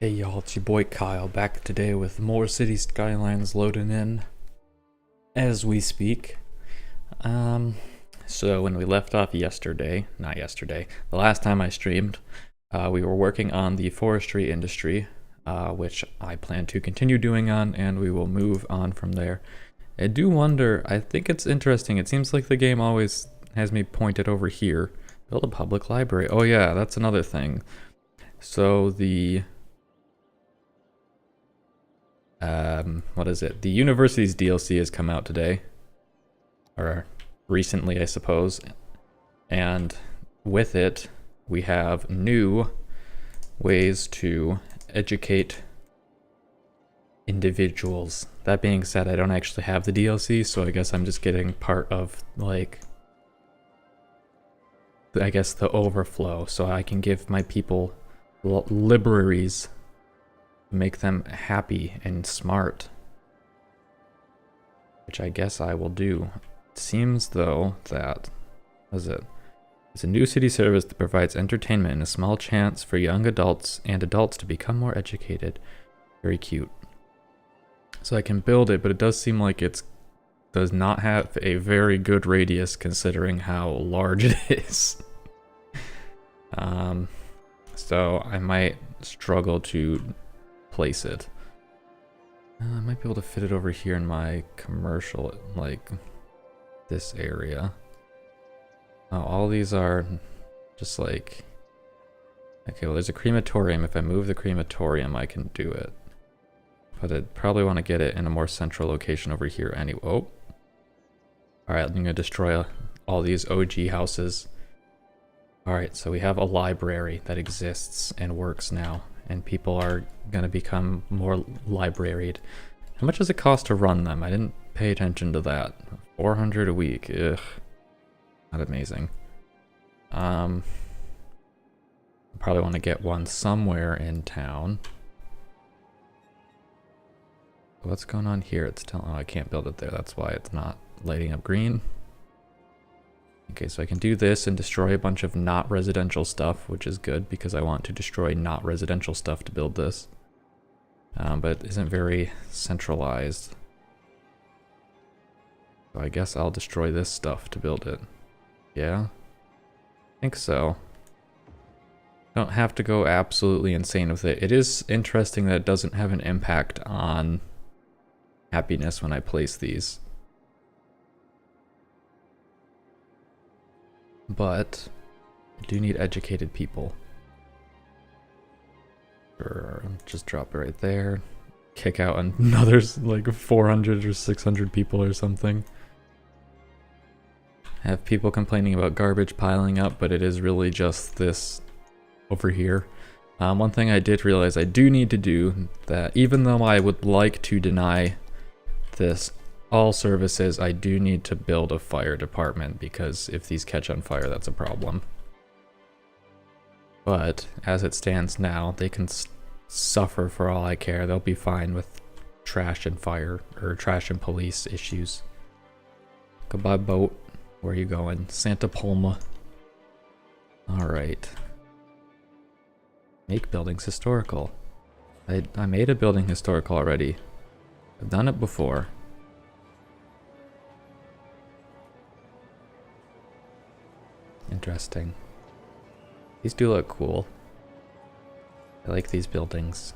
Hey y'all, it's your boy Kyle back today with more city skylines loading in as we speak. So when we left off not yesterday, the last time I streamed, we were working on the forestry industry, which I plan to continue doing on, and we will move on from there. I do wonder, I think it's interesting, it seems like the game always has me pointed over here. Build a public library. Oh yeah, that's another thing. So what is it? The university's DLC has come out today, or recently, I suppose. And with it, we have new ways to educate individuals. That being said, I don't actually have the DLC, so I guess I'm just getting part of, like, I guess the overflow, so I can give my people libraries, make them happy and smart, which I guess I will do. It seems though that, what is it? It's a new city service that provides entertainment and a small chance for young adults and adults to become more educated. Very cute. So I can build it, but it does seem like it does not have a very good radius considering how large it is. So I might struggle to place it. I might be able to fit it over here in my commercial, like this area. Oh, all these are just like, okay, well there's a crematorium. If I move the crematorium, I can do it. But I'd probably want to get it in a more central location over here anyway. Oh. Alright, I'm gonna destroy all these OG houses. Alright, so we have a library that exists and works now, and people are gonna become more libraried. How much does it cost to run them? I didn't pay attention to that. 400 a week, ugh. Not amazing. Probably want to get one somewhere in town. What's going on here? It's telling, oh, I can't build it there. That's why it's not lighting up green. Okay, so I can do this and destroy a bunch of not residential stuff, which is good because I want to destroy not residential stuff to build this. But it isn't very centralized. So I guess I'll destroy this stuff to build it. Yeah? I think so. Don't have to go absolutely insane with it. It is interesting that it doesn't have an impact on happiness when I place these. But I do need educated people. Or just drop it right there. Kick out another like 400 or 600 people or something. Have people complaining about garbage piling up, but it is really just this over here. One thing I did realize I do need to do, that even though I would like to deny this all services, I do need to build a fire department, because if these catch on fire, that's a problem. But as it stands now, they can suffer for all I care. They'll be fine with trash and fire, or trash and police issues. Goodbye, boat. Where are you going? Santa Palma. Alright. Make buildings historical. I made a building historical already. I've done it before. Interesting. These do look cool. I like these buildings.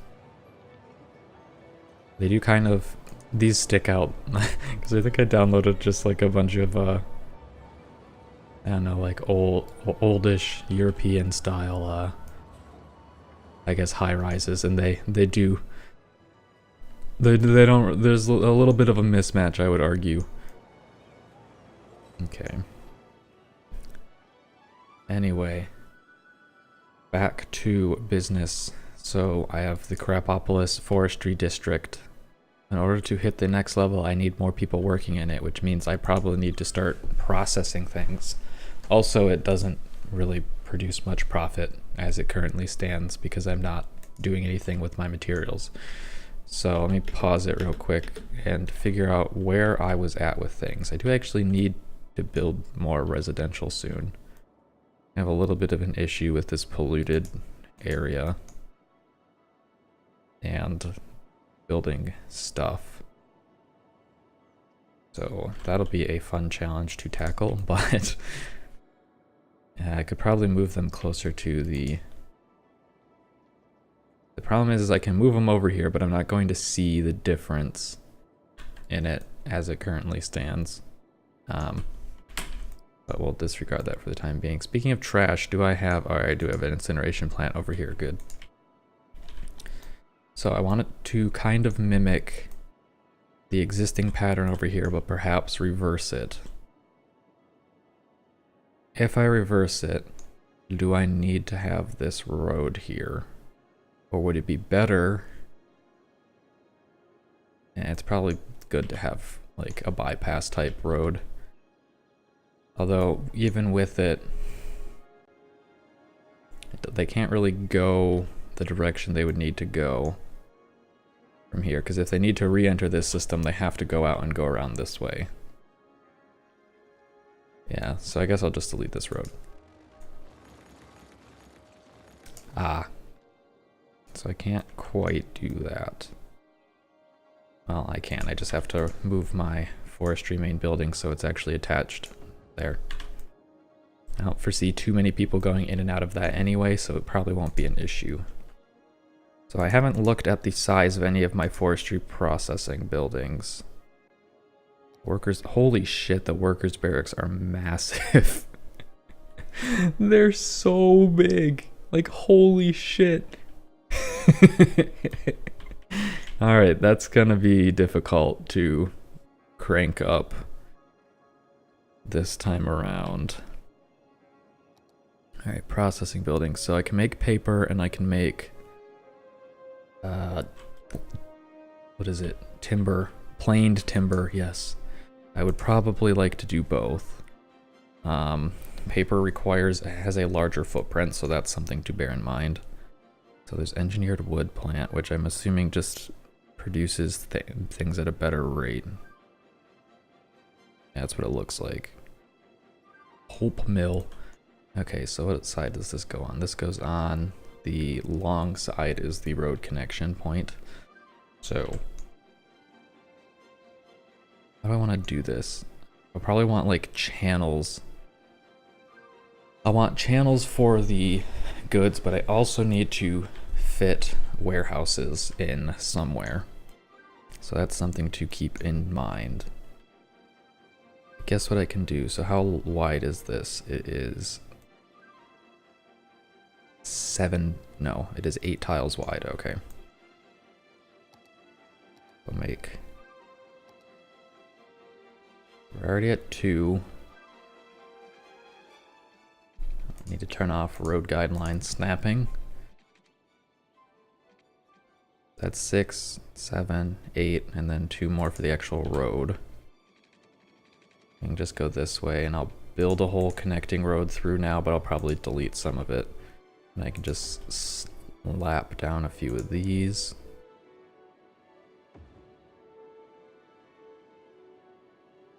They do kind of... These stick out. Because I think I downloaded just like a bunch of, I don't know, like oldish European style, I guess high-rises, and they do... They don't... There's a little bit of a mismatch, I would argue. Okay. Anyway, back to business. So I have the Crapopolis Forestry District. In order to hit the next level, I need more people working in it, which means I probably need to start processing things. Also, it doesn't really produce much profit as it currently stands because I'm not doing anything with my materials. So let me pause it real quick and figure out where I was at with things. I do actually need to build more residential soon. I have a little bit of an issue with this polluted area. and building stuff. So that'll be a fun challenge to tackle, but I could probably move them closer to the... The problem is I can move them over here, but I'm not going to see the difference in it as it currently stands. But we'll disregard that for the time being. Speaking of trash, do I have... Oh, I do have an incineration plant over here. Good. So I want it to kind of mimic the existing pattern over here, but perhaps reverse it. If I reverse it, do I need to have this road here? Or would it be better? And it's probably good to have like a bypass type road. Although even with it, they can't really go the direction they would need to go from here, because if they need to re-enter this system, they have to go out and go around this way. Yeah, so I guess I'll just delete this road. Ah. So I can't quite do that. Well, I can. I just have to move my forestry main building so it's actually attached there. I don't foresee too many people going in and out of that anyway, so it probably won't be an issue. So I haven't looked at the size of any of my forestry processing buildings. Workers, holy shit, the workers' barracks are massive. They're so big. Like, holy shit. Alright, that's gonna be difficult to crank up this time around. Alright, processing buildings. So I can make paper and I can make what is it? Timber. Planed timber, yes. I would probably like to do both. Paper has a larger footprint, so that's something to bear in mind. So there's engineered wood plant, which I'm assuming just produces things at a better rate. Yeah, that's what it looks like. Pulp mill. Okay, so what side does this go on? This goes on the long side is the road connection point. So how do I want to do this? I'll probably want like channels. I want channels for the goods, but I also need to fit warehouses in somewhere. So that's something to keep in mind. Guess what I can do? So how wide is this? It is 8 tiles wide. Okay. We'll make... We're already at 2. Need to turn off road guideline snapping. That's 6, 7, 8, and then 2 more for the actual road. I can just go this way, and I'll build a whole connecting road through now, but I'll probably delete some of it. And I can just slap down a few of these.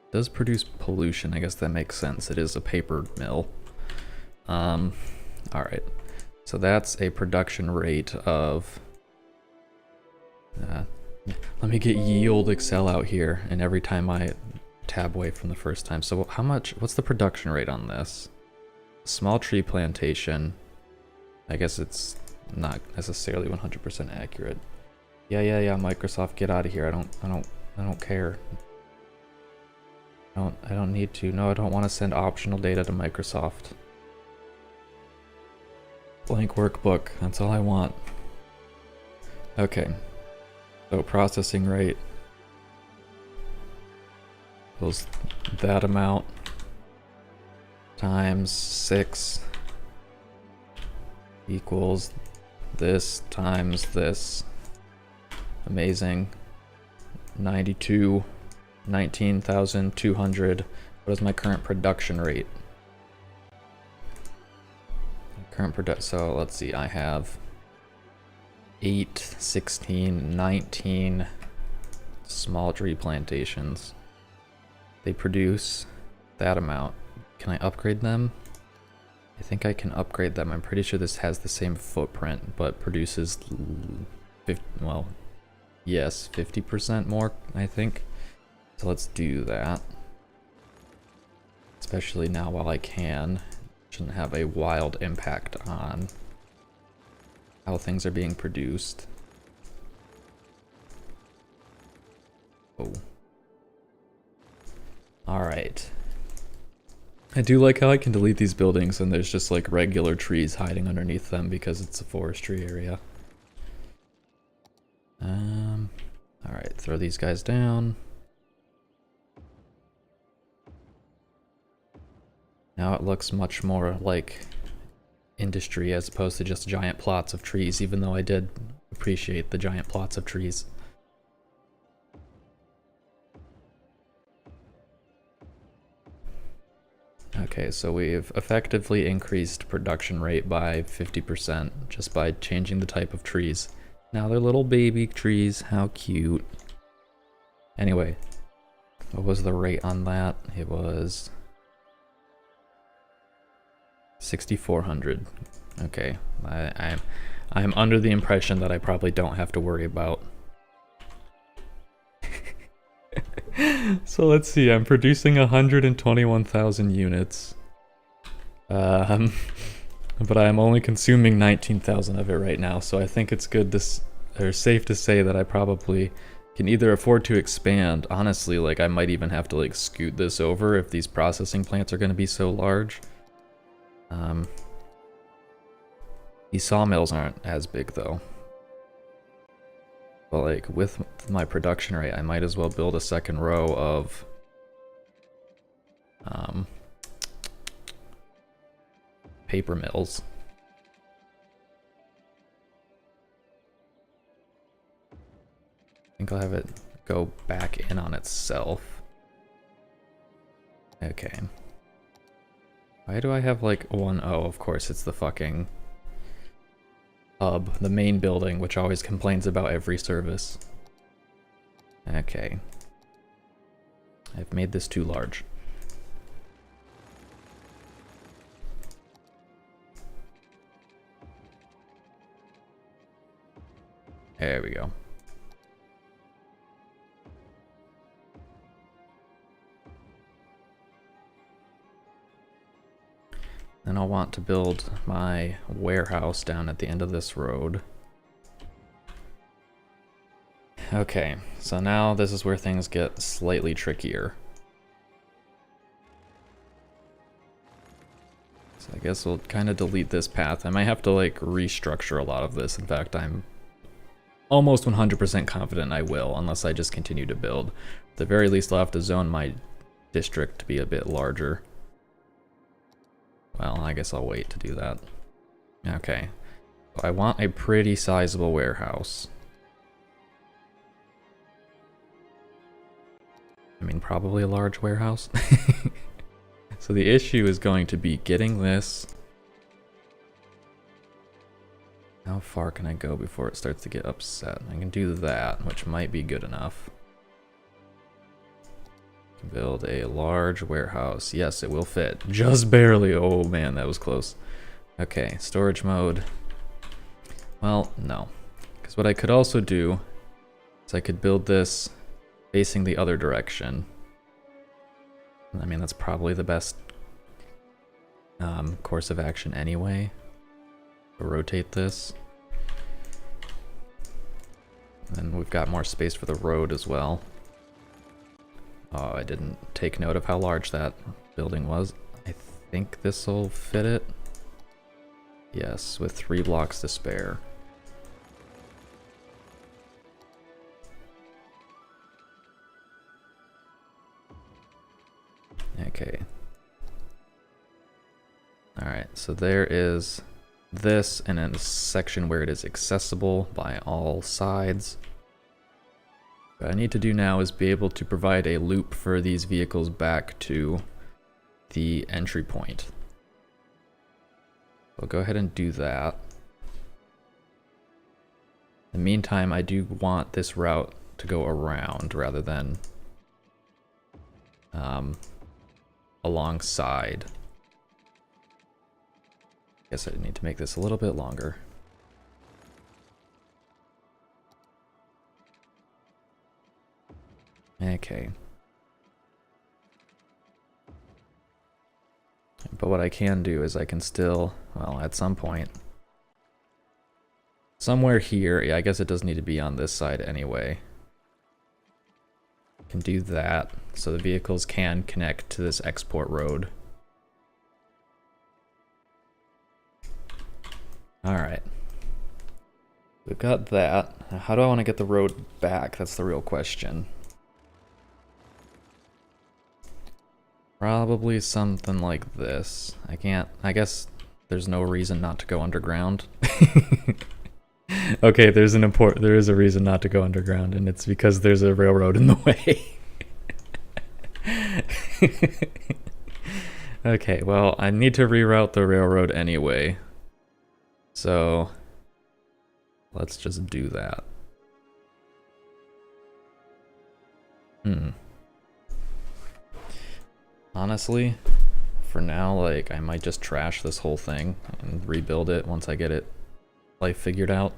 It does produce pollution, I guess that makes sense. It is a paper mill. Alright. So that's a production rate of... let me get yield Excel out here, and every time I tab away from the first time. So what's the production rate on this? Small tree plantation. I guess it's not necessarily 100% accurate. Yeah, Microsoft, get out of here. I don't care. I don't need to. No, I don't want to send optional data to Microsoft. Blank workbook, that's all I want. Okay. So processing rate equals that amount times 6 equals this times this. Amazing. 19,200. What is my current production rate? So let's see, I have 8, 16, 19 small tree plantations. They produce that amount. Can I upgrade them? I think I can upgrade them. I'm pretty sure this has the same footprint, but produces well, yes, 50% more, I think. So let's do that. Especially now while I can. Shouldn't have a wild impact on how things are being produced. Oh. Alright. I do like how I can delete these buildings and there's just like regular trees hiding underneath them because it's a forestry area. Alright, throw these guys down. Now it looks much more like industry as opposed to just giant plots of trees, even though I did appreciate the giant plots of trees. Okay, so we've effectively increased production rate by 50% just by changing the type of trees. Now they're little baby trees, how cute. Anyway, what was the rate on that? It was 6,400. Okay, I'm under the impression that I probably don't have to worry about. So let's see, I'm producing 121,000 units. But I'm only consuming 19,000 of it right now, so I think it's good to, or safe to say that I probably can either afford to expand. Honestly, like I might even have to like scoot this over if these processing plants are going to be so large. These sawmills aren't as big though. But like with my production rate, I might as well build a second row of paper mills. I think I'll have it go back in on itself. Okay. Why do I have like one? Oh, of course, it's the fucking hub, the main building, which always complains about every service. Okay. I've made this too large. There we go. Then I'll want to build my warehouse down at the end of this road. Okay, so now this is where things get slightly trickier. So I guess we'll kind of delete this path. I might have to like restructure a lot of this. In fact, I'm almost 100% confident I will, unless I just continue to build. At the very least, I'll have to zone my district to be a bit larger. Well, I guess I'll wait to do that. Okay. I want a pretty sizable warehouse. I mean, probably a large warehouse. So the issue is going to be getting this. How far can I go before it starts to get upset? I can do that, which might be good enough. Build a large warehouse. Yes, it will fit. Just barely. Oh man, that was close. Okay, storage mode. Well, no. Because what I could also do is I could build this facing the other direction. I mean, that's probably the best course of action anyway. Rotate this. And then we've got more space for the road as well. Oh, I didn't take note of how large that building was. I think this will fit it. Yes, with 3 blocks to spare. Okay. Alright, so there is this, and in a section where it is accessible by all sides. What I need to do now is be able to provide a loop for these vehicles back to the entry point. I'll go ahead and do that. In the meantime, I do want this route to go around rather than alongside. Guess I need to make this a little bit longer. Okay. But what I can do is I can still, well, at some point, somewhere here, yeah, I guess it does need to be on this side anyway. Can do that so the vehicles can connect to this export road. Alright. We've got that. Now, how do I want to get the road back? That's the real question. Probably something like this. I guess there's no reason not to go underground. Okay, there is a reason not to go underground, and it's because there's a railroad in the way. Okay, well, I need to reroute the railroad anyway. So let's just do that. Honestly, for now, like, I might just trash this whole thing and rebuild it once I get it, like, figured out.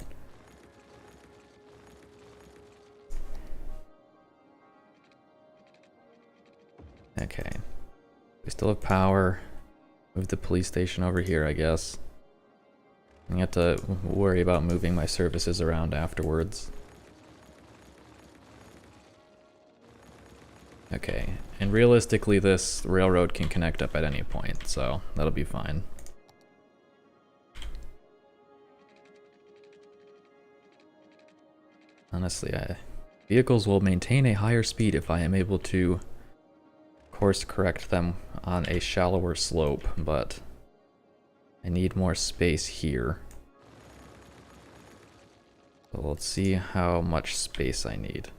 Okay. We still have power. Move the police station over here, I guess. I have to worry about moving my services around afterwards. Okay, and realistically this railroad can connect up at any point, so that'll be fine. Honestly, vehicles will maintain a higher speed if I am able to course correct them on a shallower slope, but I need more space here. So let's see how much space I need.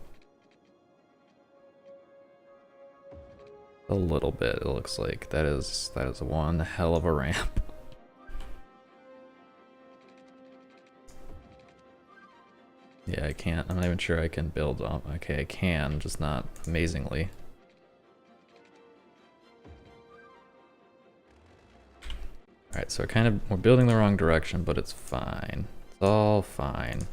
A little bit, it looks like. That is one hell of a ramp. Yeah, I can't. I'm not even sure I can build up. Okay, I can, just not amazingly. Alright, so we're building the wrong direction, but it's fine. It's all fine.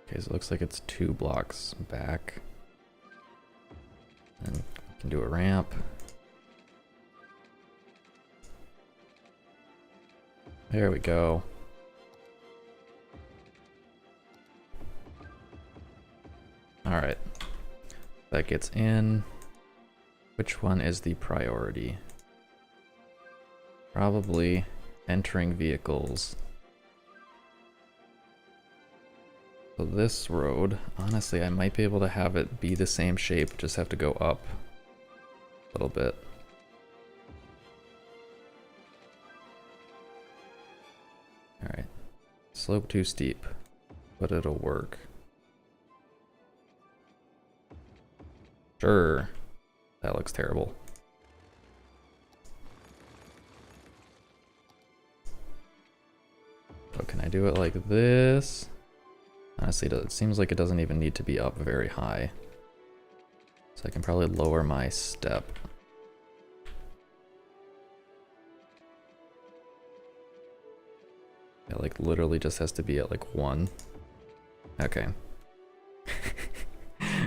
Okay, so it looks like it's 2 blocks back. And we can do a ramp. There we go. Alright. That gets in. Which one is the priority? Probably entering vehicles. So this road, honestly, I might be able to have it be the same shape, just have to go up a little bit. Alright. Slope too steep, but it'll work. Sure. That looks terrible. So can I do it like this? Honestly, it seems like it doesn't even need to be up very high. So I can probably lower my step. It like literally just has to be at like 1. Okay.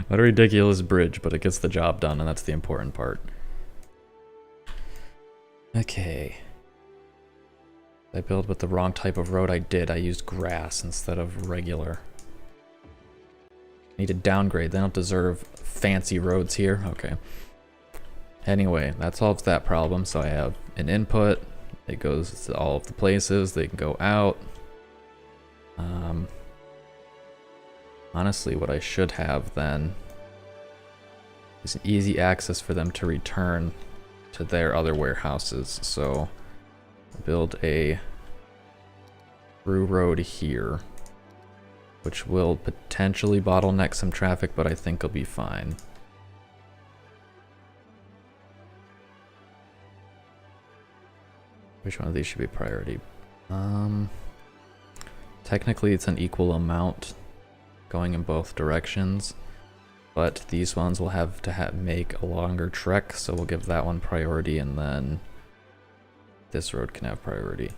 What a ridiculous bridge, but it gets the job done, and that's the important part. Okay. I built with the wrong type of road. I did. I used grass instead of regular. Need to downgrade. They don't deserve fancy roads here. Okay. Anyway, that solves that problem. So I have an input. It goes to all of the places. They can go out. Honestly, what I should have then is an easy access for them to return to their other warehouses. So build a through road here, which will potentially bottleneck some traffic, but I think it'll be fine. Which one of these should be priority? Technically it's an equal amount going in both directions, but these ones will have to make a longer trek, so we'll give that one priority, and then this road can have priority.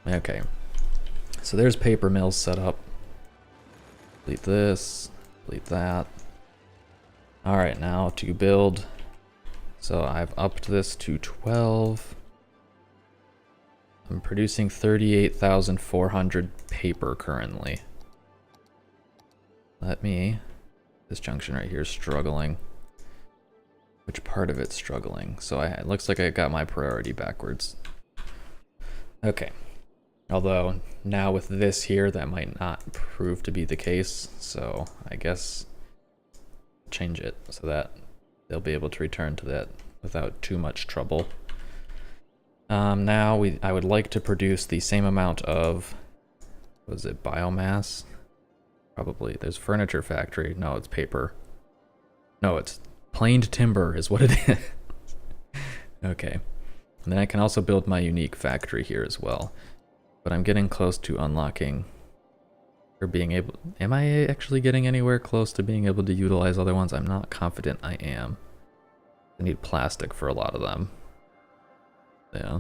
Okay. So there's paper mills set up. Delete this, delete that. All right, now to build. So I've upped this to 12. I'm producing 38,400 paper currently. This junction right here is struggling. Which part of it's struggling? So it looks like I got my priority backwards. Okay. Although now with this here, that might not prove to be the case. So I guess change it so that they'll be able to return to that without too much trouble. Now I would like to produce the same amount of, was it biomass? Probably. There's furniture factory. No, it's paper. No, it's planed timber is what it is. Okay. And then I can also build my unique factory here as well. But I'm getting close to unlocking or being able... Am I actually getting anywhere close to being able to utilize other ones? I'm not confident I am. I need plastic for a lot of them. Yeah.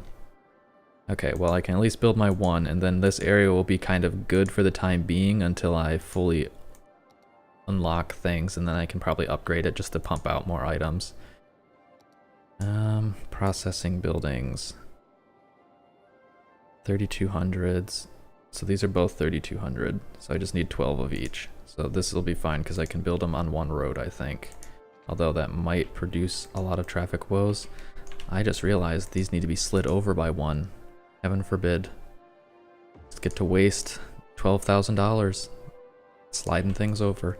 Okay, well I can at least build my one, and then this area will be kind of good for the time being until I fully unlock things, and then I can probably upgrade it just to pump out more items. Processing buildings. 3200s. So these are both 3200, so I just need 12 of each. So this will be fine because I can build them on one road, I think. Although that might produce a lot of traffic woes. I just realized these need to be slid over by one. Heaven forbid. Let's get to waste $12,000 sliding things over.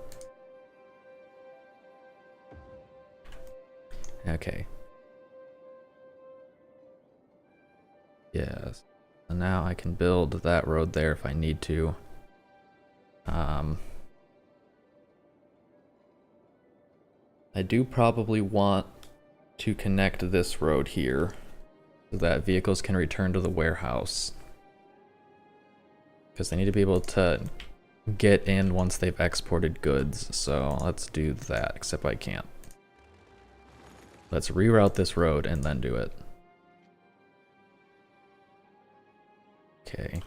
Okay. Yes. And now I can build that road there if I need to. I do probably want to connect this road here so that vehicles can return to the warehouse. Because they need to be able to get in once they've exported goods. So let's do that, except I can't. Let's reroute this road and then do it. Okay.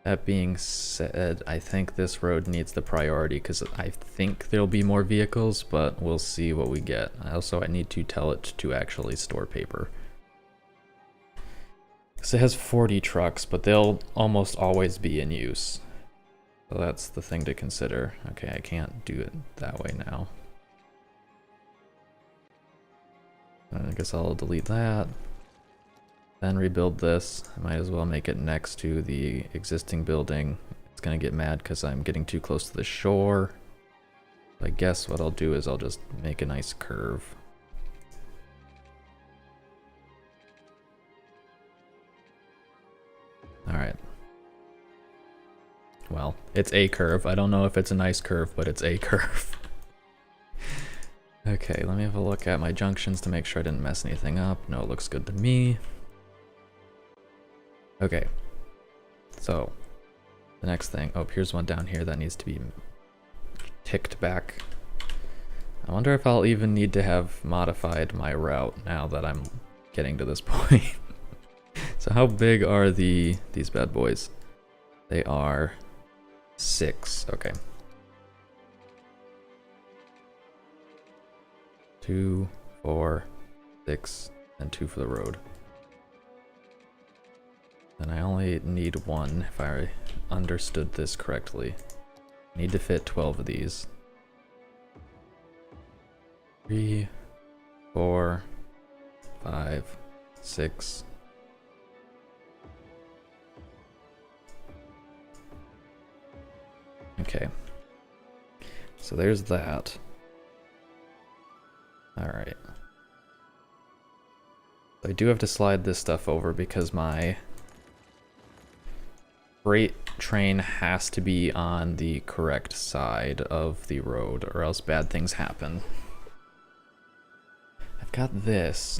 That being said, I think this road needs the priority because I think there'll be more vehicles, but we'll see what we get. Also, I need to tell it to actually store paper. Because it has 40 trucks, but they'll almost always be in use. So that's the thing to consider. Okay, I can't do it that way now. I guess I'll delete that. Then rebuild this. I might as well make it next to the existing building. It's gonna get mad because I'm getting too close to the shore. I guess what I'll do is I'll just make a nice curve. Alright. Well, it's a curve. I don't know if it's a nice curve, but it's a curve. Okay, let me have a look at my junctions to make sure I didn't mess anything up. No, it looks good to me. Okay, so the next thing, oh, here's one down here that needs to be ticked back. I wonder if I'll even need to have modified my route now that I'm getting to this point. So how big are these bad boys? They are 6, okay. 2, 4, 6, and 2 for the road. And I only need 1 if I understood this correctly. I need to fit 12 of these. 3, 4, 5, 6. Okay. So there's that. Alright. I do have to slide this stuff over because my freight train has to be on the correct side of the road or else bad things happen. I've got this.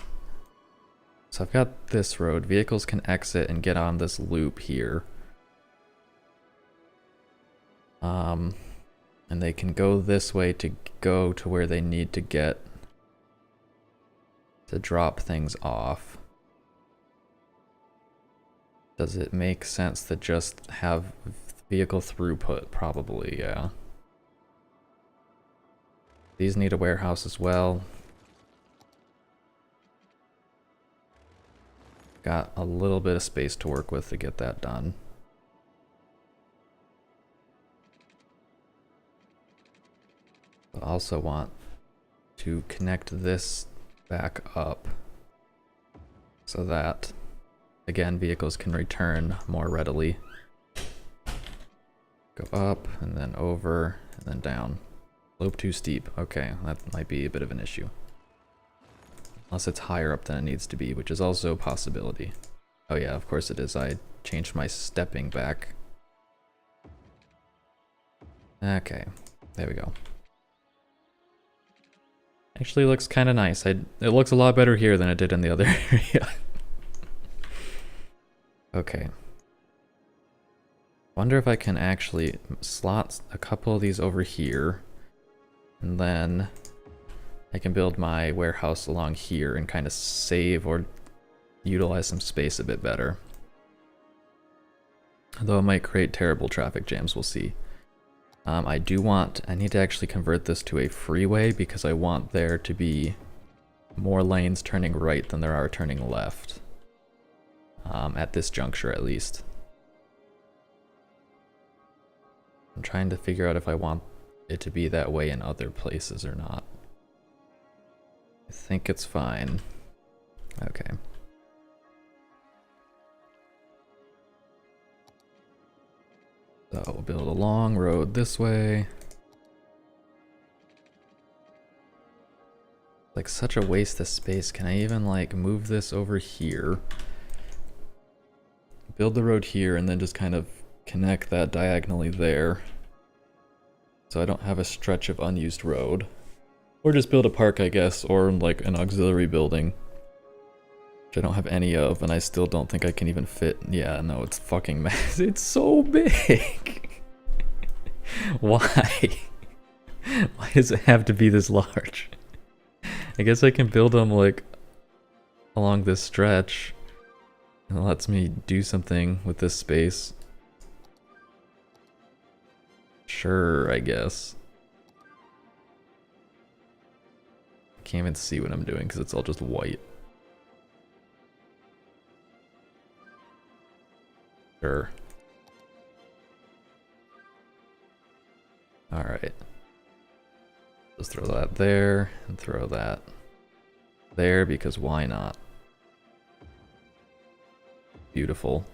So I've got this road. Vehicles can exit and get on this loop here. And they can go this way to go to where they need to get to drop things off. Does it make sense to just have vehicle throughput? Probably, yeah. These need a warehouse as well. Got a little bit of space to work with to get that done. I also want to connect this back up so that, again, vehicles can return more readily. Go up and then over and then down. Slope too steep. Okay, that might be a bit of an issue. Unless it's higher up than it needs to be, which is also a possibility. Oh yeah, of course it is. I changed my stepping back. Okay, there we go. Actually looks kind of nice. It looks a lot better here than it did in the other area. Okay. Wonder if I can actually slot a couple of these over here. And then I can build my warehouse along here and kind of save or utilize some space a bit better. Although it might create terrible traffic jams, we'll see. I need to actually convert this to a freeway because I want there to be more lanes turning right than there are turning left. At this juncture, at least. I'm trying to figure out if I want it to be that way in other places or not. I think it's fine. Okay. So we'll build a long road this way. Like such a waste of space. Can I even like move this over here? Build the road here and then just kind of connect that diagonally there. So I don't have a stretch of unused road. Or just build a park, I guess, or like an auxiliary building. Which I don't have any of, and I still don't think I can even fit. Yeah, no, it's fucking massive. It's so big! Why? Why does it have to be this large? I guess I can build them like along this stretch. And it lets me do something with this space. Sure, I guess. I can't even see what I'm doing because it's all just white. Sure. Alright. Just throw that there and throw that there because why not? Beautiful.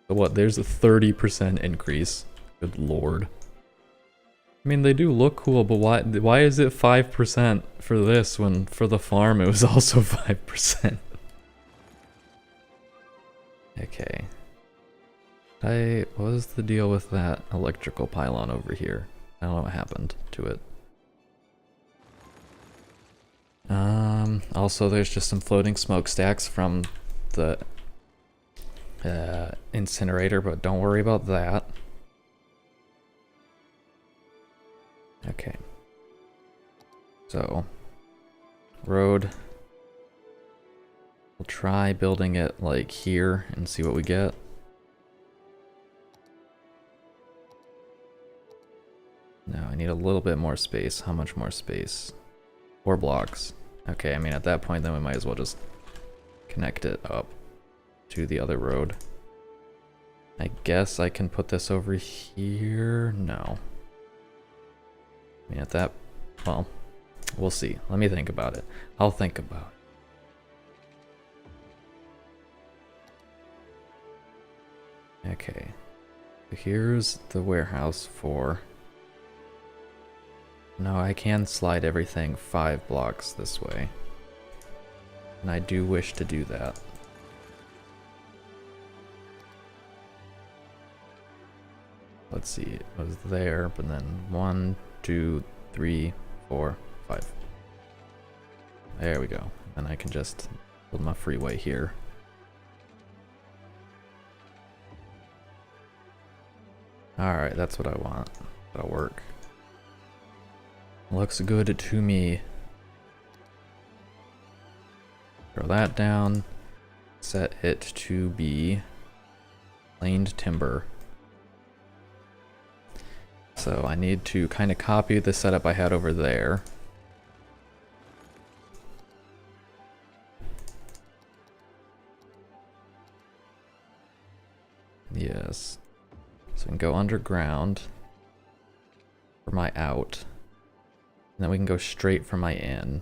So what, there's a 30% increase. Good lord. I mean, they do look cool, but why is it 5% for this when for the farm it was also 5%? Okay. What was the deal with that electrical pylon over here? I don't know what happened to it. Also there's just some floating smokestacks from the incinerator, but don't worry about that. Okay. So, road. We'll try building it like here and see what we get. No, I need a little bit more space. How much more space? 4 blocks. Okay, I mean at that point then we might as well just connect it up to the other road. I guess I can put this over here? No. I mean at that, well, we'll see. Let me think about it. I'll think about it. Okay. So here's the warehouse for... No, I can slide everything 5 blocks this way. And I do wish to do that. Let's see, it was there, but then 1, 2, 3, 4, 5. There we go. And I can just build my freeway here. Alright, that's what I want. That'll work. Looks good to me. Throw that down. set it to be planed timber. So I need to kind of copy the setup I had over there. Yes. So we can go underground for my out. And then we can go straight for my in.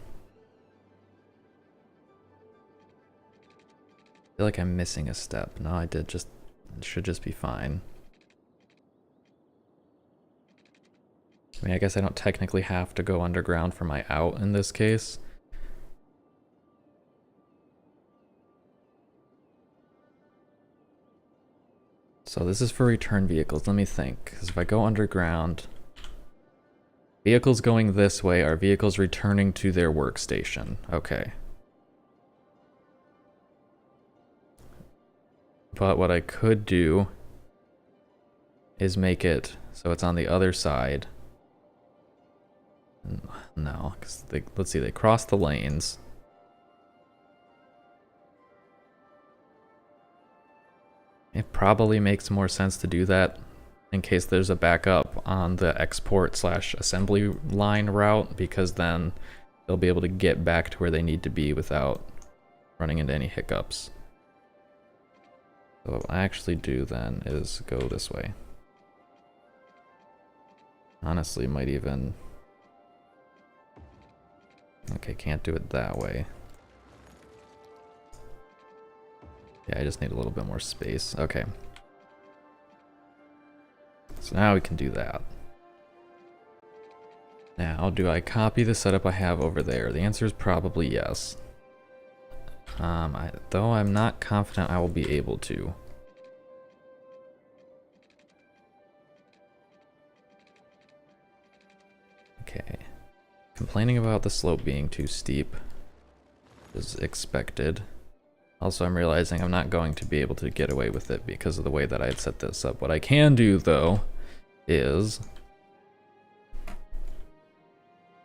I feel like I'm missing a step. No, I did just... It should just be fine. I mean, I guess I don't technically have to go underground for my out in this case. So this is for return vehicles. Let me think. Because if I go underground... Vehicles going this way are vehicles returning to their workstation. Okay. But what I could do is make it so it's on the other side. No, because let's see, they cross the lanes. It probably makes more sense to do that in case there's a backup on the export/assembly line route, because then they'll be able to get back to where they need to be without running into any hiccups. So what I actually do then is go this way. Honestly, might even... Okay, can't do it that way. Yeah, I just need a little bit more space. Okay. So now we can do that. Now, do I copy the setup I have over there? The answer is probably yes. Though I'm not confident I will be able to. Okay. Complaining about the slope being too steep is expected. Also, I'm realizing I'm not going to be able to get away with it because of the way that I had set this up. What I can do, though, is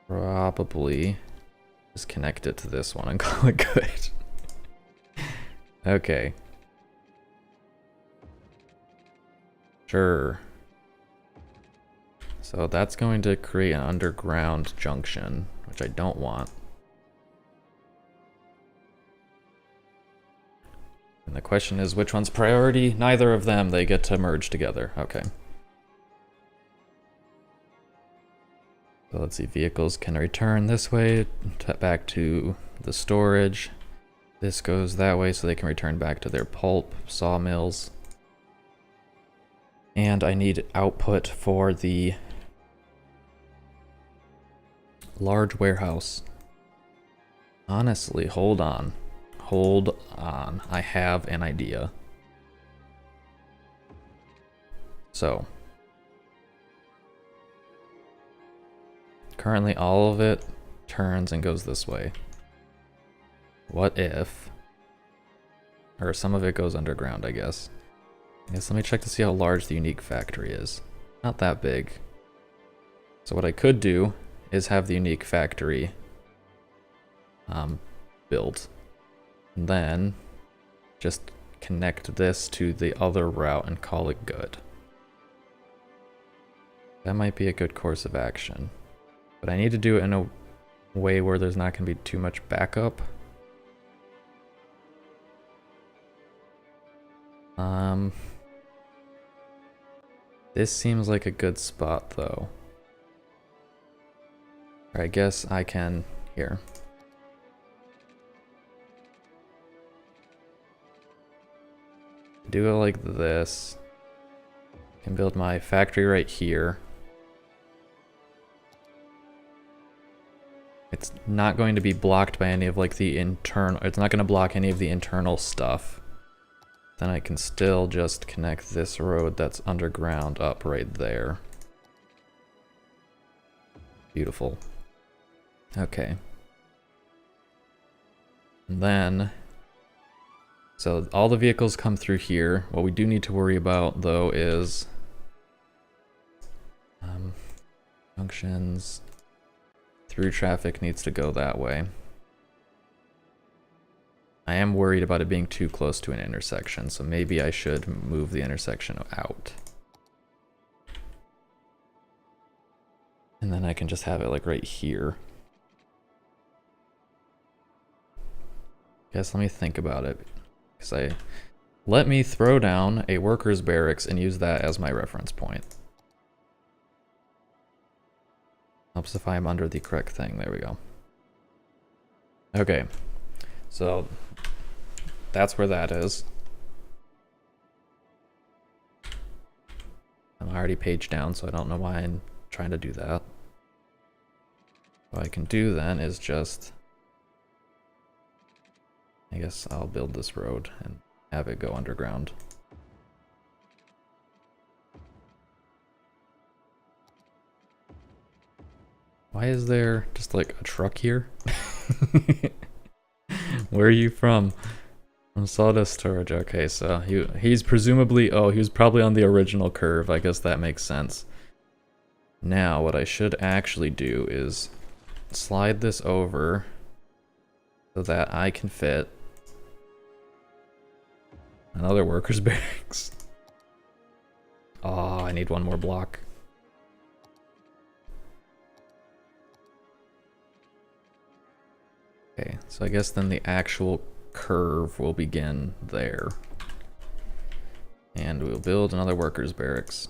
probably just connect it to this one and call it good. Okay. Sure. So that's going to create an underground junction, which I don't want. And the question is, which one's priority? Neither of them, they get to merge together. Okay. So let's see, vehicles can return this way, back to the storage. This goes that way so they can return back to their pulp sawmills. And I need output for the large warehouse. Honestly, hold on. Hold on. I have an idea. So, currently all of it turns and goes this way. What if, or some of it goes underground, I guess. Let me check to see how large the unique factory is. Not that big. So what I could do is have the unique factory built. And then just connect this to the other route and call it good. That might be a good course of action. But I need to do it in a way where there's not going to be too much backup. This seems like a good spot, though. Or I guess I can... Here. Do it like this. I can build my factory right here. It's not going to be blocked by any of like the internal... It's not going to block any of the internal stuff. Then I can still just connect this road that's underground up right there. Beautiful. Okay. And then... So all the vehicles come through here. What we do need to worry about, though, is... functions... Through traffic needs to go that way. I am worried about it being too close to an intersection, so maybe I should move the intersection out. And then I can just have it like right here. Guess let me think about it. Let me throw down a workers' barracks and use that as my reference point. Helps if I'm under the correct thing. There we go. Okay, so that's where that is. I'm already paged down, so I don't know why I'm trying to do that. What I can do then is just, I guess I'll build this road and have it go underground. Why is there just like a truck here? Where are you from? From sawdust storage. Okay, so he's presumably, oh, he was probably on the original curve. I guess that makes sense. Now, what I should actually do is slide this over so that I can fit another workers' barracks. Oh, I need one more block. Okay, so I guess then the actual curve will begin there. And we'll build another workers' barracks.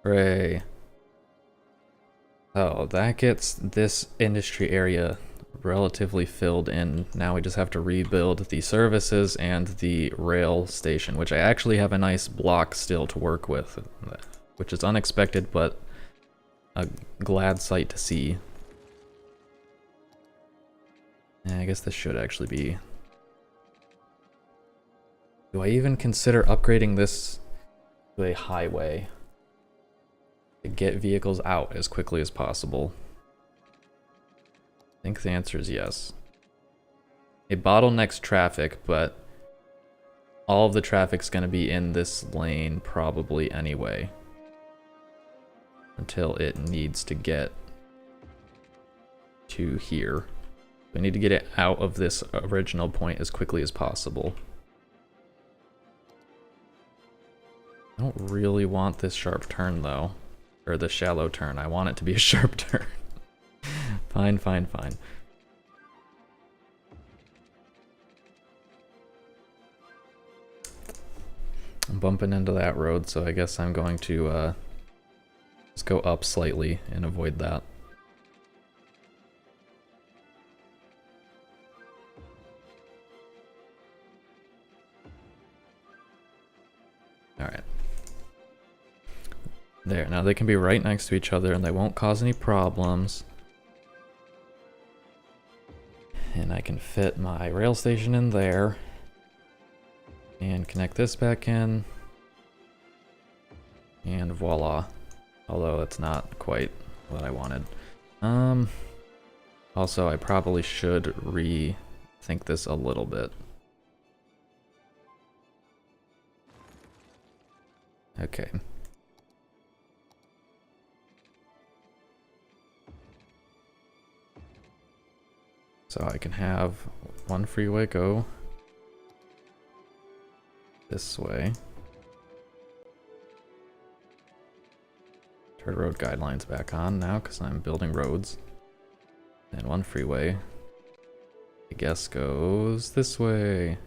Hooray. Oh, that gets this industry area relatively filled in. Now we just have to rebuild the services and the rail station, which I actually have a nice block still to work with, which is unexpected, but a glad sight to see. I guess this should actually be... Do I even consider upgrading this to a highway to get vehicles out as quickly as possible? I think the answer is yes. It bottlenecks traffic, but all of the traffic's going to be in this lane probably anyway, until it needs to get to here. We need to get it out of this original point as quickly as possible. I don't really want this sharp turn though, or the shallow turn. I want it to be a sharp turn. Fine, fine, fine. I'm bumping into that road, so I guess I'm going to just go up slightly and avoid that. Alright. There, now they can be right next to each other and they won't cause any problems. And I can fit my rail station in there. And connect this back in. And voila. Although it's not quite what I wanted. Also, I probably should rethink this a little bit. Okay. So I can have one freeway go this way. Turn road guidelines back on now because I'm building roads. And one freeway, I guess, goes this way.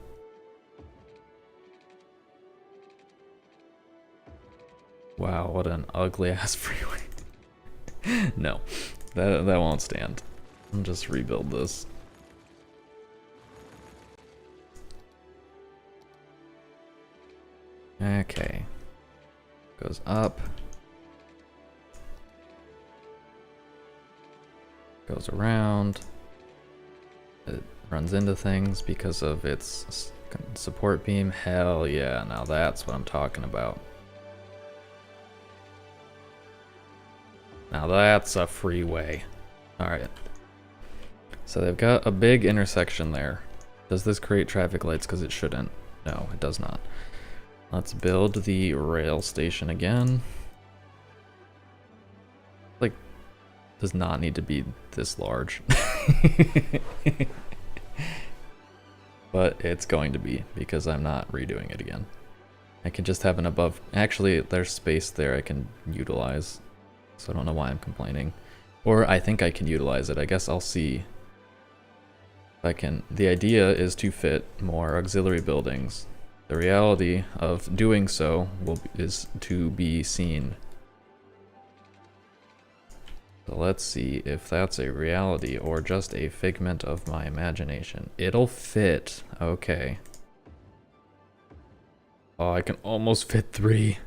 Wow, what an ugly ass freeway. No, that won't stand. I'll just rebuild this. Okay. Goes up. Goes around. It runs into things because of its support beam. Hell yeah, now that's what I'm talking about. Now that's a freeway. Alright. So they've got a big intersection there. Does this create traffic lights? Because it shouldn't. No, it does not. Let's build the rail station again. Like, does not need to be this large. But it's going to be, because I'm not redoing it again. I can just have an above... Actually, there's space there I can utilize. So I don't know why I'm complaining. Or I think I can utilize it. I guess I'll see if I can. The idea is to fit more auxiliary buildings. The reality of doing so is to be seen. So let's see if that's a reality or just a figment of my imagination. It'll fit. Okay. Oh, I can almost fit 3.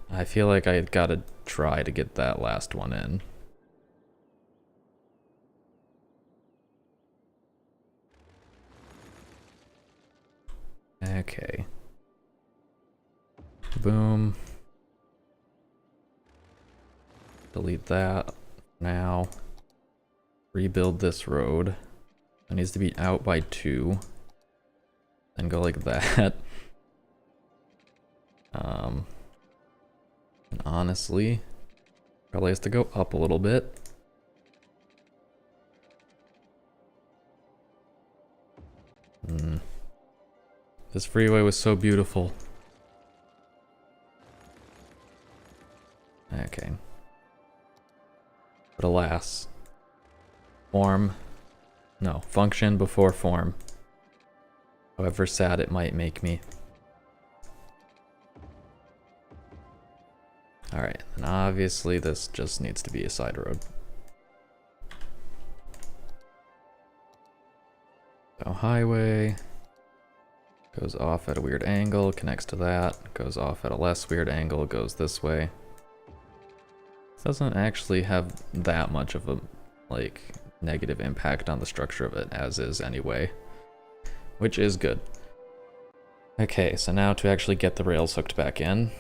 I feel like I gotta try to get that last one in. Okay. Boom. Delete that now. Rebuild this road. It needs to be out by 2. Then go like that. And honestly, probably has to go up a little bit. This freeway was so beautiful. Okay. But alas, function before form. However sad it might make me. Alright, and obviously this just needs to be a side road. So highway goes off at a weird angle, connects to that, goes off at a less weird angle, goes this way. This doesn't actually have that much of a negative impact on the structure of it, as is anyway, which is good. Okay, so now to actually get the rails hooked back in.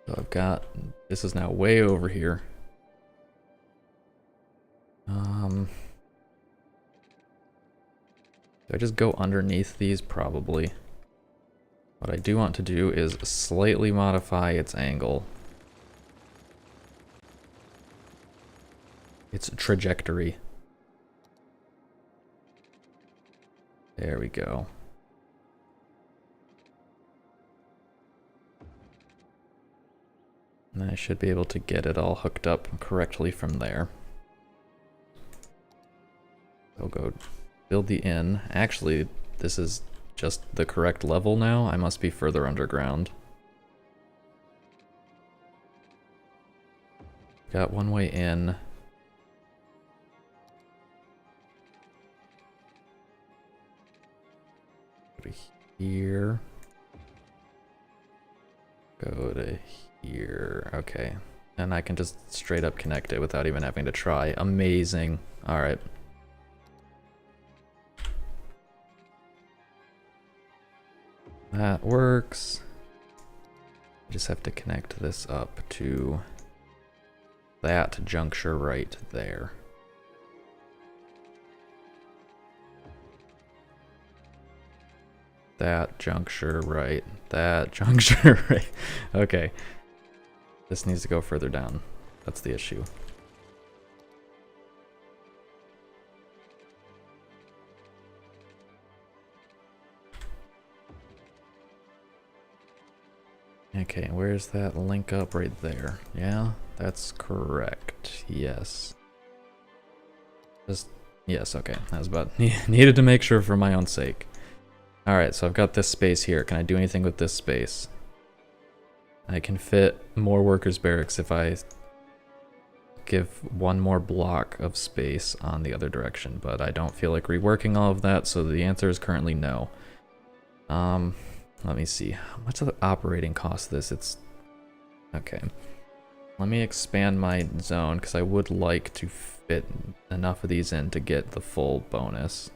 So I've got, this is now way over here. Do I just go underneath these? Probably. What I do want to do is slightly modify its angle. Its trajectory. There we go. And I should be able to get it all hooked up correctly from there. I'll go build the inn. Actually, this is just the correct level now. I must be further underground. Got one way in. Go to here. Go to here. Okay. And I can just straight up connect it without even having to try. Amazing. Alright. That works. I just have to connect this up to that juncture right there. That juncture right. That juncture right. Okay. This needs to go further down. That's the issue. Okay, where's that link up right there? Yeah, that's correct. Yes. Yes, okay. That was about needed to make sure for my own sake. Alright, so I've got this space here. Can I do anything with this space? I can fit more workers' barracks if I give one more block of space on the other direction, but I don't feel like reworking all of that, so the answer is currently no. Let me see. How much of the operating cost this? It's... Okay. Let me expand my zone, because I would like to fit enough of these in to get the full bonus.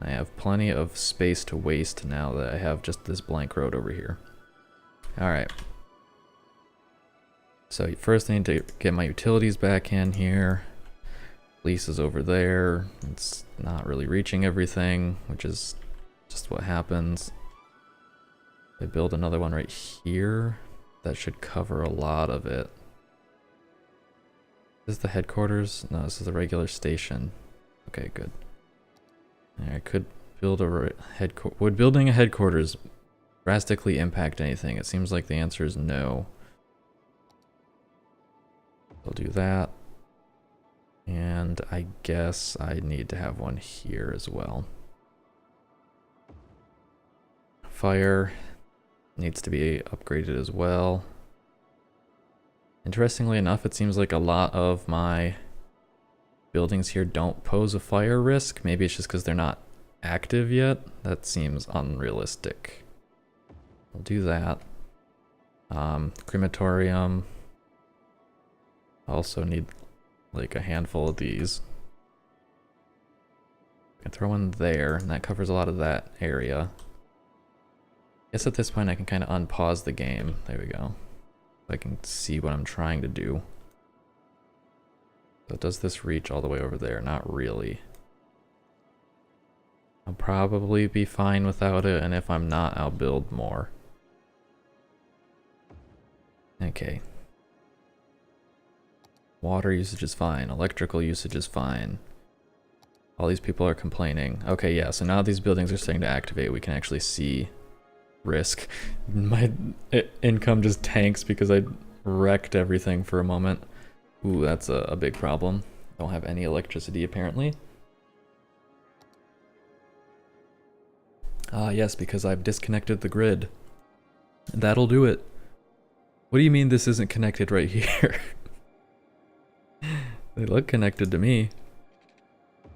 I have plenty of space to waste now that I have just this blank road over here. Alright. So first I need to get my utilities back in here. Lease is over there. It's not really reaching everything, which is just what happens. I build another one right here. That should cover a lot of it. Is this the headquarters? No, this is the regular station. Okay, good. I could build a headquarters. Would building a headquarters drastically impact anything? It seems like the answer is no. We'll do that. And I guess I need to have one here as well. Fire needs to be upgraded as well. Interestingly enough, it seems like a lot of my buildings here don't pose a fire risk. Maybe it's just because they're not active yet. That seems unrealistic. We'll do that. Crematorium. Also need like a handful of these. I can throw one there, and that covers a lot of that area. I guess at this point I can kind of unpause the game. There we go. So I can see what I'm trying to do. So does this reach all the way over there? Not really. I'll probably be fine without it, and if I'm not, I'll build more. Okay. Water usage is fine. Electrical usage is fine. All these people are complaining. Okay, yeah, so now these buildings are starting to activate. We can actually see risk. My income just tanks because I wrecked everything for a moment. Ooh, that's a big problem. Don't have any electricity apparently. Ah, yes, because I've disconnected the grid. That'll do it. What do you mean this isn't connected right here? They look connected to me.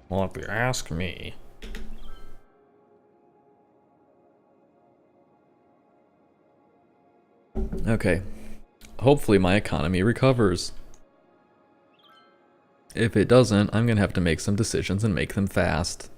Well, if you ask me. Okay. Hopefully my economy recovers. If it doesn't, I'm gonna have to make some decisions and make them fast.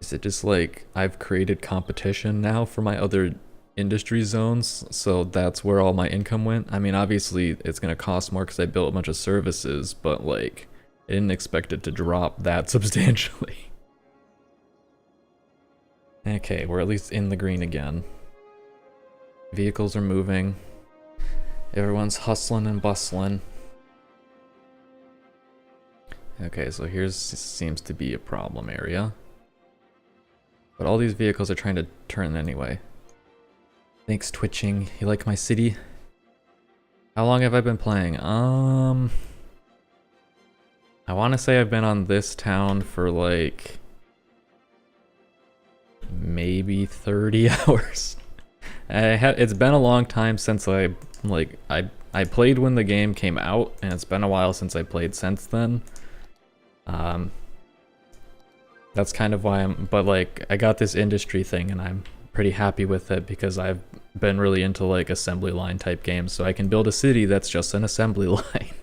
Is it just like I've created competition now for my other industry zones, so that's where all my income went? I mean, obviously it's gonna cost more because I built a bunch of services, but like I didn't expect it to drop that substantially. Okay, we're at least in the green again. Vehicles are moving. Everyone's hustling and bustling. Okay, so here's seems to be a problem area. But all these vehicles are trying to turn anyway. Thanks, Twitching. You like my city? How long have I been playing? I want to say I've been on this town for like maybe 30 hours. It's been a long time since I played when the game came out, and it's been a while since I played since then. That's kind of why but like I got this industry thing and I'm pretty happy with it because I've been really into like assembly line type games, so I can build a city that's just an assembly line.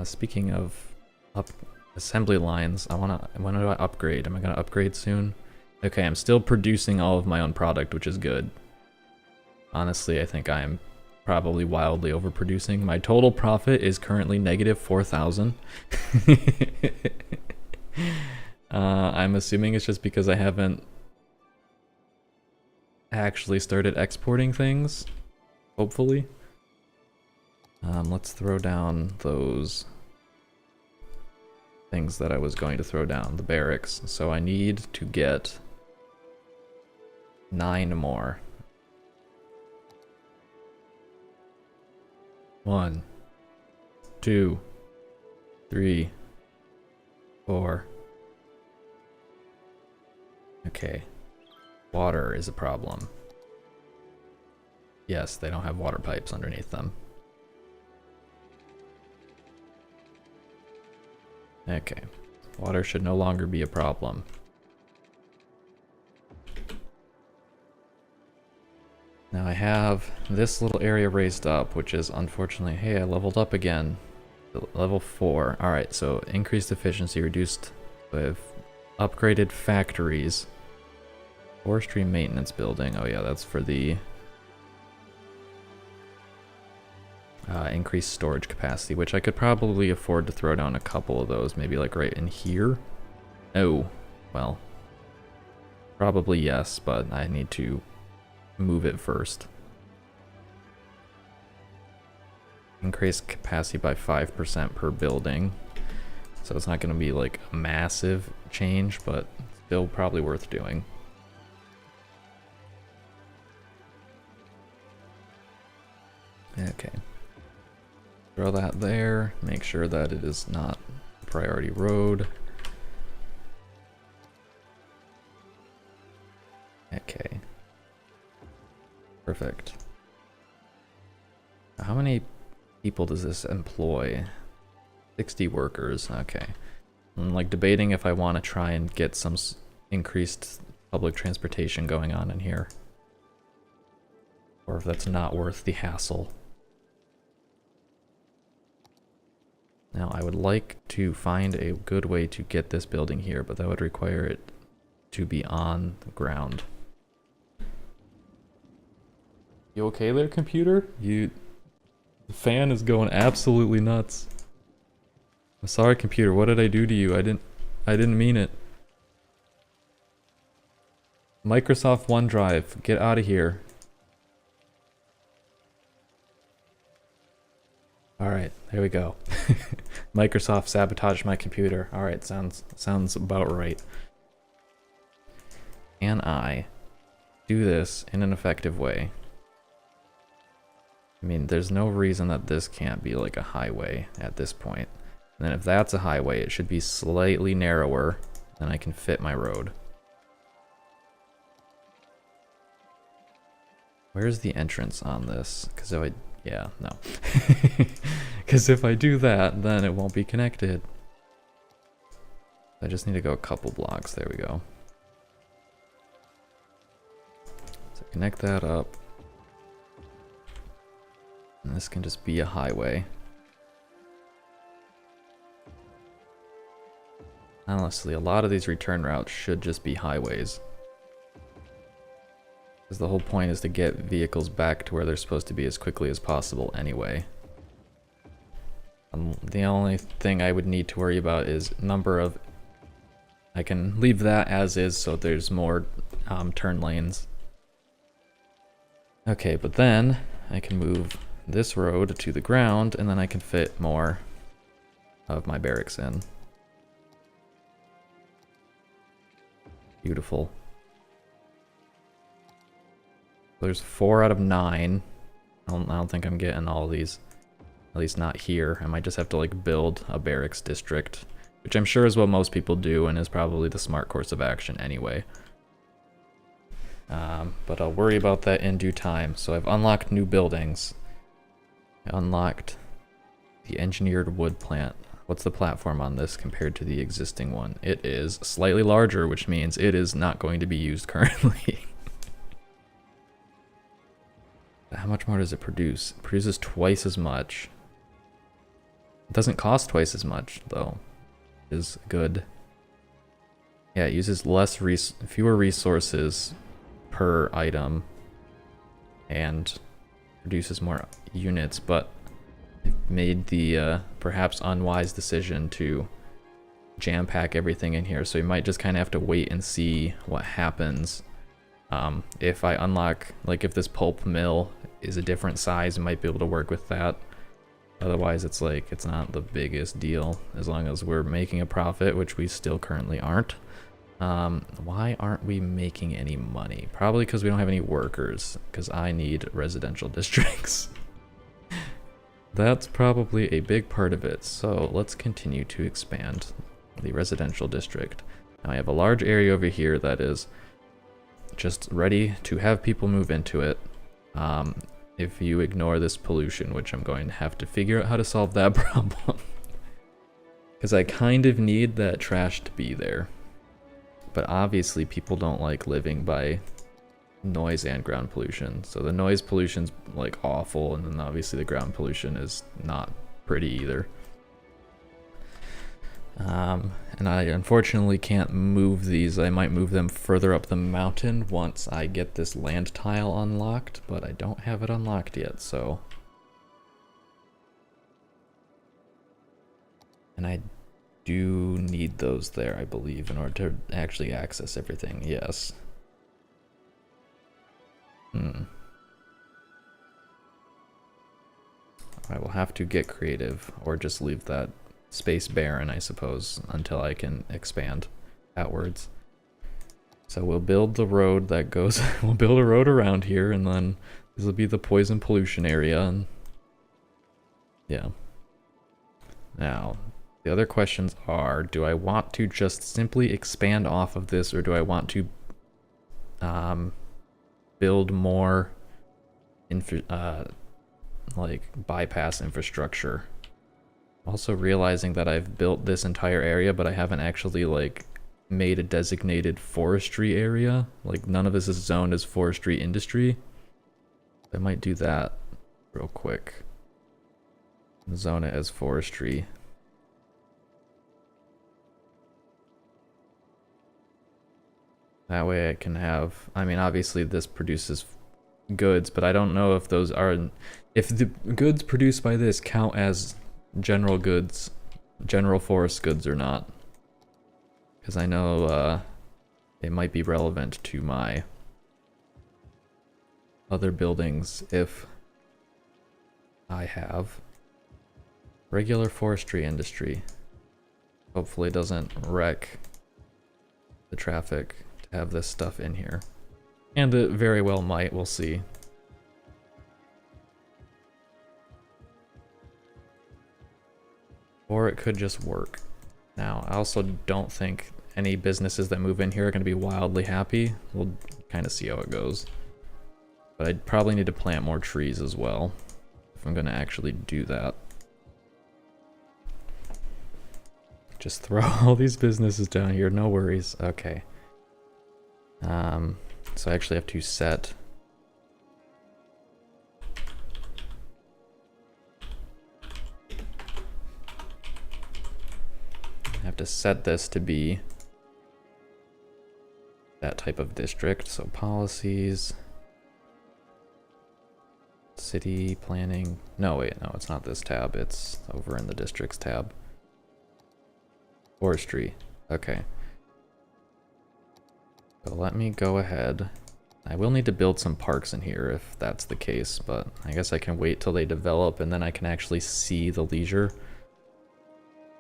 Speaking of assembly lines, when do I upgrade? Am I gonna upgrade soon? Okay, I'm still producing all of my own product, which is good. Honestly, I think I'm probably wildly overproducing. My total profit is currently negative 4,000. I'm assuming it's just because I haven't actually started exporting things, hopefully. Let's throw down those things that I was going to throw down, the barracks. So I need to get 9 more. 1, 2, 3, 4. Okay. Water is a problem. Yes, they don't have water pipes underneath them. Okay. Water should no longer be a problem. Now I have this little area raised up, which is unfortunately, hey, I leveled up again. Level 4. Alright, so increased efficiency, reduced with upgraded factories. Forestry maintenance building. Oh yeah, that's for the increased storage capacity, which I could probably afford to throw down a couple of those, maybe like right in here. Oh, well, probably yes, but I need to move it first. Increase capacity by 5% per building. So it's not going to be like a massive change, but still probably worth doing. Okay. Throw that there. Make sure that it is not a priority road. Okay. Perfect. How many people does this employ? 60 workers. Okay. I'm like debating if I want to try and get some increased public transportation going on in here, or if that's not worth the hassle. Now I would like to find a good way to get this building here, but that would require it to be on the ground. You okay there, computer? The fan is going absolutely nuts. I'm sorry, computer. What did I do to you? I didn't mean it. Microsoft OneDrive, get out of here. Alright, there we go. Microsoft sabotaged my computer. Alright, sounds about right. Can I do this in an effective way? I mean, there's no reason that this can't be like a highway at this point. And then if that's a highway, it should be slightly narrower, then I can fit my road. Where's the entrance on this? Because if yeah, no. Because if I do that, then it won't be connected. I just need to go a couple blocks. There we go. So connect that up. And this can just be a highway. Honestly, a lot of these return routes should just be highways. Because the whole point is to get vehicles back to where they're supposed to be as quickly as possible anyway. The only thing I would need to worry about is number of... I can leave that as is so there's more turn lanes. Okay, but then I can move this road to the ground and then I can fit more of my barracks in. Beautiful. There's 4 out of 9. I don't think I'm getting all of these. At least not here. I might just have to like build a barracks district, which I'm sure is what most people do and is probably the smart course of action anyway. But I'll worry about that in due time. So I've unlocked new buildings. I unlocked the engineered wood plant. What's the platform on this compared to the existing one? It is slightly larger, which means it is not going to be used currently. How much more does it produce? It produces twice as much. It doesn't cost twice as much, though. It is good. Yeah, it uses fewer resources per item and produces more units, but it made the perhaps unwise decision to jam-pack everything in here, so you might just kind of have to wait and see what happens. If I unlock, like if this pulp mill is a different size, I might be able to work with that. Otherwise, it's like, it's not the biggest deal as long as we're making a profit, which we still currently aren't. Why aren't we making any money? Probably because we don't have any workers, because I need residential districts. That's probably a big part of it. So let's continue to expand the residential district. Now I have a large area over here that is just ready to have people move into it. If you ignore this pollution, which I'm going to have to figure out how to solve that problem. Because I kind of need that trash to be there. But obviously people don't like living by noise and ground pollution. So the noise pollution's like awful, and then obviously the ground pollution is not pretty either. And I unfortunately can't move these. I might move them further up the mountain once I get this land tile unlocked, but I don't have it unlocked yet, so. And I do need those there, I believe, in order to actually access everything, yes. I will have to get creative, or just leave that space barren, I suppose, until I can expand outwards. So we'll build the road that goes, we'll build a road around here, and then this will be the poison pollution area, and yeah. Now, the other questions are, do I want to just simply expand off of this, or do I want to build more like bypass infrastructure? Also realizing that I've built this entire area, but I haven't actually like made a designated forestry area. Like none of this is zoned as forestry industry. I might do that real quick. Zone it as forestry. That way I can have, I mean obviously this produces goods, but I don't know if those are, if the goods produced by this count as general goods, general forest goods or not. Because I know it might be relevant to my other buildings if I have regular forestry industry. Hopefully it doesn't wreck the traffic to have this stuff in here. And it very well might, we'll see. Or it could just work. Now, I also don't think any businesses that move in here are going to be wildly happy. We'll kind of see how it goes. But I'd probably need to plant more trees as well, if I'm going to actually do that. Just throw all these businesses down here, no worries. Okay. So I actually have to set... I have to set this to be that type of district. So policies, city planning. No, wait, no, it's not this tab. It's over in the districts tab. Forestry. Okay. So let me go ahead. I will need to build some parks in here if that's the case, but I guess I can wait till they develop and then I can actually see the leisure.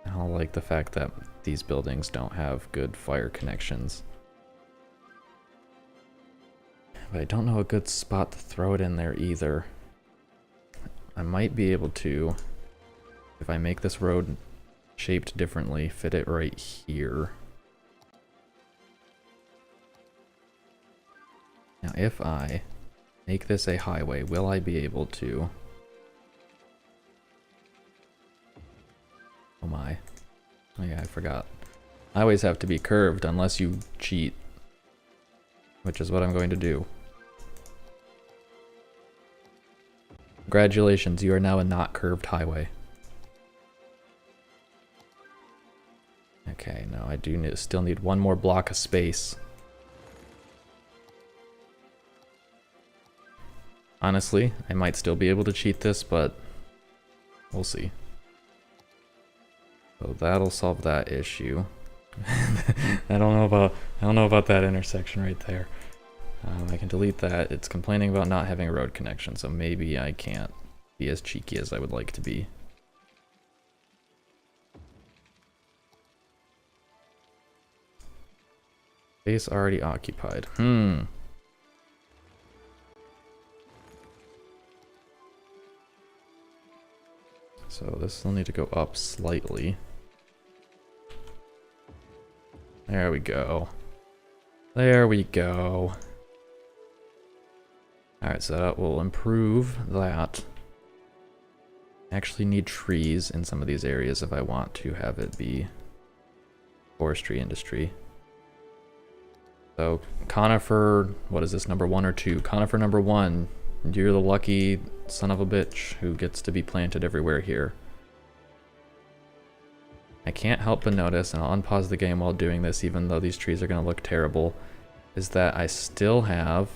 I don't like the fact that these buildings don't have good fire connections. But I don't know a good spot to throw it in there either. I might be able to, if I make this road shaped differently, fit it right here. Now if I make this a highway, will I be able to... Oh my. Oh yeah, I forgot. Highways have to be curved unless you cheat. Which is what I'm going to do. Congratulations, you are now a not curved highway. Okay, no, I do still need one more block of space. Honestly, I might still be able to cheat this, but we'll see. So that'll solve that issue. I don't know about that intersection right there. I can delete that. It's complaining about not having a road connection, so maybe I can't be as cheeky as I would like to be. Space already occupied. So this will need to go up slightly. There we go. There we go. Alright, so that will improve that. I actually need trees in some of these areas if I want to have it be forestry industry. So conifer, what is this, number 1 or 2? Conifer number 1. You're the lucky son of a bitch who gets to be planted everywhere here. I can't help but notice, and I'll unpause the game while doing this even though these trees are going to look terrible, is that I still have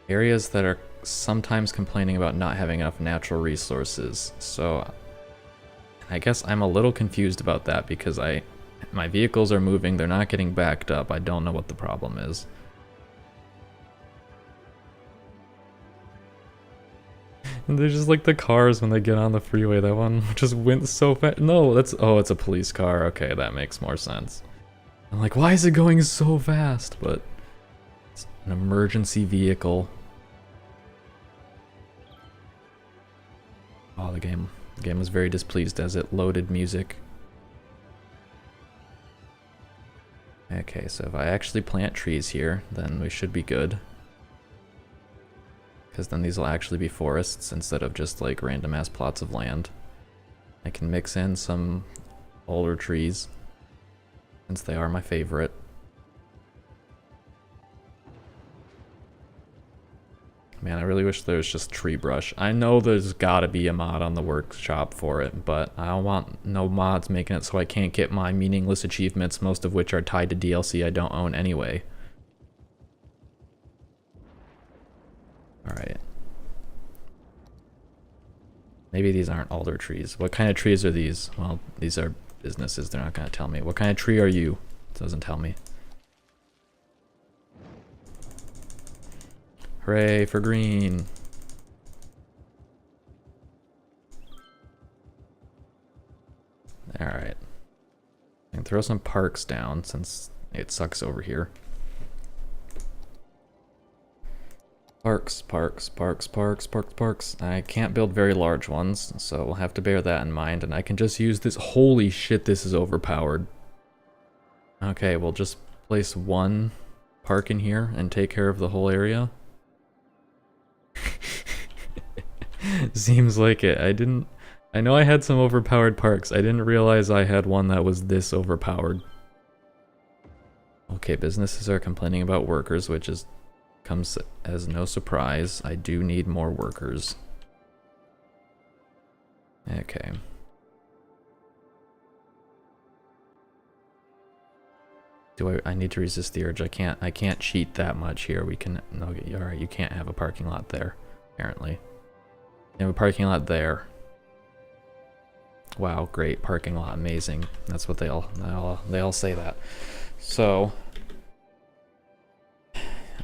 areas that are sometimes complaining about not having enough natural resources. So I guess I'm a little confused about that because my vehicles are moving, they're not getting backed up. I don't know what the problem is. And they're just like the cars when they get on the freeway. That one just went so fast. No, that's, oh, it's a police car. Okay, that makes more sense. I'm like, why is it going so fast? But it's an emergency vehicle. Oh, the game was very displeased as it loaded music. Okay, so if I actually plant trees here, then we should be good. Because then these will actually be forests instead of just like random ass plots of land. I can mix in some older trees, since they are my favorite. Man, I really wish there was just tree brush. I know there's gotta be a mod on the workshop for it, but I don't want no mods making it so I can't get my meaningless achievements, most of which are tied to DLC I don't own anyway. Alright. Maybe these aren't alder trees. What kind of trees are these? Well, these are businesses. They're not gonna tell me. What kind of tree are you? It doesn't tell me. Hooray for green. Alright. I can throw some parks down since it sucks over here. Parks, parks, parks, parks, parks, parks. I can't build very large ones, so we'll have to bear that in mind. And I can just use this. Holy shit, this is overpowered. Okay, we'll just place one park in here and take care of the whole area. Seems like it. I know I had some overpowered parks. I didn't realize I had one that was this overpowered. Okay, businesses are complaining about workers, which comes as no surprise. I do need more workers. Okay. I need to resist the urge. I can't cheat that much here. We can, okay, alright, you can't have a parking lot there, apparently. You have a parking lot there. Wow, great parking lot, amazing. That's what they all say that. So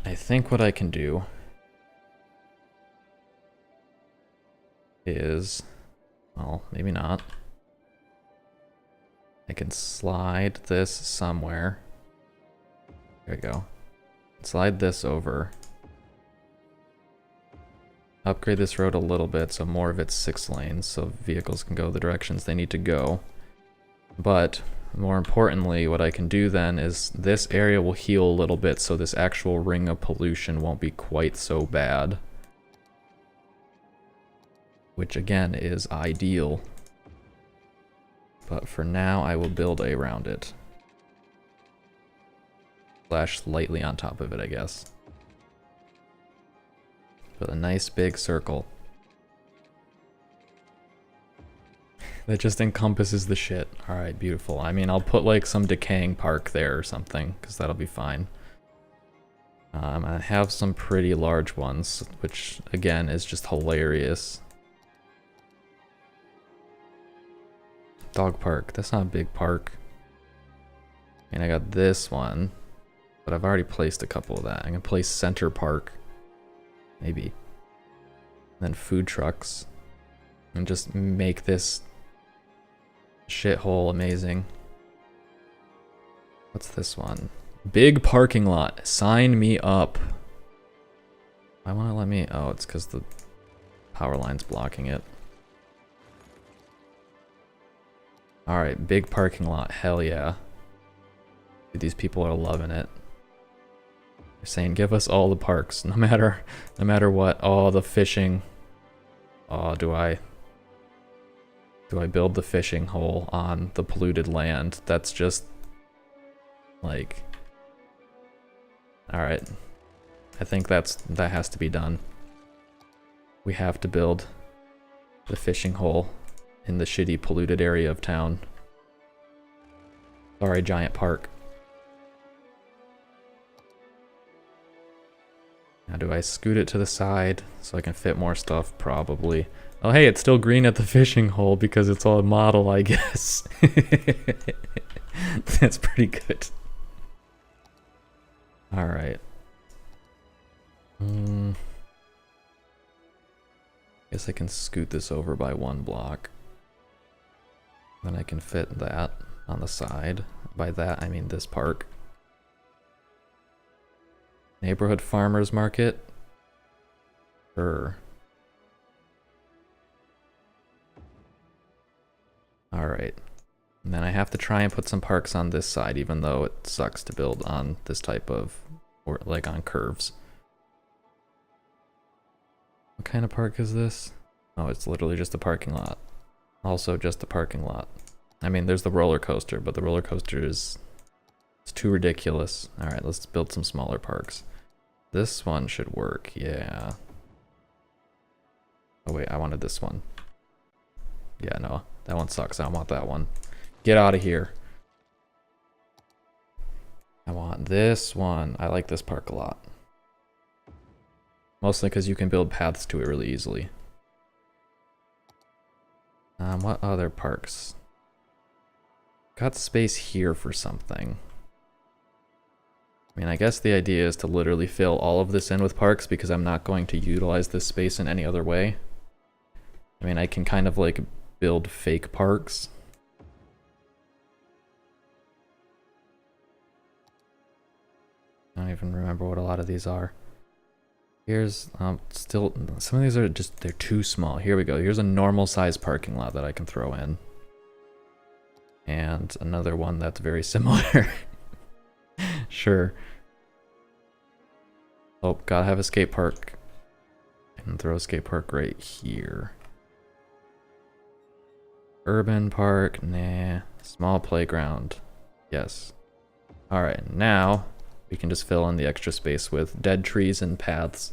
I think what I can do is, well, maybe not. I can slide this somewhere. There we go. Slide this over. Upgrade this road a little bit so more of it's 6 lanes so vehicles can go the directions they need to go. But more importantly, what I can do then is this area will heal a little bit so this actual ring of pollution won't be quite so bad. Which again is ideal. But for now I will build around it. Slash lightly on top of it, I guess. With a nice big circle. That just encompasses the shit. Alright, beautiful. I mean, I'll put like some decaying park there or something, because that'll be fine. I have some pretty large ones, which again is just hilarious. Dog park. That's not a big park. And I got this one, but I've already placed a couple of that. I can place Center Park. Maybe. And then food trucks. And just make this shithole amazing. What's this one? Big parking lot. Sign me up. Why won't it let me? Oh, it's because the power line's blocking it. Alright, big parking lot. Hell yeah. Dude, these people are loving it. They're saying, give us all the parks, no matter what. Oh, the fishing. Oh, do I build the fishing hole on the polluted land? That's just like, all right. I think that has to be done. We have to build the fishing hole in the shitty polluted area of town. Sorry, giant park. Now do I scoot it to the side so I can fit more stuff? Probably. Oh hey, it's still green at the fishing hole because it's all a model, I guess. That's pretty good. Alright. Is Guess I can scoot this over by 1 block. Then I can fit that on the side. By that, I mean this park. Neighborhood farmers market? Sure. Alright. And then I have to try and put some parks on this side, even though it sucks to build on this type of, or like on curves. What kind of park is this? Oh, it's literally just a parking lot. Also just a parking lot. I mean, there's the roller coaster, but the roller coaster is... it's too ridiculous. Alright, let's build some smaller parks. This one should work, yeah. Oh wait, I wanted this one. Yeah, no, that one sucks. I don't want that one. Get out of here. I want this one. I like this park a lot. Mostly because you can build paths to it really easily. What other parks? Got space here for something. I mean, I guess the idea is to literally fill all of this in with parks because I'm not going to utilize this space in any other way. I mean, I can kind of like build fake parks. I don't even remember what a lot of these are. Here's still, some of these are just, they're too small. Here we go. Here's a normal size parking lot that I can throw in. And another one that's very similar. Sure. Oh, gotta have a skate park. And throw a skate park right here. Urban park, nah. Small playground, yes. Alright, now we can just fill in the extra space with dead trees and paths.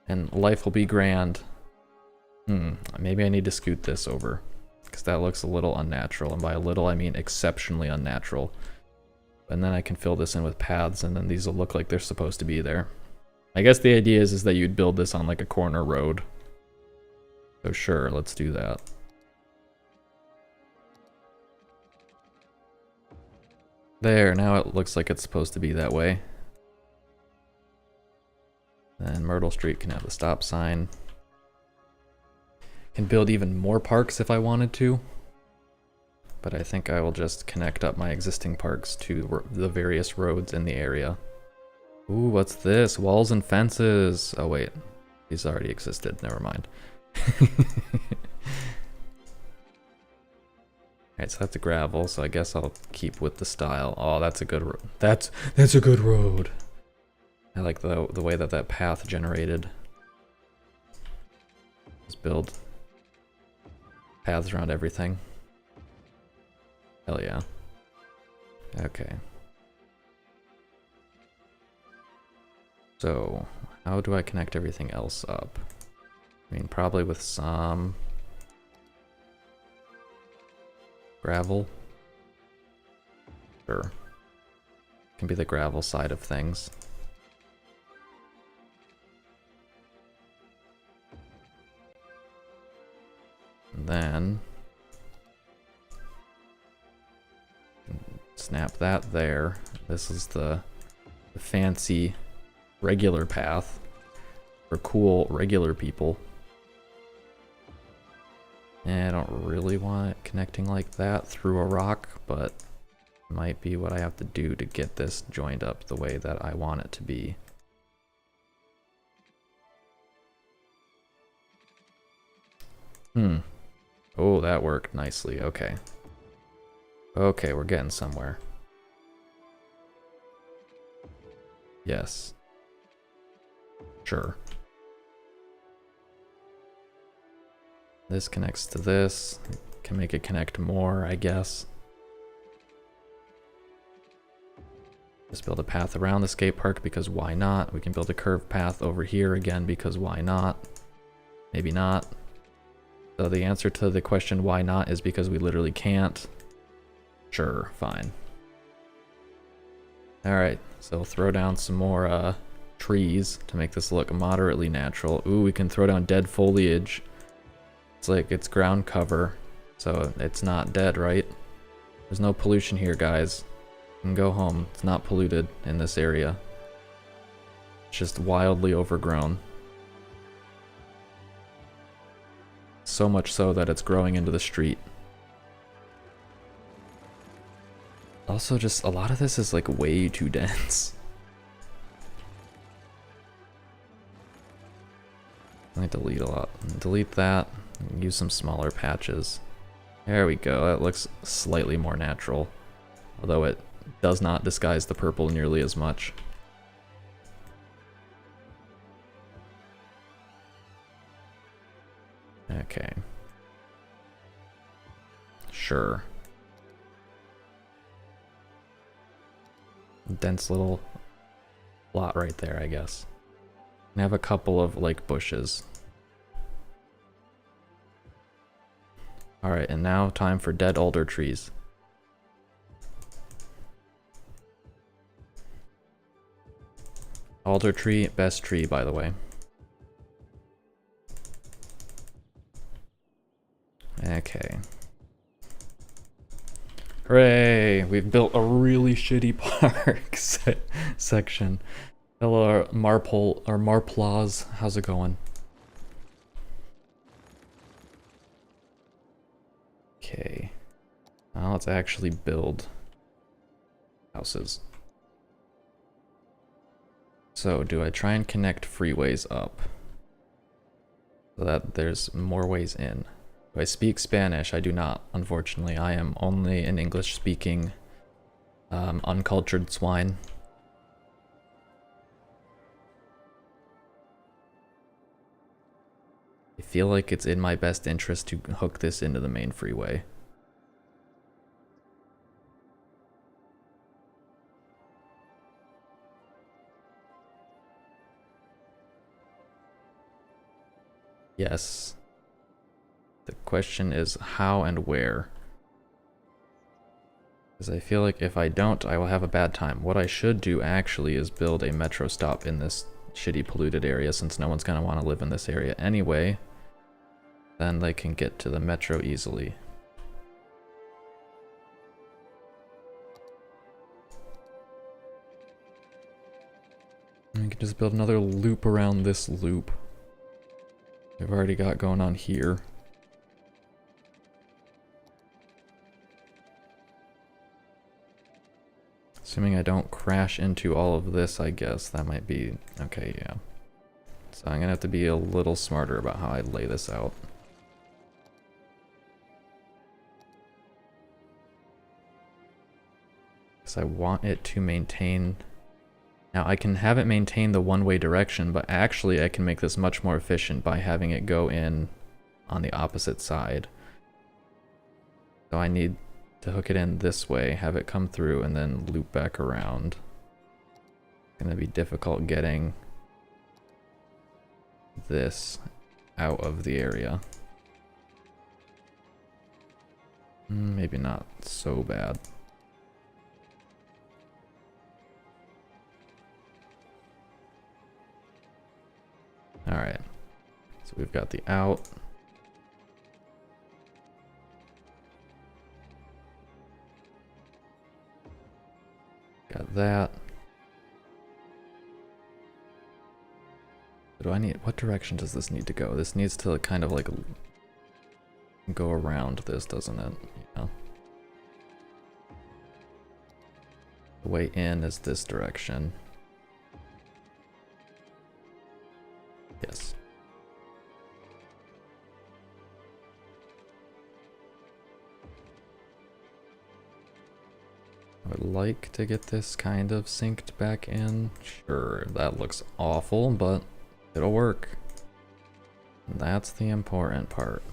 And life will be grand. Maybe I need to scoot this over. Because that looks a little unnatural. And by a little, I mean exceptionally unnatural. And then I can fill this in with paths, and then these will look like they're supposed to be there. I guess the idea is that you'd build this on like a corner road. So sure, let's do that. There, now it looks like it's supposed to be that way. Then Myrtle Street can have the stop sign. Can build even more parks if I wanted to. But I think I will just connect up my existing parks to the various roads in the area. Ooh, what's this? Walls and fences. Oh wait, these already existed, never mind. Alright, so that's a gravel, so I guess I'll keep with the style. Oh, that's a good road. That's a good road. I like the way that that path generated. Let's build paths around everything. Hell yeah. Okay. So, how do I connect everything else up? I mean, probably with some gravel. Sure. Can be the gravel side of things. And then snap that there. This is the fancy regular path for cool regular people. And I don't really want it connecting like that through a rock, but it might be what I have to do to get this joined up the way that I want it to be. Oh, that worked nicely. Okay. Okay, we're getting somewhere. Yes. Sure. This connects to this. Can make it connect more, I guess. Just build a path around the skate park because why not? We can build a curved path over here again because why not? Maybe not. So the answer to the question why not is because we literally can't. Sure, fine. Alright, so throw down some more trees to make this look moderately natural. Ooh, we can throw down dead foliage. It's like it's ground cover, so it's not dead, right? There's no pollution here, guys. You can go home. It's not polluted in this area. It's just wildly overgrown. so much so that it's growing into the street. Also, just a lot of this is like way too dense. Let me delete a lot. Delete that. Use some smaller patches. There we go. That looks slightly more natural. Although it does not disguise the purple nearly as much. Okay. Sure. Dense little lot right there, I guess. And have a couple of like bushes. Alright, and now time for dead alder trees. Alder tree, best tree, by the way. Okay. Hooray! We've built a really shitty park section. Hello, Marpol or Marplaws. How's it going? Okay. Now let's actually build houses. So, do I try and connect freeways up so that there's more ways in? Do I speak Spanish? I do not, unfortunately. I am only an English-speaking, uncultured swine. I feel like it's in my best interest to hook this into the main freeway. Yes. The question is how and where. Because I feel like if I don't, I will have a bad time. What I should do actually is build a metro stop in this shitty polluted area, since no one's going to want to live in this area anyway. Then they can get to the metro easily. And we can just build another loop around this loop we've already got going on here. Assuming I don't crash into all of this, I guess that might be okay, yeah. So I'm gonna have to be a little smarter about how I lay this out. Because I want it to maintain... Now I can have it maintain the one-way direction, but actually I can make this much more efficient by having it go in on the opposite side. So I need to hook it in this way, have it come through, and then loop back around. It's gonna be difficult getting this out of the area. Maybe not so bad. Alright, so we've got the out. Got that. Do I need, what direction does this need to go? This needs to kind of like go around this, doesn't it? Yeah. The way in is this direction. Yes. I would like to get this kind of synced back in. Sure, that looks awful, but it'll work. That's the important part.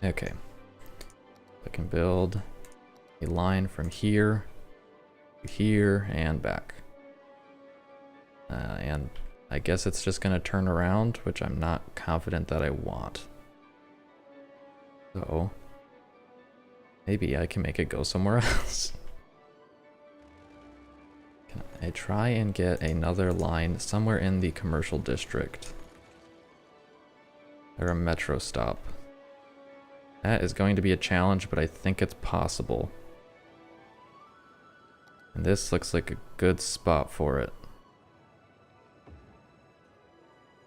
Okay. I can build a line from here to here and back. And I guess it's just going to turn around, which I'm not confident that I want. So, maybe I can make it go somewhere else. Can I try and get another line somewhere in the commercial district? Or a metro stop? That is going to be a challenge, but I think it's possible. And this looks like a good spot for it.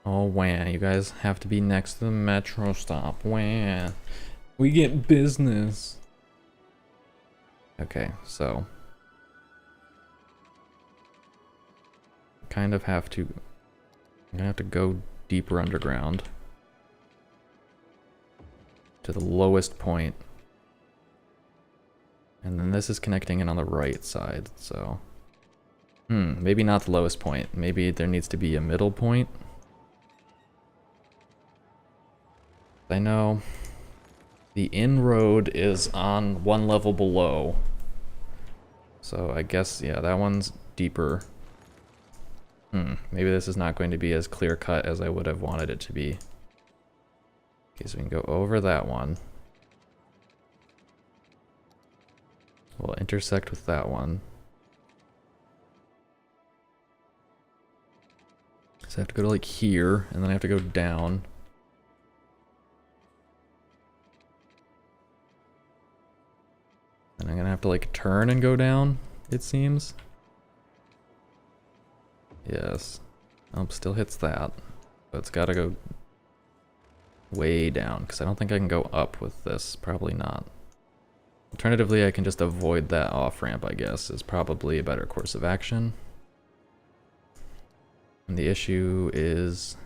Oh, wah, you guys have to be next to the metro stop. Wah. We get business. Okay, so kind of have to, I'm gonna have to go deeper underground to the lowest point. And then this is connecting in on the right side, so maybe not the lowest point. Maybe there needs to be a middle point. I know the inroad is on one level below. So I guess, yeah, that one's deeper. Maybe this is not going to be as clear cut as I would have wanted it to be. Okay, so we can go over that one. We'll intersect with that one. So I have to go to like here, and then I have to go down. And I'm gonna have to like turn and go down, it seems. Yes. Oh, still hits that. But it's gotta go way down, because I don't think I can go up with this. Probably not. Alternatively, I can just avoid that off-ramp, I guess, is probably a better course of action. And the issue is...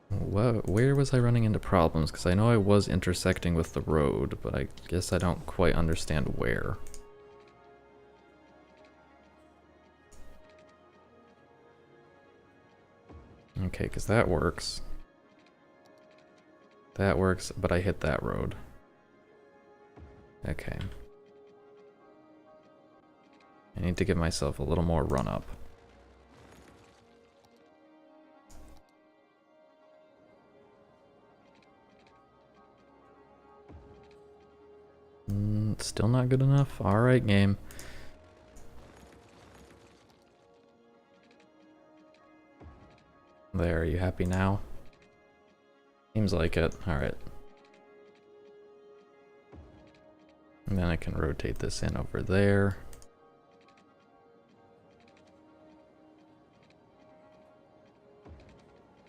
where was I running into problems? Because I know I was intersecting with the road, but I guess I don't quite understand where. Okay, because that works. That works, but I hit that road. Okay. I need to give myself a little more run up. Still not good enough? Alright, game. There, are you happy now? Seems like it. Alright. And then I can rotate this in over there.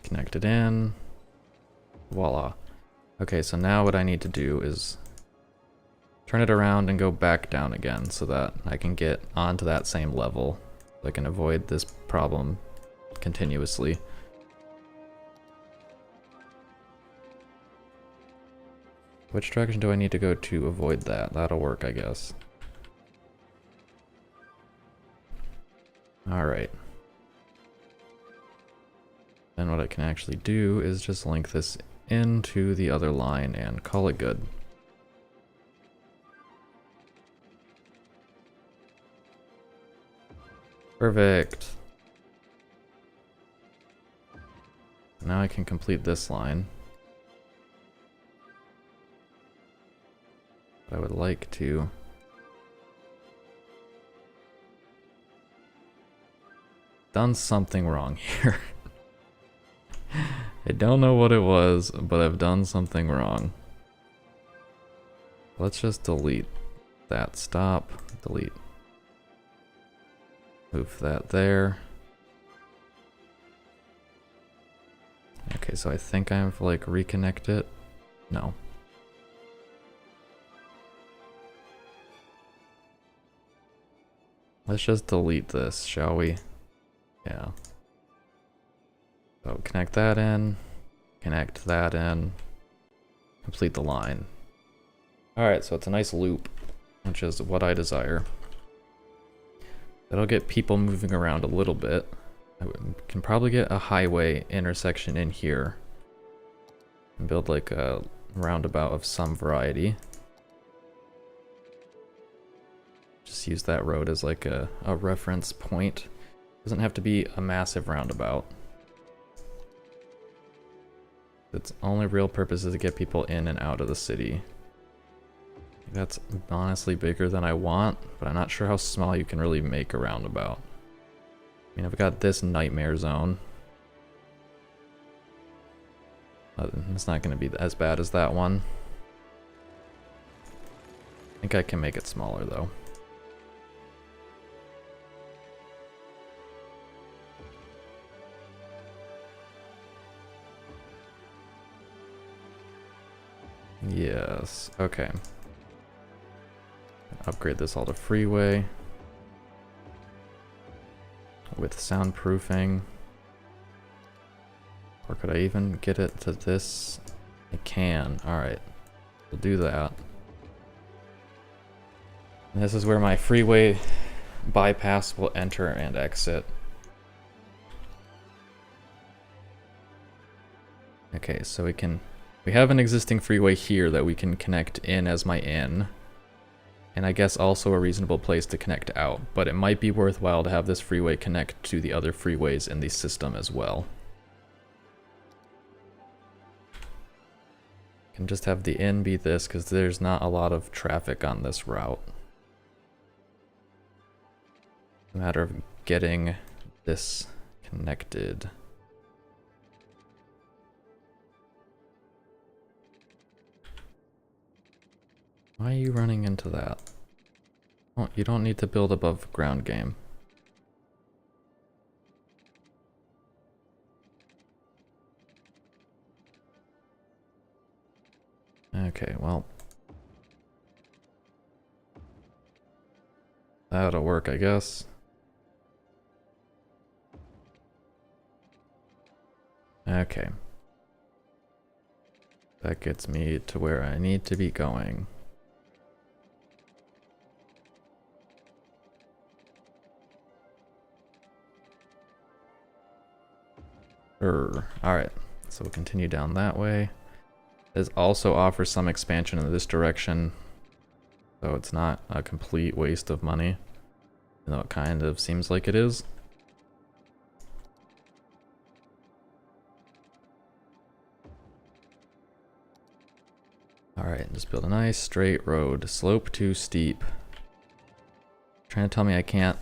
Connect it in. Voila. Okay, so now what I need to do is turn it around and go back down again so that I can get onto that same level. So I can avoid this problem continuously. Which direction do I need to go to avoid that? That'll work, I guess. Alright. Then what I can actually do is just link this into the other line and call it good. Perfect. Now I can complete this line. But I would like to... done something wrong here. I don't know what it was, but I've done something wrong. Let's just delete that. Stop. Delete. Move that there. Okay, so I think I have to like reconnect it. No. Let's just delete this, shall we? Yeah. So connect that in, connect that in, complete the line. Alright, so it's a nice loop, which is what I desire. That'll get people moving around a little bit. I can probably get a highway intersection in here and build like a roundabout of some variety. Just use that road as like a reference point. Doesn't have to be a massive roundabout. Its only real purpose is to get people in and out of the city. That's honestly bigger than I want, but I'm not sure how small you can really make a roundabout. I mean, I've got this nightmare zone. It's not going to be as bad as that one. I think I can make it smaller though. Yes, okay. Upgrade this all to freeway. With soundproofing. Or could I even get it to this? I can. Alright. We'll do that. And this is where my freeway bypass will enter and exit. Okay, so we have an existing freeway here that we can connect in as my in. And I guess also a reasonable place to connect out, but it might be worthwhile to have this freeway connect to the other freeways in the system as well. Can just have the in be this because there's not a lot of traffic on this route. It's a matter of getting this connected. Why are you running into that? Oh, you don't need to build above ground, game. Okay, well. That'll work, I guess. Okay. That gets me to where I need to be going. Alright, so we'll continue down that way. This also offers some expansion in this direction, so it's not a complete waste of money, even though it kind of seems like it is. Alright, just build a nice straight road. Slope too steep. Trying to tell me I can't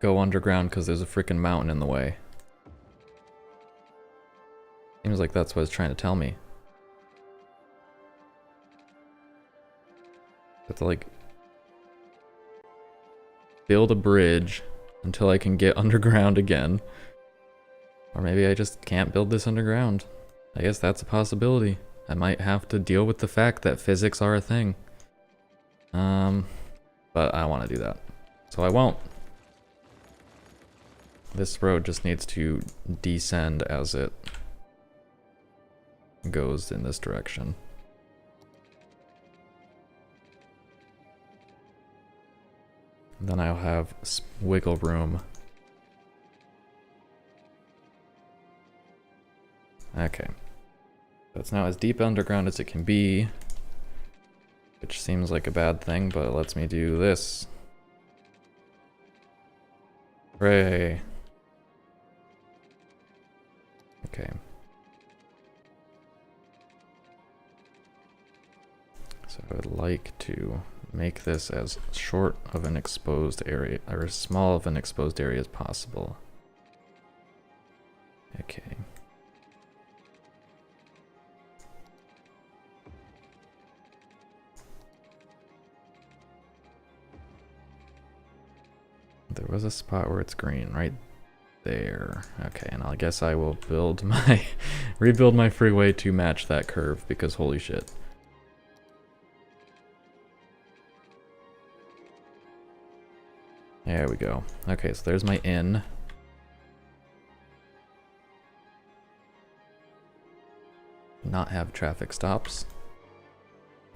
go underground because there's a freaking mountain in the way. Seems like that's what it's trying to tell me. Have to like build a bridge until I can get underground again. Or maybe I just can't build this underground. I guess that's a possibility. I might have to deal with the fact that physics are a thing. But I don't want to do that. So I won't. This road just needs to descend as it goes in this direction. And then I'll have wiggle room. Okay. So it's now as deep underground as it can be, which seems like a bad thing, but it lets me do this. Hooray. Okay. So I would like to make this as short of an exposed area, or as small of an exposed area as possible. Okay. There was a spot where it's green, right there. Okay, and I guess I will build my, rebuild my freeway to match that curve, because holy shit. There we go. Okay, so there's my in. Not have traffic stops.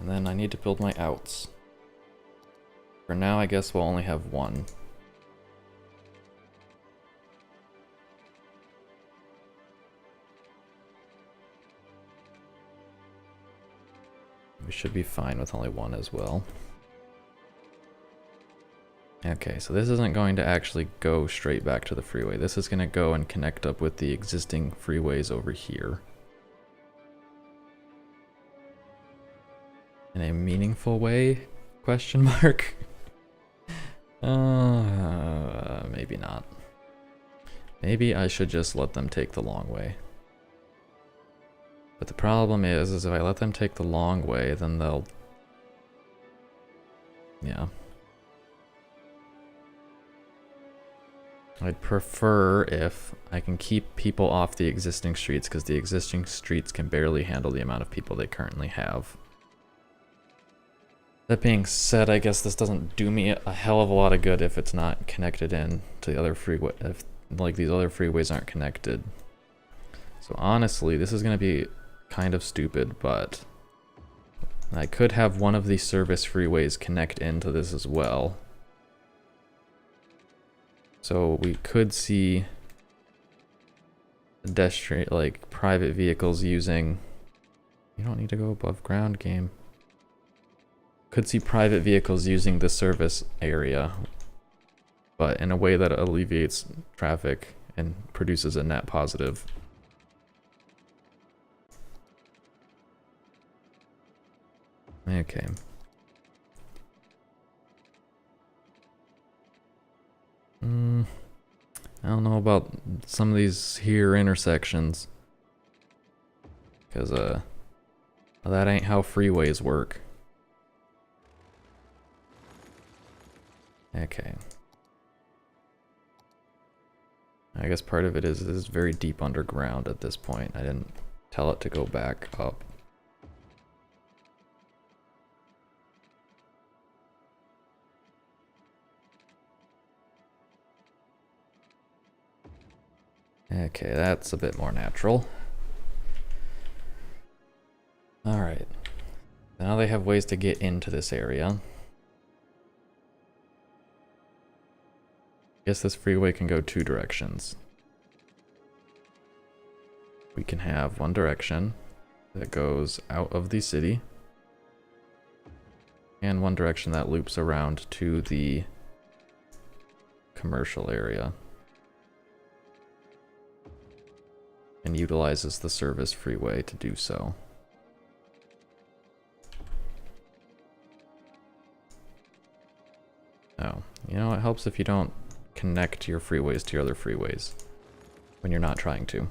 And then I need to build my outs. For now, I guess we'll only have one. We should be fine with only one as well. Okay, so this isn't going to actually go straight back to the freeway. This is going to go and connect up with the existing freeways over here. In a meaningful way? Question mark? Maybe not. Maybe I should just let them take the long way. But the problem is if I let them take the long way, then they'll... Yeah. I'd prefer if I can keep people off the existing streets, because the existing streets can barely handle the amount of people they currently have. That being said, I guess this doesn't do me a hell of a lot of good if it's not connected in to the other freeway, if like these other freeways aren't connected. So honestly, this is gonna be kind of stupid, but I could have one of these service freeways connect into this as well. So we could see pedestrian, like private vehicles using. You don't need to go above ground, game. Could see private vehicles using the service area, but in a way that alleviates traffic and produces a net positive. Okay. I don't know about some of these here intersections, because that ain't how freeways work. Okay. I guess part of it is very deep underground at this point. I didn't tell it to go back up. Okay, that's a bit more natural. Alright. Now they have ways to get into this area. Guess this freeway can go two directions. We can have one direction that goes out of the city, and one direction that loops around to the commercial area and utilizes the service freeway to do so. Oh, you know, it helps if you don't connect your freeways to your other freeways when you're not trying to.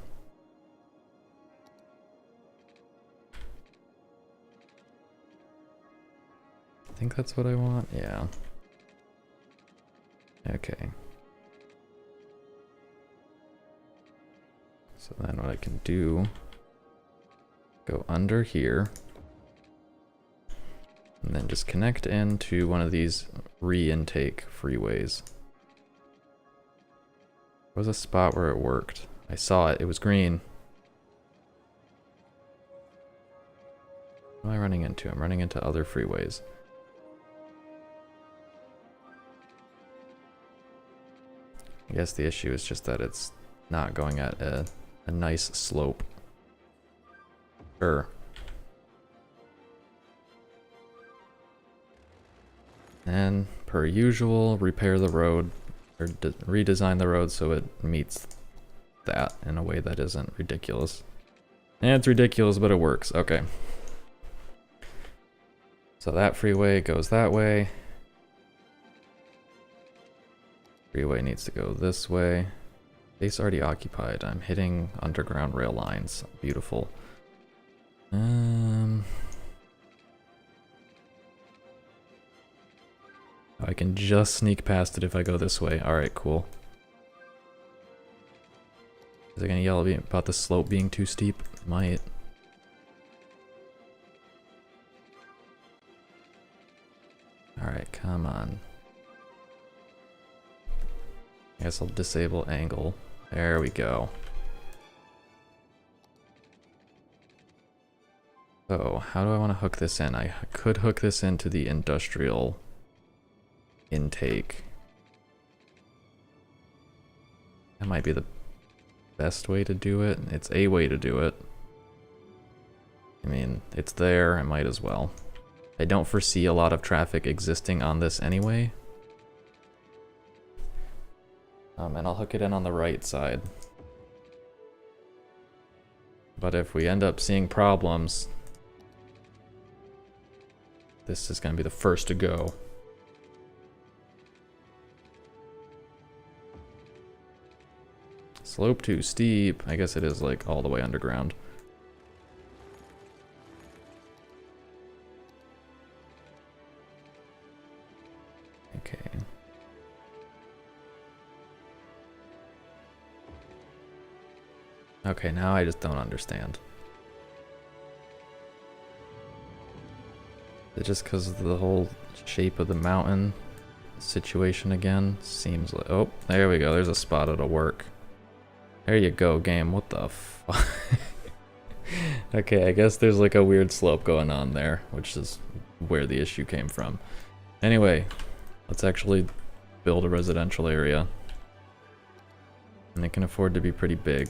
I think that's what I want. Yeah. Okay. So then what I can do, go under here, and then just connect into one of these re-intake freeways. There was a spot where it worked. I saw it. It was green. What am I running into? I'm running into other freeways. I guess the issue is just that it's not going at a nice slope. Sure. And per usual, repair the road, or redesign the road so it meets that in a way that isn't ridiculous. And it's ridiculous, but it works. Okay. So that freeway goes that way. Freeway needs to go this way. Base already occupied. I'm hitting underground rail lines. Beautiful. I can just sneak past it if I go this way. Alright, cool. Is it gonna yell at me about the slope being too steep? It might. Alright, come on. I guess I'll disable angle. There we go. So, how do I want to hook this in? I could hook this into the industrial intake. That might be the best way to do it. It's a way to do it. I mean, it's there, I might as well. I don't foresee a lot of traffic existing on this anyway. And I'll hook it in on the right side. But if we end up seeing problems, this is going to be the first to go. Slope too steep. I guess it is like all the way underground. Okay. Okay, now I just don't understand. Is it just because of the whole shape of the mountain situation again? Seems like... Oh, there we go. There's a spot that'll work. There you go, game. What the fuck? Okay, I guess there's like a weird slope going on there, which is where the issue came from. Anyway, let's actually build a residential area. And it can afford to be pretty big.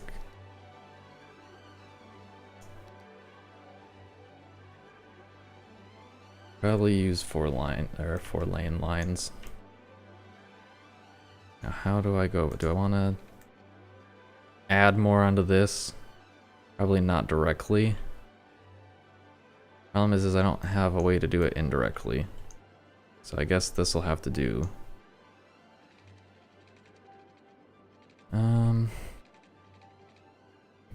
Probably use 4-lane lines. Now how do I go? Do I want to add more onto this? Probably not directly. Problem is I don't have a way to do it indirectly. So I guess this will have to do. I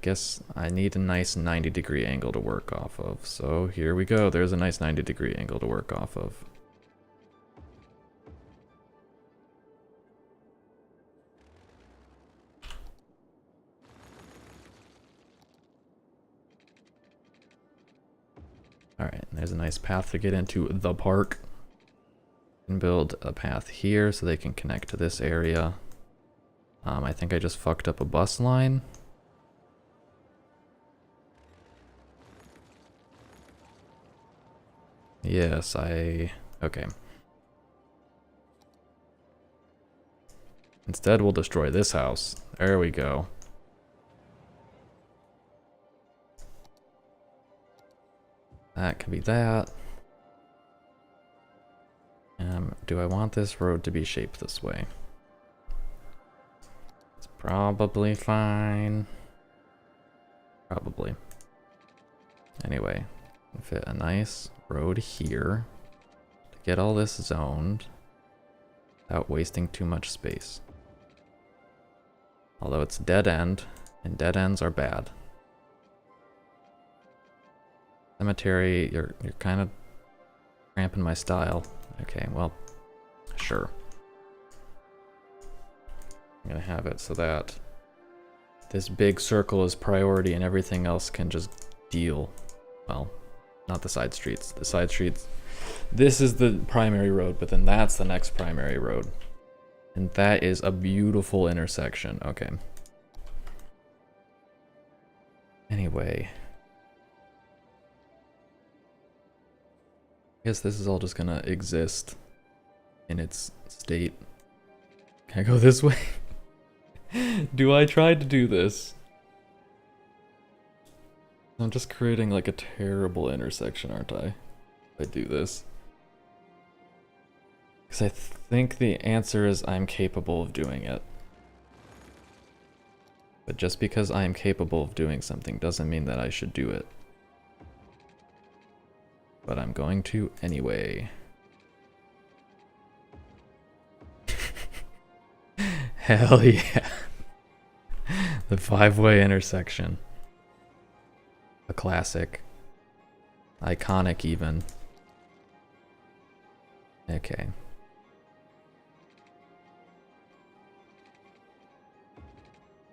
guess I need a nice 90-degree angle to work off of. So here we go. There's a nice 90-degree angle to work off of. Alright, there's a nice path to get into the park. And build a path here so they can connect to this area. I think I just fucked up a bus line. Yes, okay. Instead, we'll destroy this house. There we go. That can be that. Do I want this road to be shaped this way? It's probably fine. Probably. Anyway, fit a nice road here to get all this zoned without wasting too much space. Although it's dead end, and dead ends are bad. Cemetery, you're kind of cramping my style. Okay, well, sure. I'm gonna have it so that this big circle is priority and everything else can just deal. Well, not the side streets. The side streets, this is the primary road, but then that's the next primary road. And that is a beautiful intersection. Okay. Anyway. I guess this is all just gonna exist in its state. Can I go this way? Do I try to do this? I'm just creating like a terrible intersection, aren't I? If I do this. Because I think the answer is I'm capable of doing it. But just because I am capable of doing something doesn't mean that I should do it. But I'm going to anyway. Hell yeah. The 5-way intersection. A classic. Iconic even. Okay.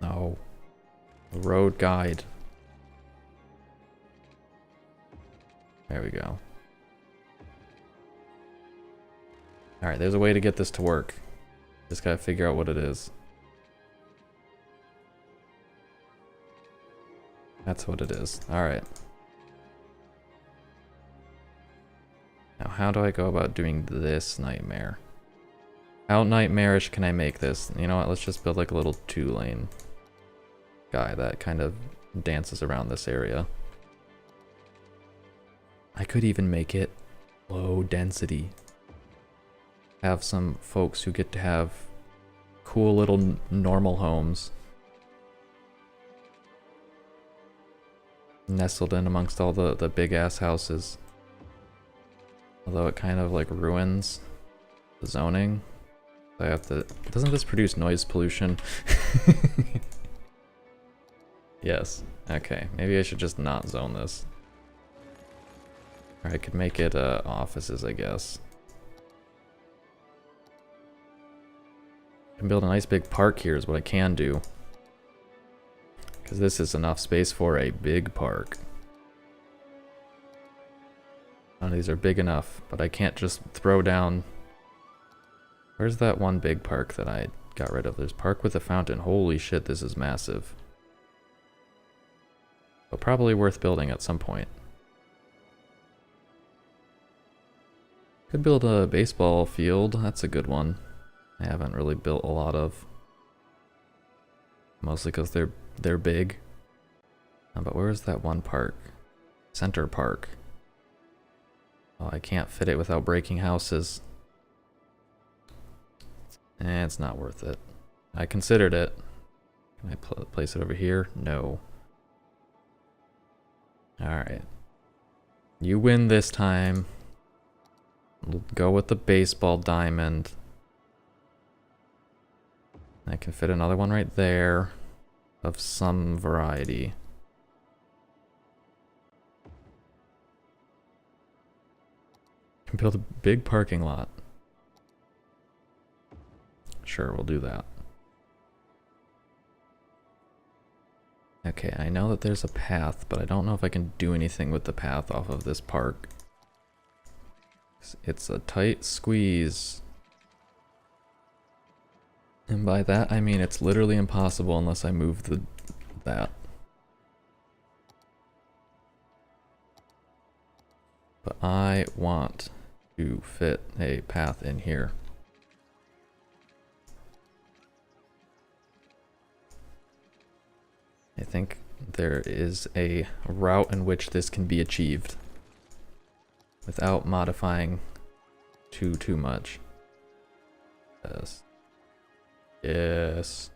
No. Road guide. There we go. Alright, there's a way to get this to work. Just gotta figure out what it is. That's what it is. Alright. Now, how do I go about doing this nightmare? How nightmarish can I make this? You know what, let's just build like a little 2-lane guy that kind of dances around this area. I could even make it low density. Have some folks who get to have cool little normal homes nestled in amongst all the big ass houses. Although it kind of like ruins the zoning. I have to... Doesn't this produce noise pollution? Yes. Okay. Maybe I should just not zone this. Or I could make it offices, I guess. I can build a nice big park here is what I can do. Because this is enough space for a big park. None of these are big enough, but I can't just throw down... Where's that one big park that I got rid of? There's Park with a Fountain. Holy shit, this is massive. But probably worth building at some point. Could build a baseball field. That's a good one. I haven't really built a lot of. Mostly because they're big. But where is that one park? Center Park. Oh, I can't fit it without breaking houses. It's not worth it. I considered it. Can I place it over here? No. Alright. You win this time. We'll go with the baseball diamond. I can fit another one right there. Of some variety. Can build a big parking lot. Sure, we'll do that. Okay, I know that there's a path, but I don't know if I can do anything with the path off of this park. It's a tight squeeze. And by that, I mean it's literally impossible unless I move that. But I want to fit a path in here. I think there is a route in which this can be achieved without modifying too much. Yes. Yes.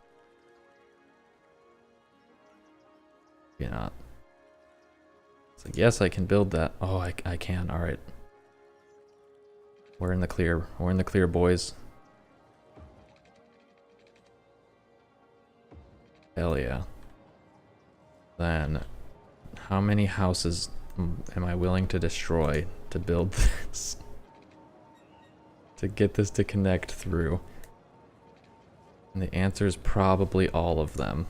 Maybe not. It's like, yes, I can build that. Oh, I can. All right. We're in the clear. We're in the clear, boys. Hell yeah. Then, how many houses am I willing to destroy to build this? To get this to connect through? And the answer is probably all of them.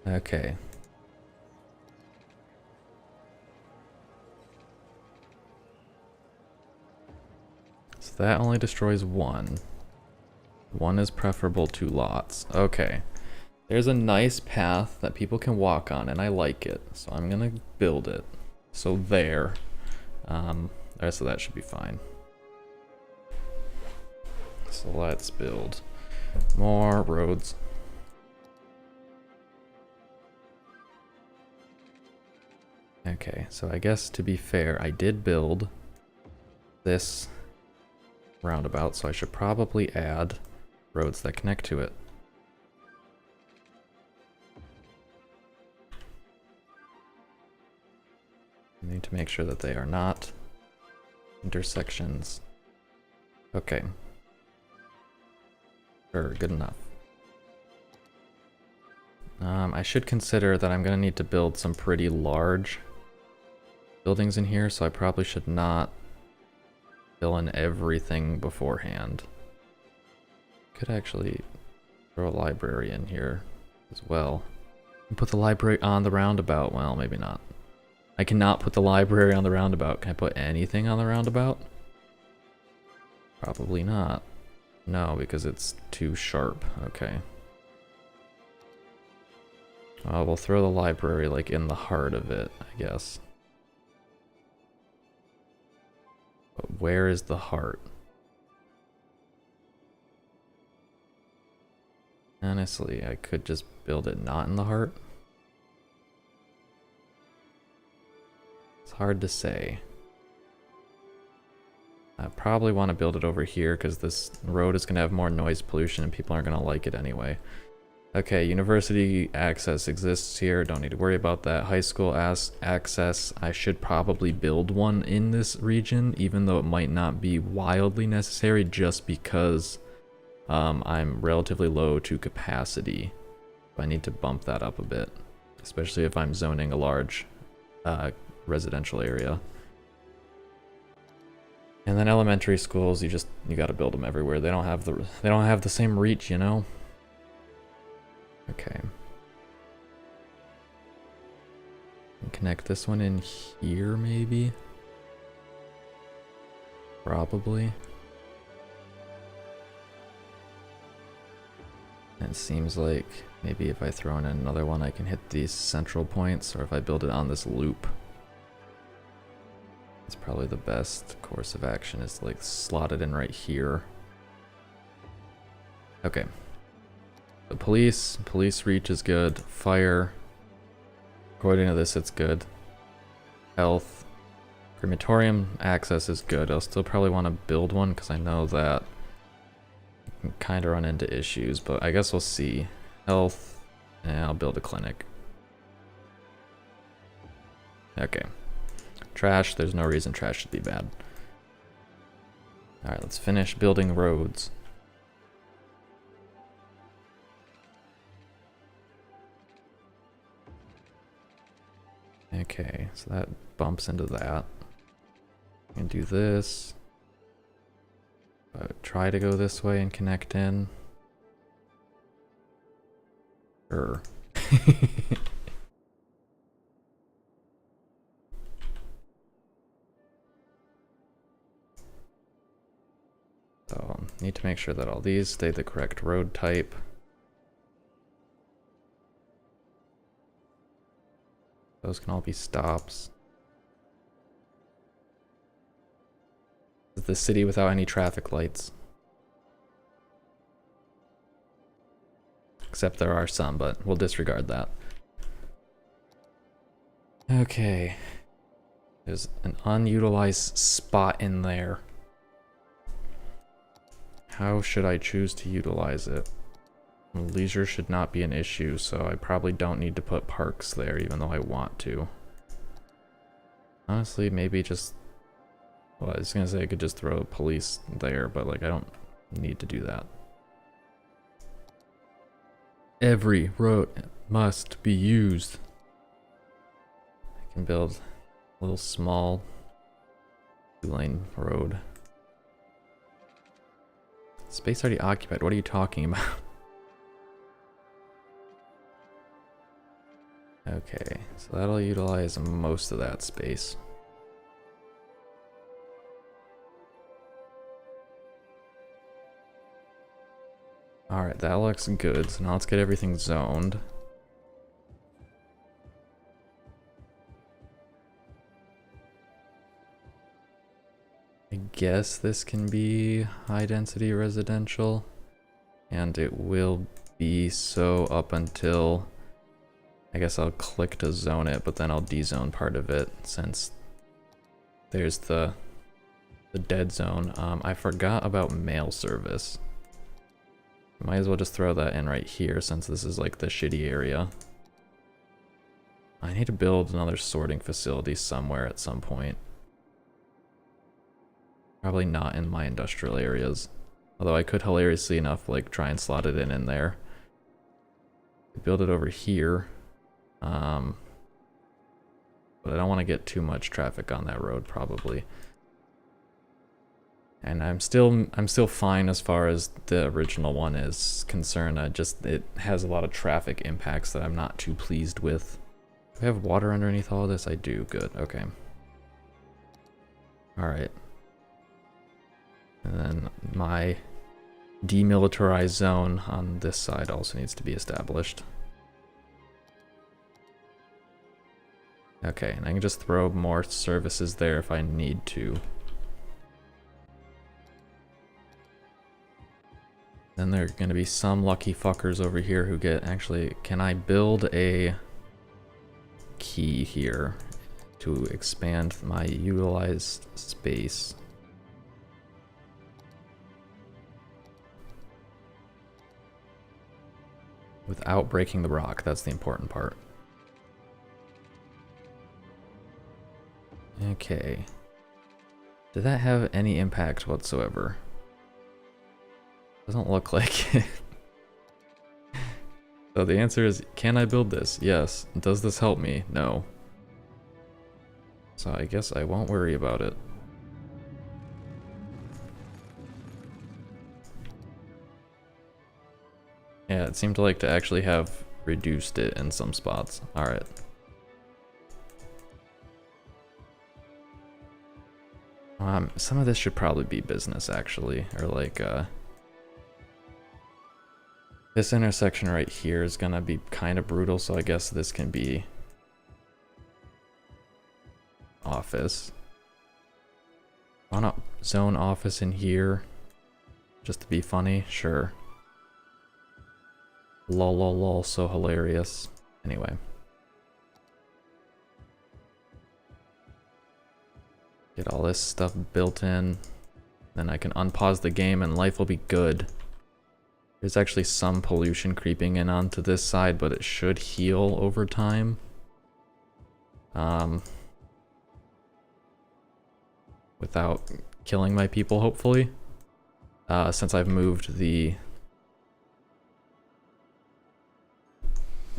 Okay. So that only destroys one. One is preferable to lots. Okay. There's a nice path that people can walk on, and I like it. So I'm gonna build it. So there. The rest of that should be fine. So let's build more roads. Okay, so I guess to be fair, I did build this roundabout, so I should probably add roads that connect to it. I need to make sure that they are not intersections. Okay. Sure, good enough. I should consider that I'm gonna need to build some pretty large buildings in here, so I probably should not fill in everything beforehand. Could actually throw a library in here as well. And put the library on the roundabout. Well, maybe not. I cannot put the library on the roundabout. Can I put anything on the roundabout? Probably not. No, because it's too sharp. Okay. We'll throw the library like in the heart of it, I guess. But where is the heart? Honestly, I could just build it not in the heart. It's hard to say. I probably want to build it over here because this road is going to have more noise pollution and people aren't going to like it anyway. Okay, university access exists here. Don't need to worry about that. High school access. I should probably build one in this region, even though it might not be wildly necessary just because I'm relatively low to capacity. I need to bump that up a bit, especially if I'm zoning a large residential area. And then elementary schools, you gotta build them everywhere. They don't have the same reach, you know? Okay. Connect this one in here, maybe? Probably. And it seems like maybe if I throw in another one, I can hit these central points, or if I build it on this loop. It's probably the best course of action is to like slot it in right here. Okay. The police reach is good. Fire. According to this, it's good. Health. Crematorium access is good. I'll still probably want to build one because I know that I can kind of run into issues, but I guess we'll see. Health, and I'll build a clinic. Okay. Trash, there's no reason trash should be bad. Alright, let's finish building roads. Okay, so that bumps into that. I can do this. Try to go this way and connect in. Sure. So, need to make sure that all these stay the correct road type. Those can all be stops. This is the city without any traffic lights. Except there are some, but we'll disregard that. Okay. There's an unutilized spot in there. How should I choose to utilize it? Leisure should not be an issue, so I probably don't need to put parks there, even though I want to. Honestly, maybe just... Well, I was gonna say I could just throw police there, but like I don't need to do that. Every road must be used. I can build a little small 2-lane road. Space already occupied, what are you talking about? Okay, so that'll utilize most of that space. Alright, that looks good, so now let's get everything zoned. I guess this can be high density residential, and it will be so up until, I guess I'll click to zone it, but then I'll dezone part of it since there's the dead zone. I forgot about mail service. Might as well just throw that in right here since this is like the shitty area. I need to build another sorting facility somewhere at some point. Probably not in my industrial areas. Although I could hilariously enough like try and slot it in there. Build it over here. But I don't want to get too much traffic on that road probably. And I'm still fine as far as the original one is concerned. It has a lot of traffic impacts that I'm not too pleased with. Do I have water underneath all of this? I do. Good. Okay. Alright. And then my demilitarized zone on this side also needs to be established. Okay, and I can just throw more services there if I need to. Then there are going to be some lucky fuckers over here who get... Actually, can I build a key here to expand my utilized space? Without breaking the rock, that's the important part. Okay. Did that have any impact whatsoever? Doesn't look like it. So the answer is, can I build this? Yes. Does this help me? No. So I guess I won't worry about it. Yeah, it seemed to like to actually have reduced it in some spots. Alright. Some of this should probably be business, actually. Or like, this intersection right here is gonna be kind of brutal, so I guess this can be office. Wanna zone office in here? Just to be funny? Sure. Lol lol lol, so hilarious. Anyway. Get all this stuff built in. Then I can unpause the game and life will be good. There's actually some pollution creeping in onto this side, but it should heal over time. Without killing my people, hopefully. Since I've moved the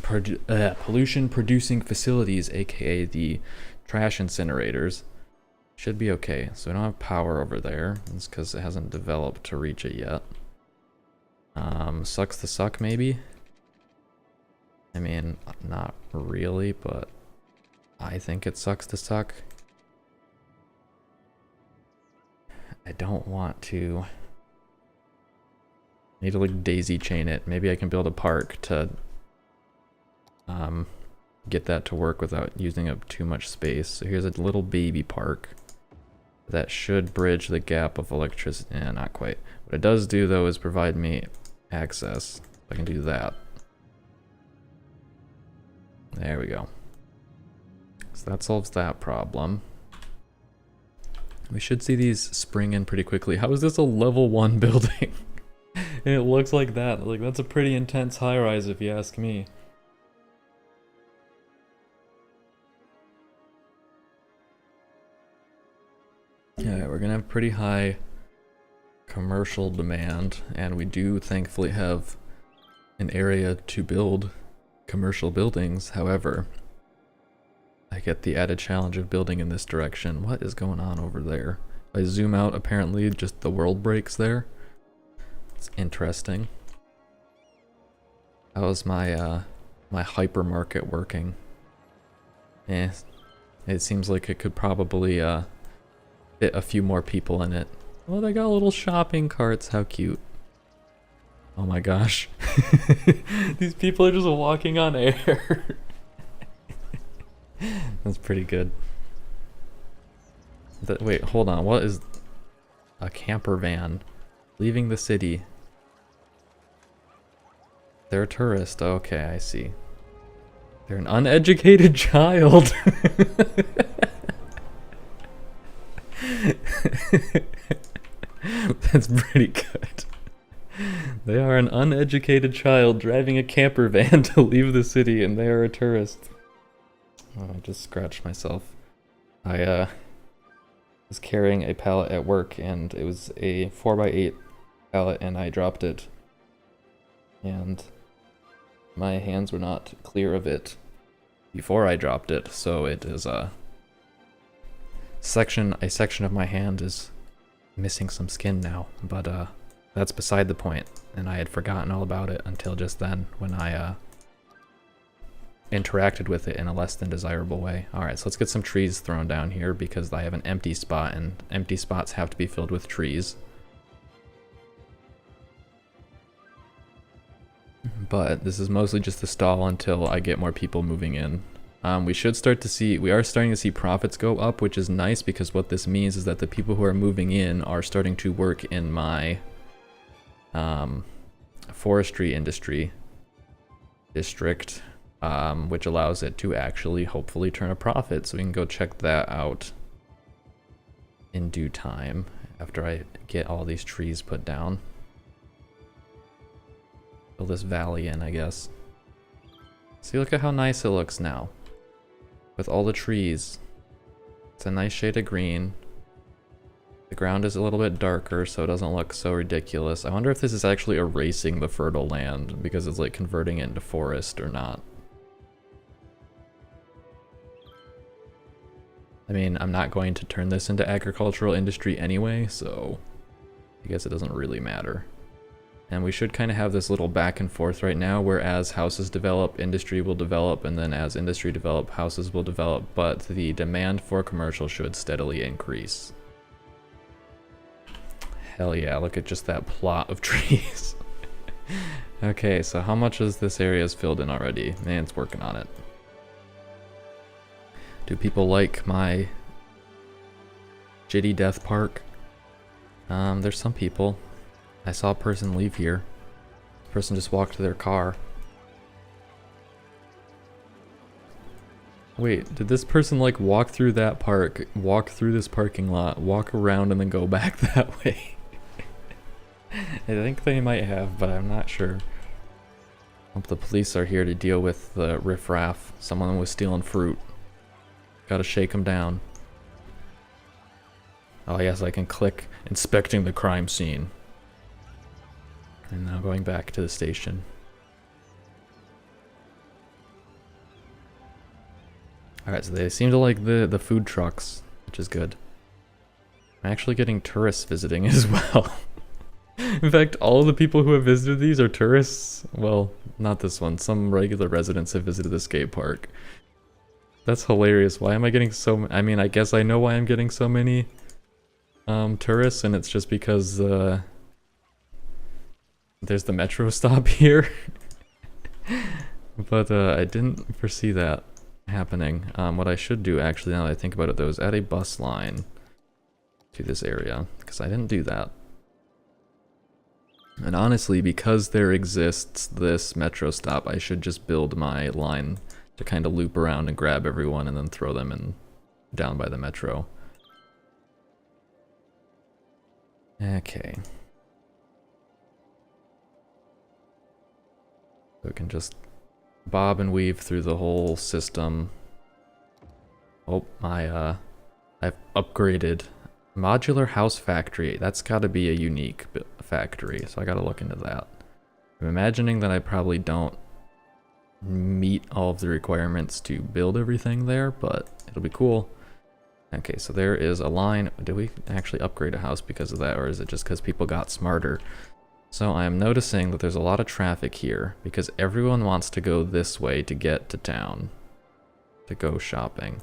pollution producing facilities, aka the trash incinerators, should be okay. So we don't have power over there. It's because it hasn't developed to reach it yet. Sucks to suck, maybe? I mean, not really, but I think it sucks to suck. I don't want to... Need to like daisy chain it. Maybe I can build a park to get that to work without using up too much space. So here's a little baby park that should bridge the gap of electricity. Not quite. What it does do though is provide me access. I can do that. There we go. So that solves that problem. We should see these spring in pretty quickly. How is this a level 1 building? And it looks like that. Like, that's a pretty intense high-rise if you ask me. Yeah, we're gonna have pretty high commercial demand, and we do thankfully have an area to build commercial buildings. However, I get the added challenge of building in this direction. What is going on over there? If I zoom out, apparently just the world breaks there. It's interesting. How is my my hypermarket working? Eh, it seems like it could probably fit a few more people in it. Oh, they got little shopping carts. How cute. Oh my gosh. These people are just walking on air. That's pretty good. Wait, hold on. What is a camper van leaving the city? They're a tourist. Okay, I see. They're an uneducated child. That's pretty good. They are an uneducated child driving a camper van to leave the city, and they are a tourist. Oh, I just scratched myself. I was carrying a pallet at work, and it was a 4x8 pallet, and I dropped it. And my hands were not clear of it before I dropped it, so it is a section of my hand is missing some skin now, but that's beside the point, and I had forgotten all about it until just then when I interacted with it in a less than desirable way. Alright, so let's get some trees thrown down here because I have an empty spot, and empty spots have to be filled with trees. But this is mostly just a stall until I get more people moving in. We are starting to see profits go up, which is nice because what this means is that the people who are moving in are starting to work in my forestry industry district, which allows it to actually hopefully turn a profit. So we can go check that out in due time after I get all these trees put down. Fill this valley in, I guess. See, look at how nice it looks now. With all the trees. It's a nice shade of green. The ground is a little bit darker, so it doesn't look so ridiculous. I wonder if this is actually erasing the fertile land because it's like converting it into forest or not. I mean, I'm not going to turn this into agricultural industry anyway, so I guess it doesn't really matter. And we should kind of have this little back and forth right now, where as houses develop, industry will develop, and then as industry develop, houses will develop, but the demand for commercial should steadily increase. Hell yeah, look at just that plot of trees. Okay, so how much is this area filled in already? Man, it's working on it. Do people like my Jitty Death Park? There's some people. I saw a person leave here. The person just walked to their car. Wait, did this person like walk through that park, walk through this parking lot, walk around and then go back that way? I think they might have, but I'm not sure. Hope the police are here to deal with the riffraff. Someone was stealing fruit. Gotta shake them down. Oh yes, I can click inspecting the crime scene. And now going back to the station. Alright, so they seem to like the food trucks, which is good. I'm actually getting tourists visiting as well. In fact, all of the people who have visited these are tourists. Well, not this one. Some regular residents have visited the skate park. That's hilarious. Why am I getting so... I mean, I guess I know why I'm getting so many tourists, and it's just because there's the metro stop here. But I didn't foresee that happening. What I should do, actually, now that I think about it, though, is add a bus line to this area, because I didn't do that. And honestly, because there exists this metro stop, I should just build my line to kind of loop around and grab everyone and then throw them in down by the metro. Okay. So we can just bob and weave through the whole system. Oh, I've upgraded. Modular house factory. That's got to be a unique factory, so I got to look into that. I'm imagining that I probably don't meet all of the requirements to build everything there, but it'll be cool. Okay, so there is a line. Did we actually upgrade a house because of that, or is it just because people got smarter? So I'm noticing that there's a lot of traffic here because everyone wants to go this way to get to town, to go shopping.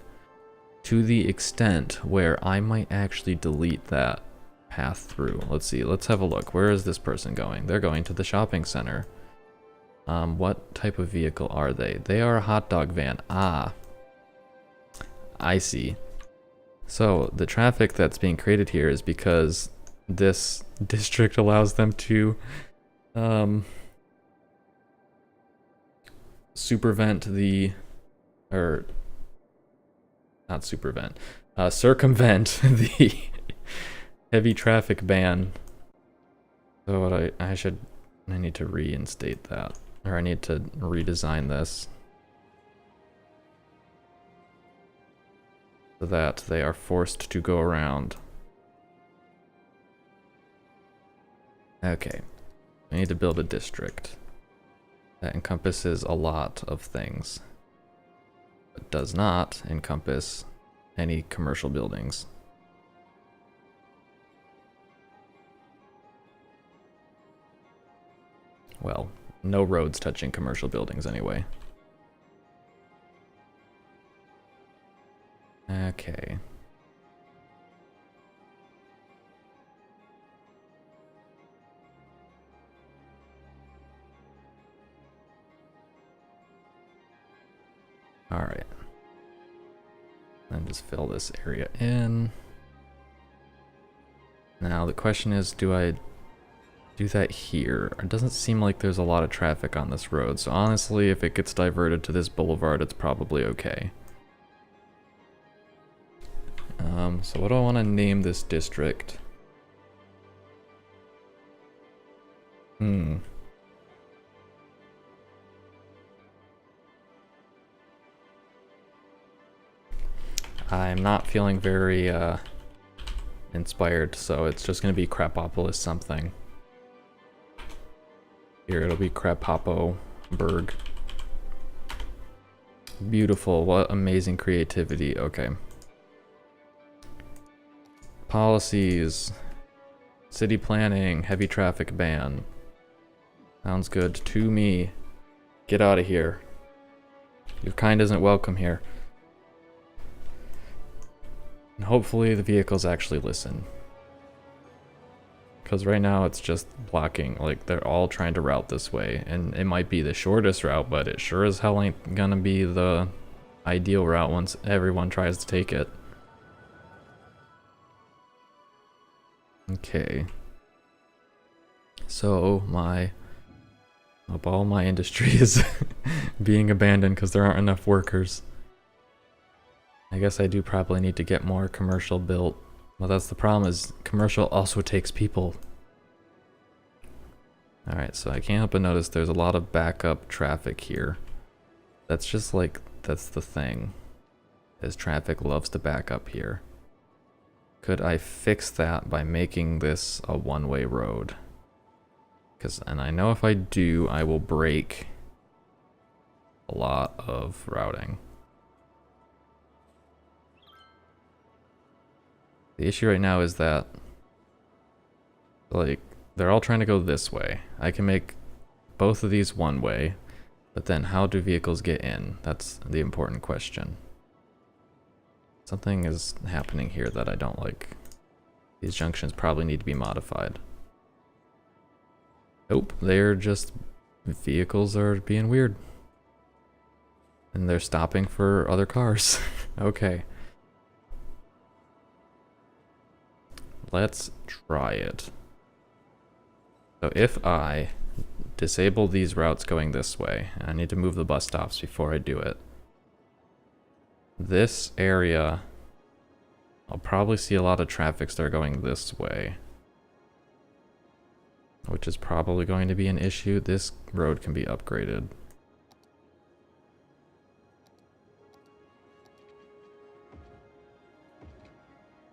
To the extent where I might actually delete that path through. Let's see, let's have a look. Where is this person going? They're going to the shopping center. What type of vehicle are they? They are a hot dog van. Ah, I see. So the traffic that's being created here is because this district allows them to circumvent the heavy traffic ban. So what I need to reinstate that, or I need to redesign this so that they are forced to go around. Okay, I need to build a district that encompasses a lot of things, but does not encompass any commercial buildings. Well, no roads touching commercial buildings anyway. Okay. Alright. Then just fill this area in. Now the question is, do I do that here? It doesn't seem like there's a lot of traffic on this road, so honestly, if it gets diverted to this boulevard, it's probably okay. So what do I want to name this district? I'm not feeling very inspired, so it's just going to be Crapopolis something. Here, it'll be Crapopoburg. Beautiful, what amazing creativity. Okay. Policies, city planning, heavy traffic ban. Sounds good to me. Get out of here. Your kind isn't welcome here. And hopefully the vehicles actually listen. Because right now it's just blocking, like they're all trying to route this way. And it might be the shortest route, but it sure as hell ain't gonna be the ideal route once everyone tries to take it. Okay. So all my industry is being abandoned because there aren't enough workers. I guess I do probably need to get more commercial built. Well, that's the problem, is commercial also takes people. Alright, so I can't help but notice there's a lot of backup traffic here. That's just like, that's the thing. Is traffic loves to back up here. Could I fix that by making this a one-way road? And I know if I do, I will break a lot of routing. The issue right now is that, like, they're all trying to go this way. I can make both of these one way, but then how do vehicles get in? That's the important question. Something is happening here that I don't like. These junctions probably need to be modified. Nope, they're just, vehicles are being weird. And they're stopping for other cars. Okay. Let's try it. So if I disable these routes going this way, and I need to move the bus stops before I do it. This area, I'll probably see a lot of traffic start going this way. Which is probably going to be an issue. This road can be upgraded.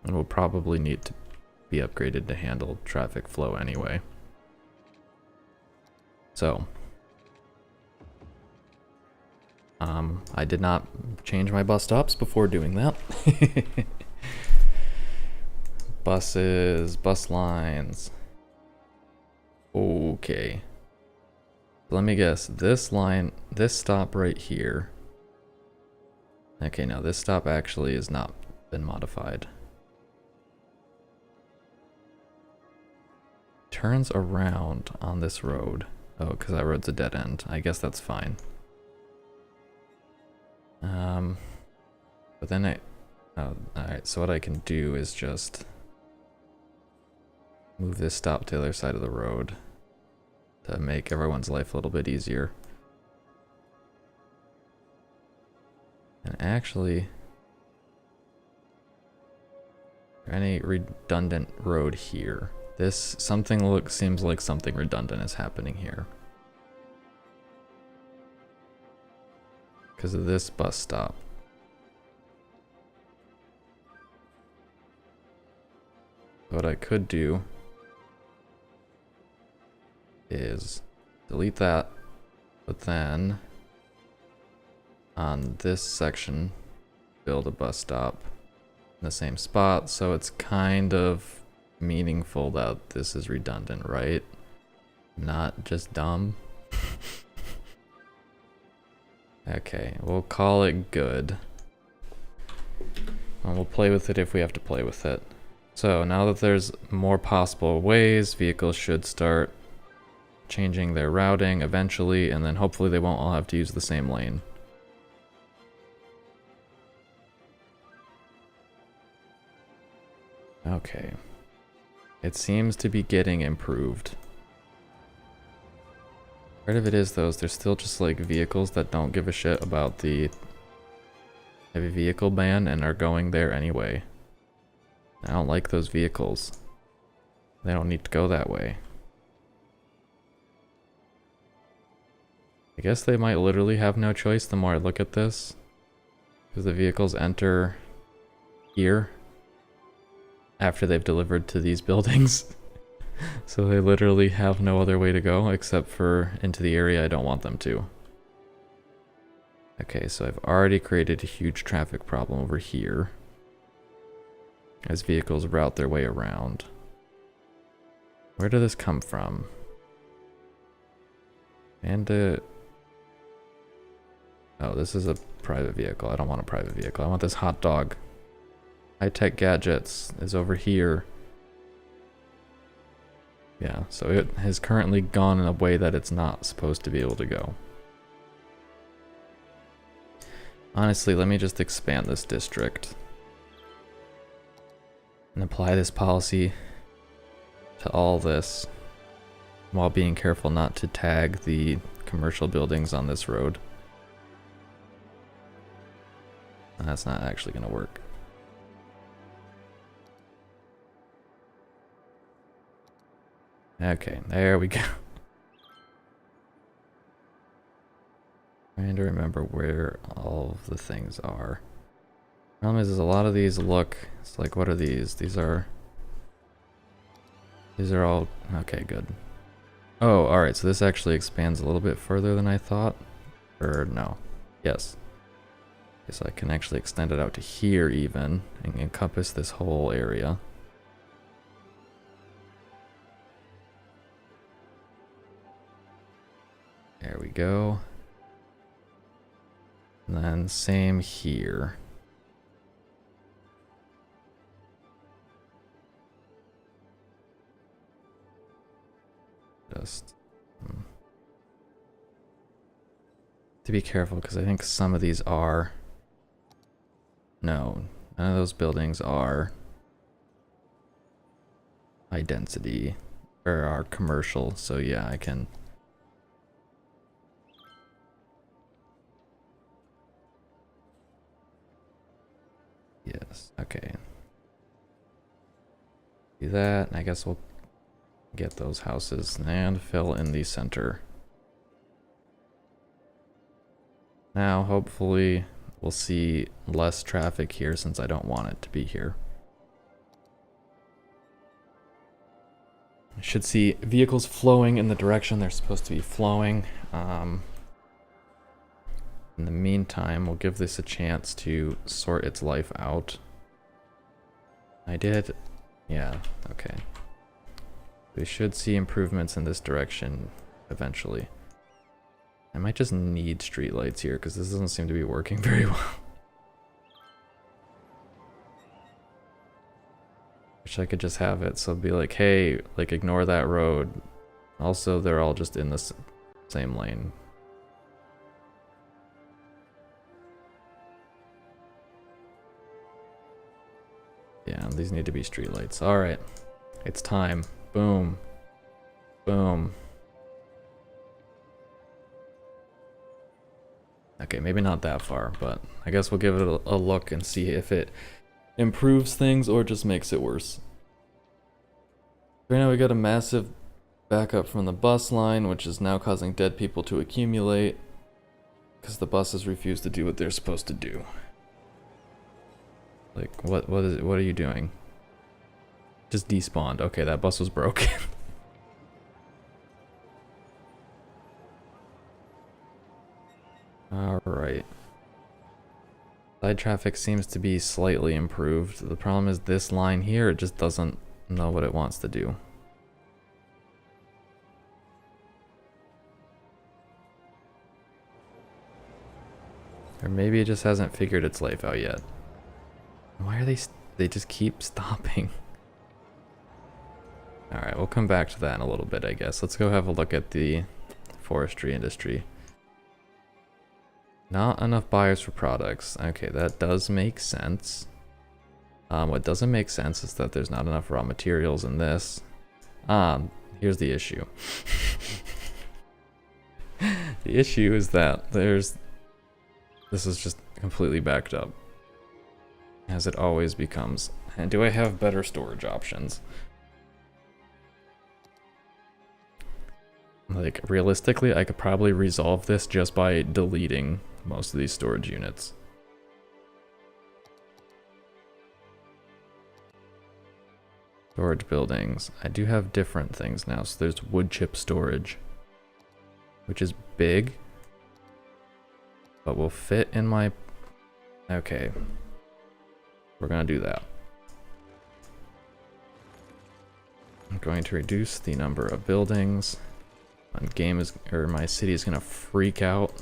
And will probably need to be upgraded to handle traffic flow anyway. So, I did not change my bus stops before doing that. Buses, bus lines. Okay. Let me guess, this line, this stop right here. Okay, now this stop actually has not been modified. Turns around on this road. Oh, because that road's a dead end. I guess that's fine. But then alright, so what I can do is just move this stop to the other side of the road to make everyone's life a little bit easier. And actually, any redundant road here. This seems like something redundant is happening here. Because of this bus stop. What I could do is delete that, but then on this section build a bus stop in the same spot, so it's kind of meaningful that this is redundant, right? Not just dumb. Okay, we'll call it good. And we'll play with it if we have to play with it. So now that there's more possible ways, vehicles should start changing their routing eventually, and then hopefully they won't all have to use the same lane. Okay. It seems to be getting improved. Part of it is, though, is there's still just like vehicles that don't give a shit about the heavy vehicle ban and are going there anyway. I don't like those vehicles. They don't need to go that way. I guess they might literally have no choice the more I look at this. Because the vehicles enter here after they've delivered to these buildings. So they literally have no other way to go except for into the area I don't want them to. Okay, so I've already created a huge traffic problem over here as vehicles route their way around. Where did this come from? And oh, this is a private vehicle. I don't want a private vehicle. I want this hot dog. High-tech gadgets is over here. Yeah, so it has currently gone in a way that it's not supposed to be able to go. Honestly, let me just expand this district and apply this policy to all this while being careful not to tag the commercial buildings on this road. That's not actually going to work. Okay, there we go. Trying to remember where all of the things are. Problem is a lot of these look, it's like, what are these? These are all, okay, good. Oh, alright, so this actually expands a little bit further than I thought. Or no, yes. Okay, so I can actually extend it out to here even, and encompass this whole area. There we go. And then same here. Just to be careful, because I think some of these are, no, none of those buildings are high density or are commercial, so yeah, I can. Yes, okay. Do that, and I guess we'll get those houses and fill in the center. Now, hopefully, we'll see less traffic here since I don't want it to be here. I should see vehicles flowing in the direction they're supposed to be flowing. In the meantime, we'll give this a chance to sort its life out. I did. Yeah, okay. We should see improvements in this direction eventually. I might just need streetlights here because this doesn't seem to be working very well. Wish I could just have it so it'd be like, hey, like ignore that road. Also, they're all just in the same lane. Yeah, these need to be streetlights. Alright, it's time. Boom. Boom. Okay, maybe not that far, but I guess we'll give it a look and see if it improves things or just makes it worse. Right now we got a massive backup from the bus line, which is now causing dead people to accumulate because the buses refuse to do what they're supposed to do. Like, what are you doing? Just despawned. Okay, that bus was broken. Alright. Side traffic seems to be slightly improved. The problem is this line here, it just doesn't know what it wants to do. Or maybe it just hasn't figured its life out yet. Why are they just keep stopping? Alright, we'll come back to that in a little bit, I guess. Let's go have a look at the forestry industry. Not enough buyers for products. Okay, that does make sense. What doesn't make sense is that there's not enough raw materials in this. Here's the issue. The issue is that this is just completely backed up. As it always becomes. And do I have better storage options? Like, realistically, I could probably resolve this just by deleting most of these storage units. Storage buildings. I do have different things now. So there's wood chip storage, which is big, but will fit in my... Okay. We're gonna do that. I'm going to reduce the number of buildings. My game is, or my city is gonna freak out.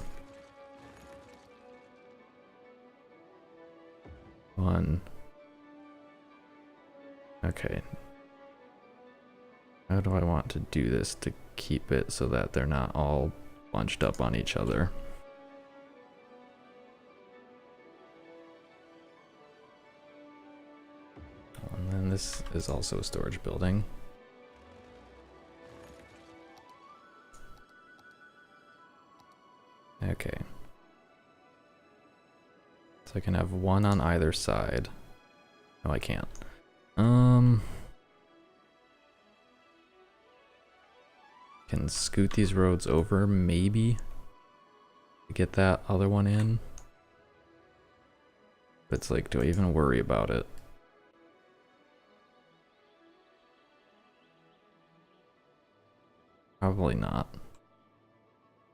One. Okay. How do I want to do this to keep it so that they're not all bunched up on each other? And then this is also a storage building. Okay. So I can have one on either side. No, I can't. Can scoot these roads over, maybe, to get that other one in. But it's like, do I even worry about it? Probably not.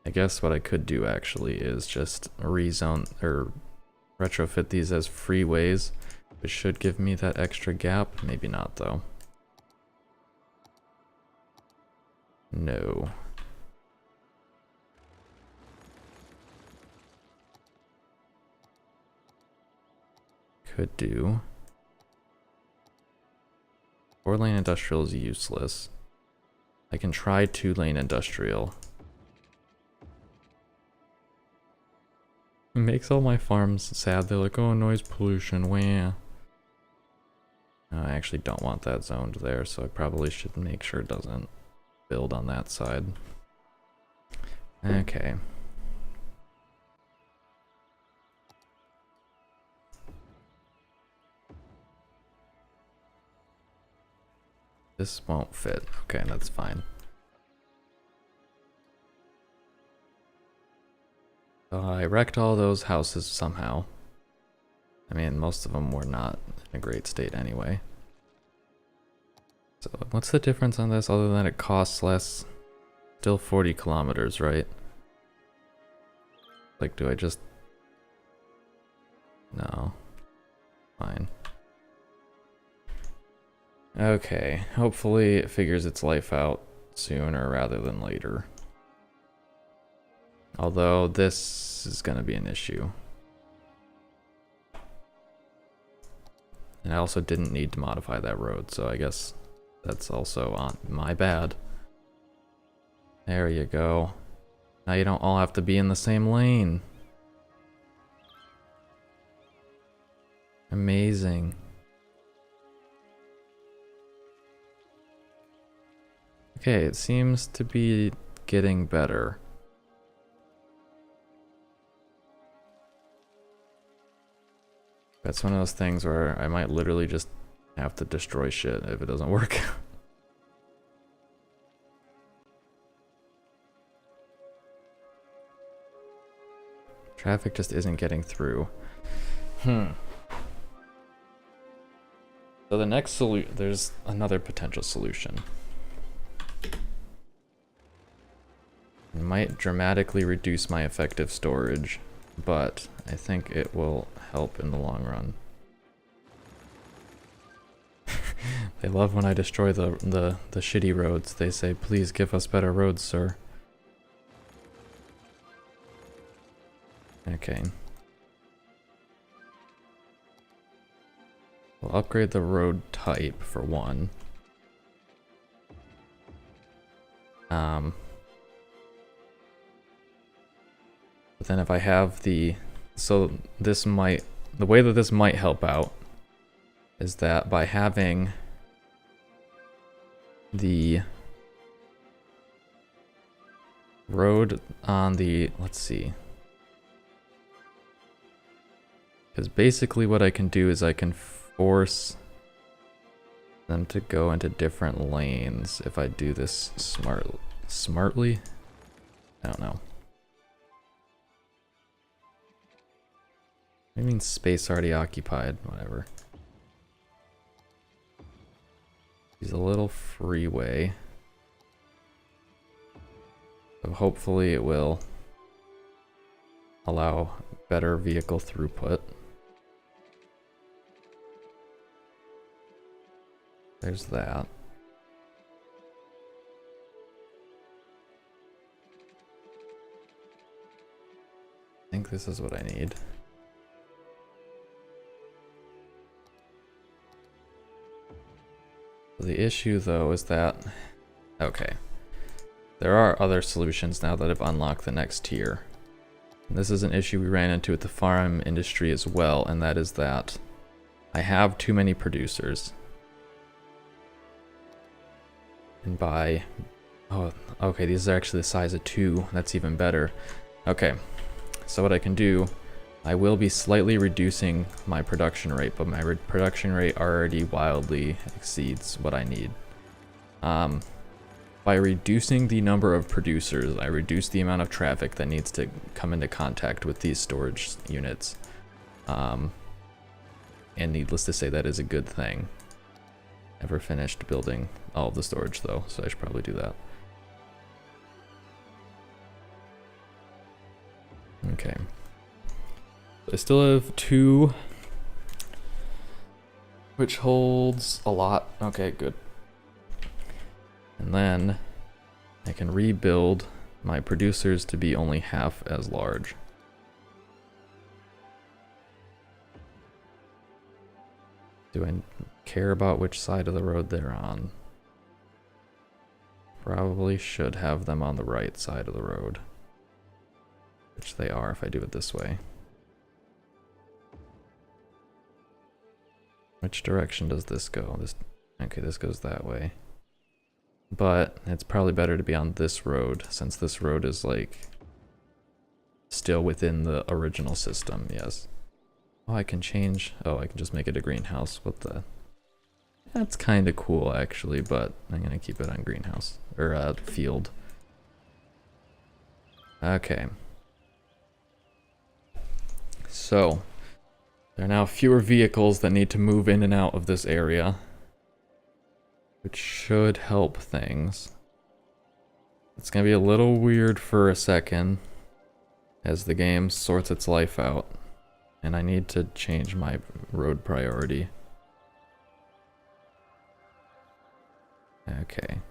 I guess what I could do actually is just rezone or retrofit these as freeways, which should give me that extra gap. Maybe not though. No. Could do. 4-lane industrial is useless. I can try 2-lane industrial. It makes all my farms sad. They're like, oh, noise pollution, wah. I actually don't want that zoned there, so I probably should make sure it doesn't build on that side. Okay. This won't fit. Okay, that's fine. I wrecked all those houses somehow. I mean, most of them were not in a great state anyway. So what's the difference on this other than it costs less? Still 40 kilometers, right? Like, do I just... No. Fine. Okay, hopefully it figures its life out sooner rather than later. Although this is gonna be an issue. And I also didn't need to modify that road, so I guess that's also on my bad. There you go. Now you don't all have to be in the same lane. Amazing. Okay, it seems to be getting better. That's one of those things where I might literally just have to destroy shit if it doesn't work. Traffic just isn't getting through. So the next solution, there's another potential solution. It might dramatically reduce my effective storage, but I think it will help in the long run. They love when I destroy the shitty roads. They say, please give us better roads, sir. Okay. We'll upgrade the road type for one. But then if I have the... So this might... The way that this might help out is that by having the road on the... Let's see. Because basically what I can do is I can force them to go into different lanes if I do this smartly. I don't know. I mean space already occupied, whatever. Use a little freeway. So hopefully it will allow better vehicle throughput. There's that. think this is what I need. The issue though is that, okay, there are other solutions now that have unlocked the next tier. And this is an issue we ran into with the farm industry as well, and that is that I have too many producers. And by, oh, okay, these are actually the size of 2, that's even better. Okay, so what I can do, I will be slightly reducing my production rate, but my production rate already wildly exceeds what I need. By reducing the number of producers, I reduce the amount of traffic that needs to come into contact with these storage units. And needless to say, that is a good thing. Never finished building all of the storage though, so I should probably do that. Okay. I still have 2, which holds a lot. Okay, good. And then I can rebuild my producers to be only half as large. Do I care about which side of the road they're on? Probably should have them on the right side of the road, which they are if I do it this way. Which direction does this go? Okay, this goes that way. But it's probably better to be on this road, since this road is like still within the original system, yes. Oh, I can change, oh, I can just make it a greenhouse. What the? That's kind of cool actually, but I'm gonna keep it on greenhouse, or field. Okay. So, there are now fewer vehicles that need to move in and out of this area, which should help things. It's gonna be a little weird for a second as the game sorts its life out, and I need to change my road priority. Okay.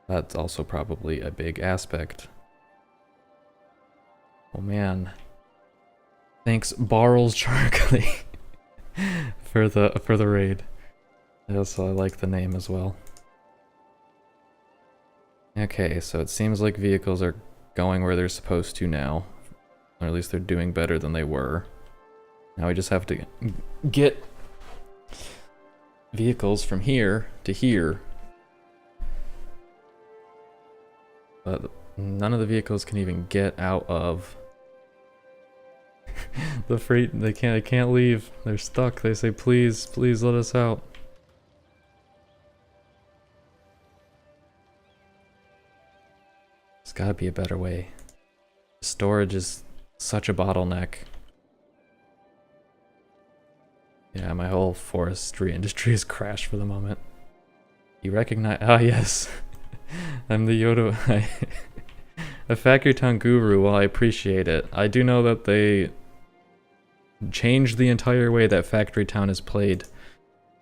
That's also probably a big aspect. Oh man. Thanks, Barrels Charkley, for the raid. Also, I like the name as well. Okay, so it seems like vehicles are going where they're supposed to now, or at least they're doing better than they were. Now we just have to get vehicles from here to here. But none of the vehicles can even get out of the freight. They can't leave. They're stuck. They say, please, please let us out. There's gotta be a better way. Storage is such a bottleneck. Yeah, my whole forestry industry has crashed for the moment. You recognize? Ah, yes. I'm the Yoda. A Factory Town guru. Well, I appreciate it. I do know that they changed the entire way that Factory Town is played.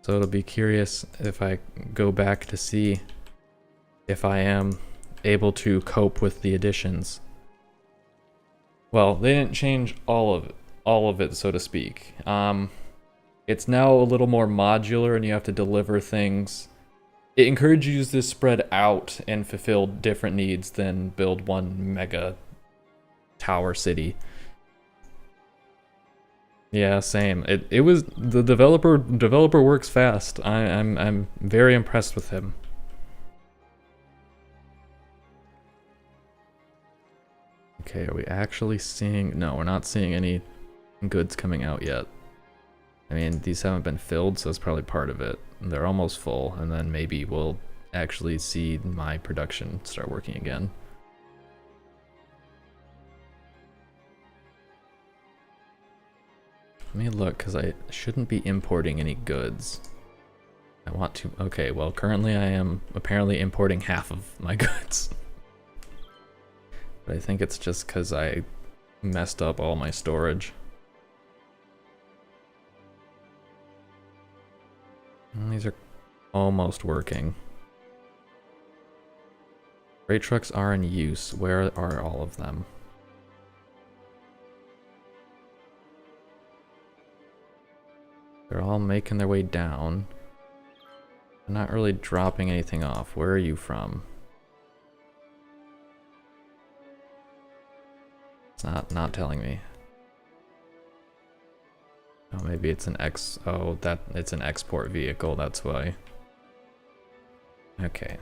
So it'll be curious if I go back to see if I am able to cope with the additions. Well, they didn't change all of it, so to speak. It's now a little more modular and you have to deliver things. It encourages you to spread out and fulfill different needs than build one mega tower city. Yeah, same. It was the developer works fast. I'm very impressed with him. Okay, are we actually seeing? No, we're not seeing any goods coming out yet. I mean, these haven't been filled, so it's probably part of it. They're almost full, and then maybe we'll actually see my production start working again. Let me look, because I shouldn't be importing any goods. I want to... Okay, well, currently I am apparently importing half of my goods. But I think it's just because I messed up all my storage. And these are almost working. Freight trucks are in use. Where are all of them? They're all making their way down. They're not really dropping anything off. Where are you from? It's not telling me. Oh, maybe it's an it's an export vehicle, that's why. Okay.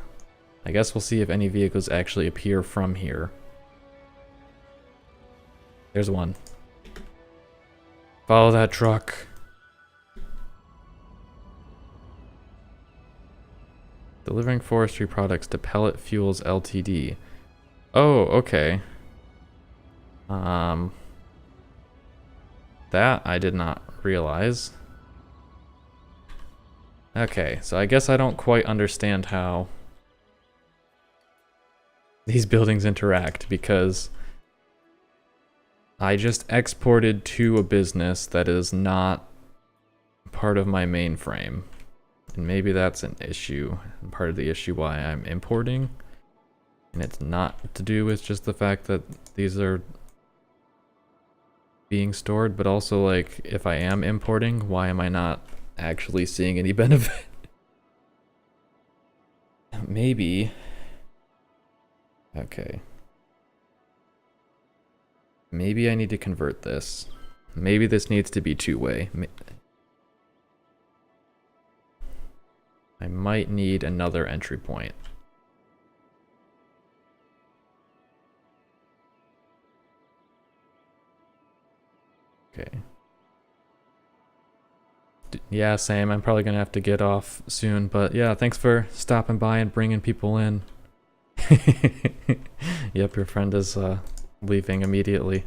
I guess we'll see if any vehicles actually appear from here. There's one. Follow that truck. Delivering forestry products to Pellet Fuels Ltd. Oh, okay. That I did not realize. Okay, so I guess I don't quite understand how these buildings interact, because I just exported to a business that is not part of my mainframe. And maybe that's an issue, part of the issue why I'm importing. And it's not to do with just the fact that these are being stored, but also, like, if I am importing, why am I not actually seeing any benefit? Maybe. Okay. Maybe I need to convert this. Maybe this needs to be two-way. I might need another entry point. Okay. Yeah, same. I'm probably gonna have to get off soon, but yeah, thanks for stopping by and bringing people in. Yep, your friend is leaving immediately.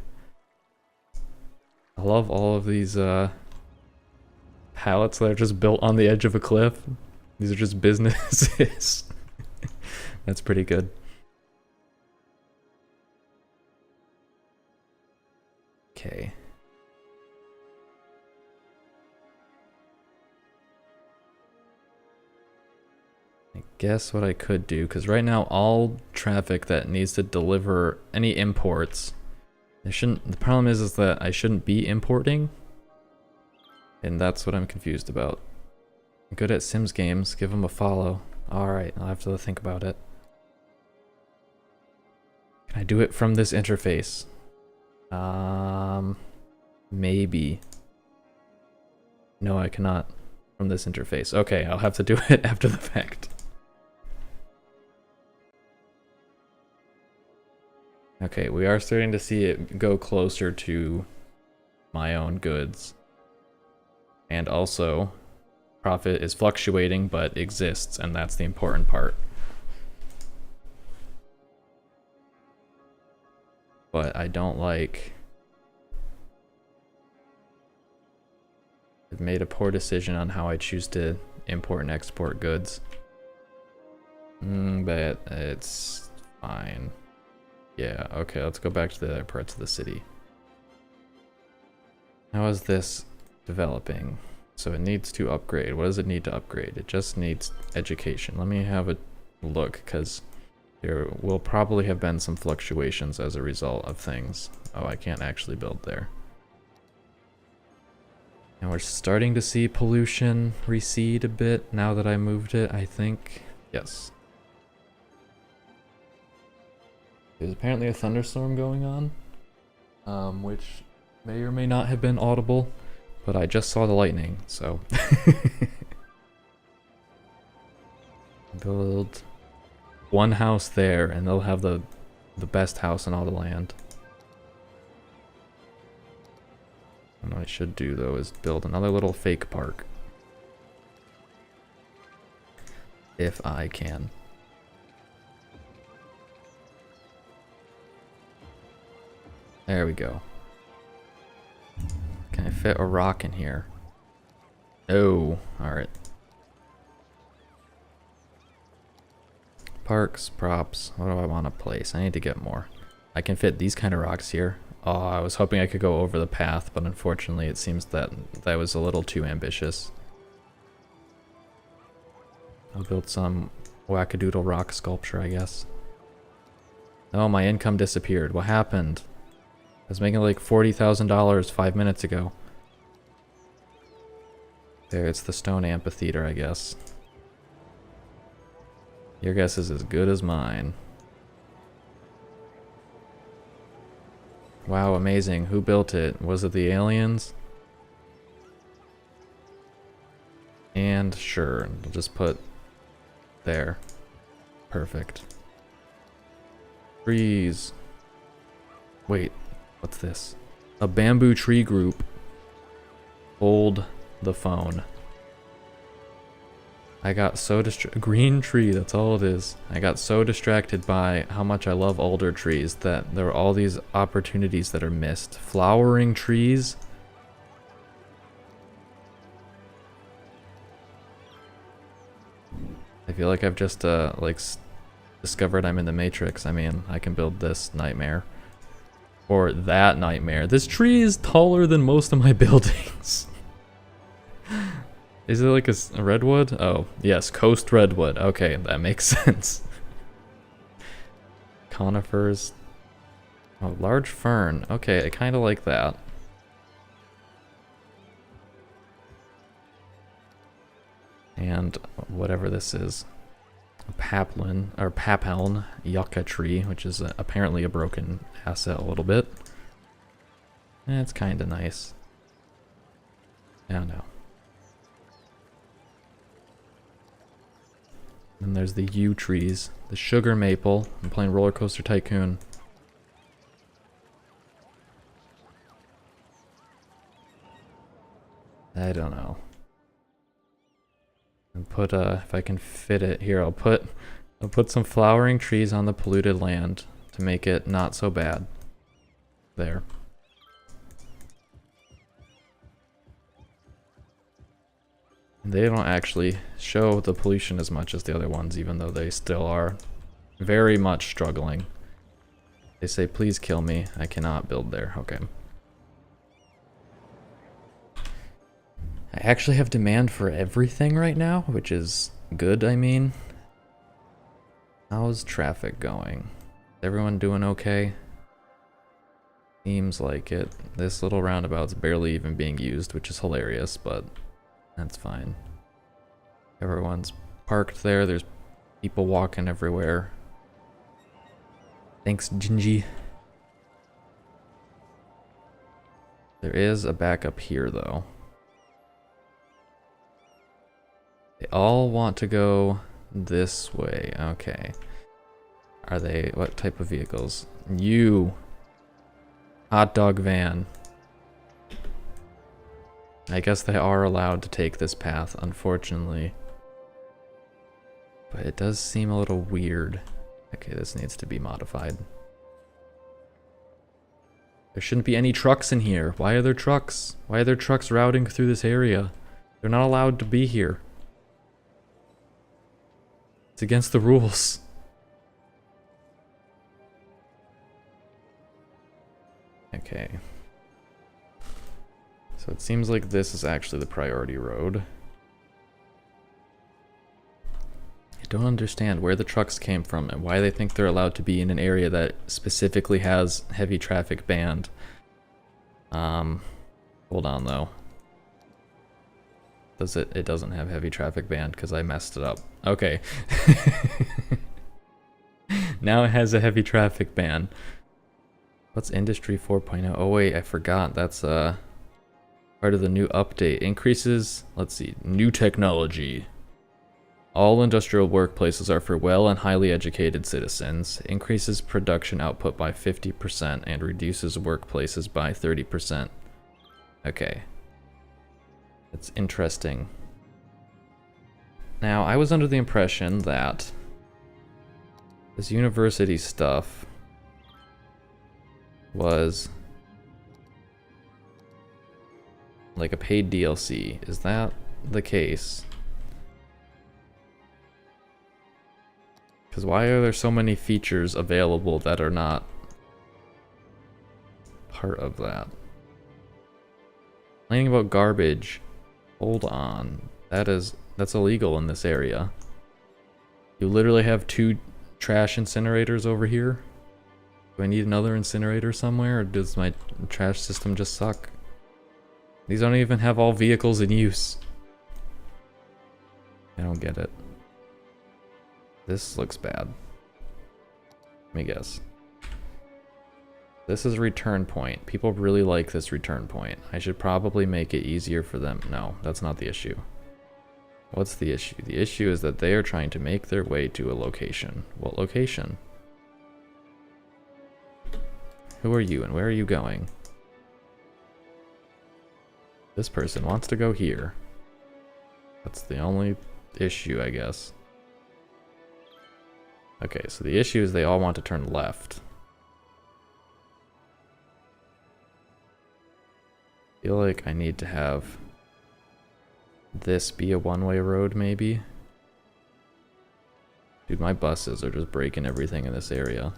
I love all of these pallets that are just built on the edge of a cliff. These are just businesses. That's pretty good. Okay. I guess what I could do, because right now all traffic that needs to deliver any imports, the problem is that I shouldn't be importing, and that's what I'm confused about. I'm good at Sims games, give them a follow. Alright, I'll have to think about it. Can I do it from this interface? Maybe. No, I cannot from this interface. Okay, I'll have to do it after the fact. Okay, we are starting to see it go closer to my own goods. And also, profit is fluctuating but exists, and that's the important part. But I don't like... I've made a poor decision on how I choose to import and export goods. But it's fine. Yeah, okay, let's go back to the other parts of the city. How is this developing? So it needs to upgrade. What does it need to upgrade? It just needs education. Let me have a look, because there will probably have been some fluctuations as a result of things. Oh, I can't actually build there. And we're starting to see pollution recede a bit now that I moved it, I think. Yes. There's apparently a thunderstorm going on, which may or may not have been audible, but I just saw the lightning, so. Build one house there, and they'll have the best house in all the land. And what I should do, though, is build another little fake park. If I can. There we go. Can I fit a rock in here? Oh, alright. Parks, props, what do I want to place? I need to get more. I can fit these kind of rocks here. Oh, I was hoping I could go over the path, but unfortunately it seems that that was a little too ambitious. I'll build some wackadoodle rock sculpture, I guess. Oh, my income disappeared. What happened? I was making like $40,000 5 minutes ago. Okay, it's the stone amphitheater, I guess. Your guess is as good as mine. Wow, amazing. Who built it? Was it the aliens? And sure, we'll just put there. Perfect. Trees. Wait, what's this? A bamboo tree group. Hold the phone. I got so green tree, that's all it is. I got so distracted by how much I love older trees that there are all these opportunities that are missed. Flowering trees. I feel like I've just discovered I'm in the Matrix. I mean, I can build this nightmare. Or that nightmare. This tree is taller than most of my buildings. Is it like a redwood? Oh, yes, coast redwood. Okay, that makes sense. Conifers. Oh, large fern. Okay, I kind of like that. And whatever this is. A paplin, or papeln yucca tree, which is apparently a broken asset a little bit. It's kind of nice. I don't know. And there's the yew trees, the sugar maple. I'm playing Roller Coaster Tycoon. I don't know. And put if I can fit it here, I'll put some flowering trees on the polluted land to make it not so bad. There. They don't actually show the pollution as much as the other ones, even though they still are very much struggling. They say, please kill me. I cannot build there. Okay. I actually have demand for everything right now, which is good, I mean. How's traffic going? Is everyone doing okay? Seems like it. This little roundabout's barely even being used, which is hilarious, but that's fine. Everyone's parked there. There's people walking everywhere. Thanks, Gingy. There is a backup here, though. They all want to go this way. Okay. Are they... what type of vehicles? You. Hot dog van. I guess they are allowed to take this path, unfortunately. But it does seem a little weird. Okay, this needs to be modified. There shouldn't be any trucks in here. Why are there trucks? Why are there trucks routing through this area? They're not allowed to be here. It's against the rules. Okay. So it seems like this is actually the priority road. I don't understand where the trucks came from and why they think they're allowed to be in an area that specifically has heavy traffic banned. Hold on though. Does it? It doesn't have heavy traffic banned because I messed it up. Okay. Now it has a heavy traffic ban. What's Industry 4.0? Oh wait, I forgot. That's part of the new update. Increases, let's see, new technology. All industrial workplaces are for well and highly educated citizens. Increases production output by 50% and reduces workplaces by 30%. Okay. That's interesting. Now, I was under the impression that this university stuff was like a paid DLC. Is that the case? Because why are there so many features available that are not part of that? Complaining about garbage. Hold on. That's illegal in this area. You literally have 2 trash incinerators over here. Do I need another incinerator somewhere, or does my trash system just suck? These don't even have all vehicles in use. don't get it. This looks bad. Let me guess. This is a return point. People really like this return point. I should probably make it easier for them. No, that's not the issue. What's the issue? The issue is that they are trying to make their way to a location. What location? Who are you and where are you going? This person wants to go here. That's the only issue, I guess. Okay, so the issue is they all want to turn left. I feel like I need to have this be a one-way road, maybe? Dude, my buses are just breaking everything in this area.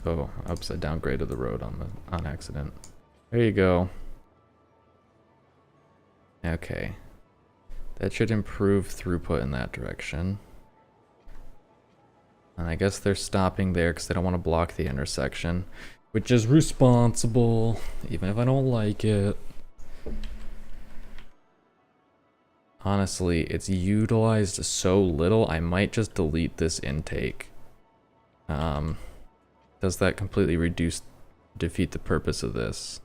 Oh, oops, I downgraded the road on accident. There you go. Okay. That should improve throughput in that direction. And I guess they're stopping there because they don't want to block the intersection, which is responsible, even if I don't like it. Honestly, it's utilized so little, I might just delete this intake. Does that completely defeat the purpose of this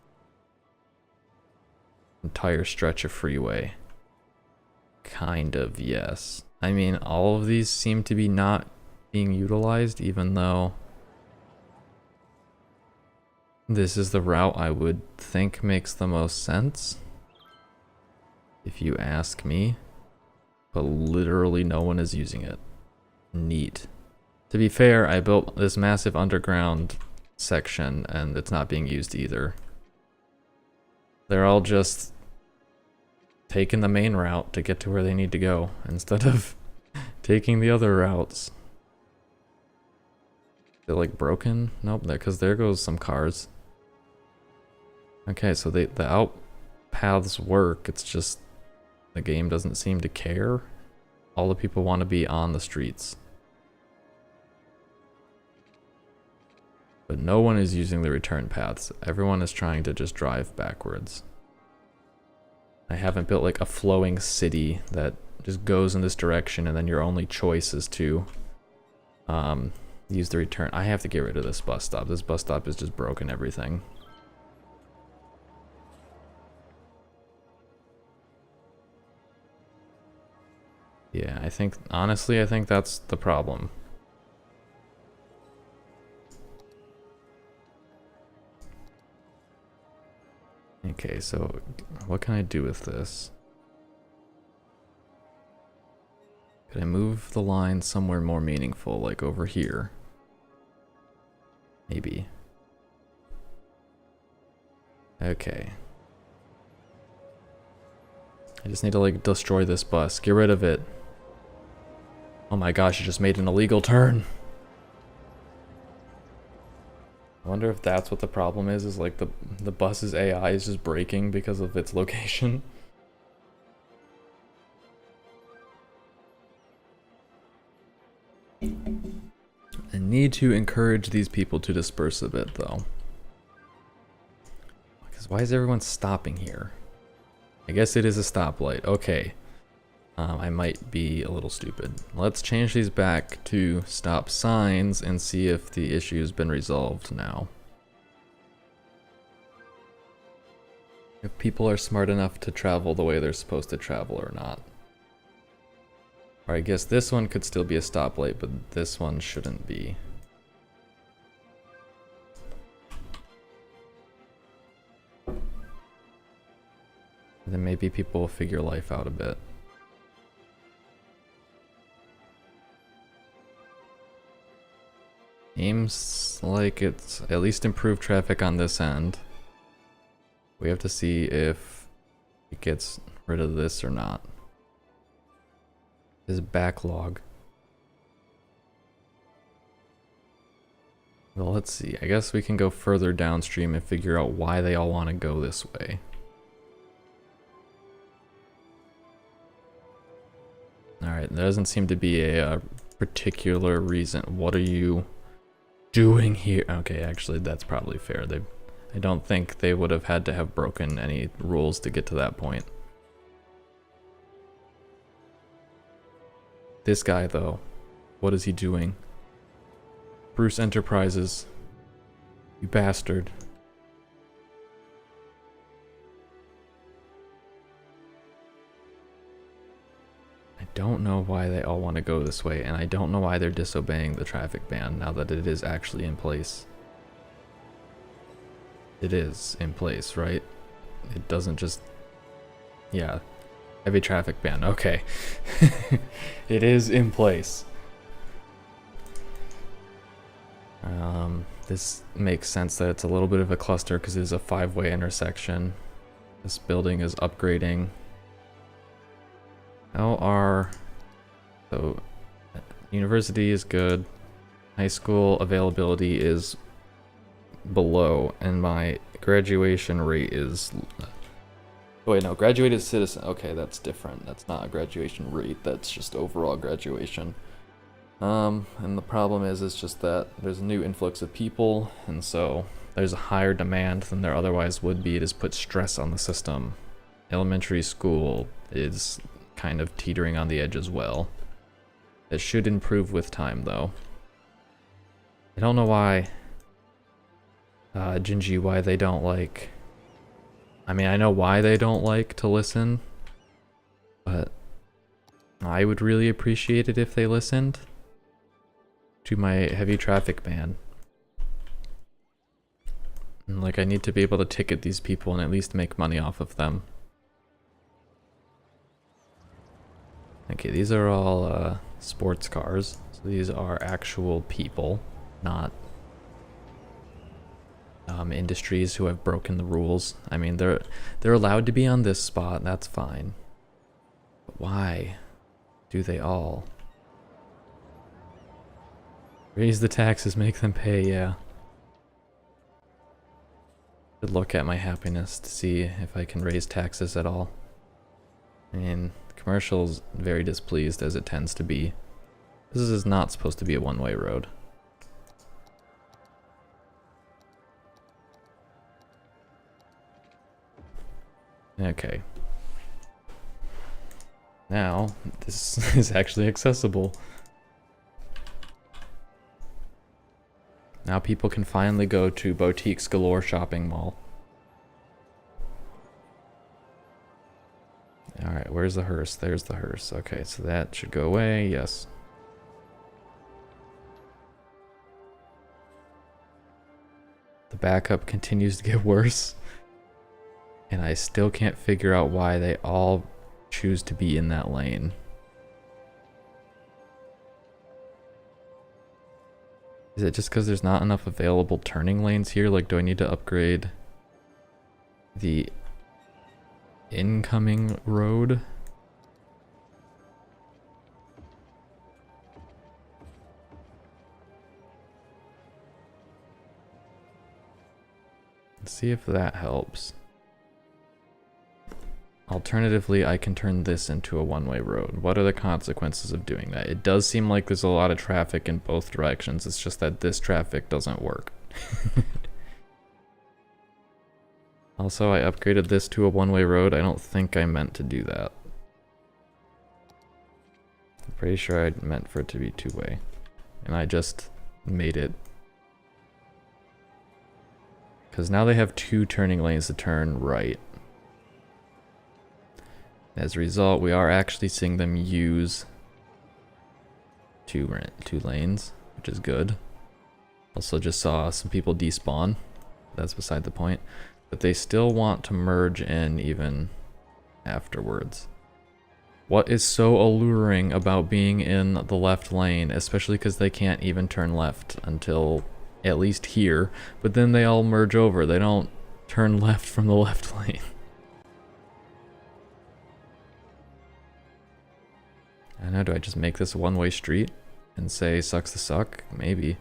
entire stretch of freeway? Kind of, yes. I mean, all of these seem to be not being utilized, even though this is the route I would think makes the most sense, if you ask me. But literally no one is using it. Neat. To be fair, I built this massive underground section and it's not being used either. They're all just taking the main route to get to where they need to go instead of taking the other routes. They're like broken? Nope, because there goes some cars. Okay, so the out paths work, it's just the game doesn't seem to care. All the people want to be on the streets. But no one is using the return paths. Everyone is trying to just drive backwards. I haven't built like a flowing city that just goes in this direction and then your only choice is to use the return. I have to get rid of this bus stop. This bus stop is just broken everything. Yeah, honestly, I think that's the problem. Okay, so what can I do with this? Could I move the line somewhere more meaningful, like over here? Maybe. Okay. I just need to like destroy this bus. Get rid of it. Oh my gosh, you just made an illegal turn. I wonder if that's what the problem is like the bus's AI is just breaking because of its location. I need to encourage these people to disperse a bit though. Because why is everyone stopping here? I guess it is a stoplight. Okay. I might be a little stupid. Let's change these back to stop signs and see if the issue has been resolved now. If people are smart enough to travel the way they're supposed to travel or not. Or I guess this one could still be a stoplight, but this one shouldn't be. Then maybe people will figure life out a bit. Seems like it's at least improved traffic on this end. We have to see if it gets rid of this or not. This backlog. Well, let's see. I guess we can go further downstream and figure out why they all want to go this way. Alright, there doesn't seem to be a particular reason. What are you doing here? Okay, actually, that's probably fair. I don't think they would have had to have broken any rules to get to that point. This guy, though, what is he doing? Bruce Enterprises. You bastard. I don't know why they all want to go this way, and I don't know why they're disobeying the traffic ban now that it is actually in place. It is in place, right? It doesn't just... Yeah. Heavy traffic ban, okay. It is in place. This makes sense that it's a little bit of a cluster because it is a 5-way intersection. This building is upgrading. So university is good. High school availability is below, and my graduation rate is... Oh wait, no, graduated citizen. Okay, that's different. That's not a graduation rate. That's just overall graduation. And the problem is, it's just that there's a new influx of people, and so there's a higher demand than there otherwise would be. It has put stress on the system. Elementary school is kind of teetering on the edge as well. It should improve with time, though. I don't know why, Gingy, why they don't like... I mean, I know why they don't like to listen, but I would really appreciate it if they listened to my heavy traffic ban. And, like, I need to be able to ticket these people and at least make money off of them. Okay, these are all sports cars. So these are actual people, not industries who have broken the rules. I mean, they're allowed to be on this spot, that's fine. But why do they all? Raise the taxes, make them pay, yeah. Should look at my happiness to see if I can raise taxes at all. I mean, commercial's very displeased, as it tends to be. This is not supposed to be a one-way road. Okay. Now, this is actually accessible. Now people can finally go to Boutiques Galore shopping mall. Alright, where's the hearse? There's the hearse. Okay, so that should go away, yes. The backup continues to get worse. And I still can't figure out why they all choose to be in that lane. Is it just because there's not enough available turning lanes here? Like, do I need to upgrade the incoming road? Let's see if that helps. Alternatively, I can turn this into a one-way road. What are the consequences of doing that? It does seem like there's a lot of traffic in both directions. It's just that this traffic doesn't work. Also, I upgraded this to a one-way road. I don't think I meant to do that. I'm pretty sure I meant for it to be two-way. And I just made it. Because now they have two turning lanes to turn right. As a result, we are actually seeing them use two lanes, which is good. Also just saw some people despawn. That's beside the point. But they still want to merge in even afterwards. What is so alluring about being in the left lane, especially because they can't even turn left until at least here, but then they all merge over. They don't turn left from the left lane. I don't know, do I just make this a one-way street and say sucks to suck? Maybe.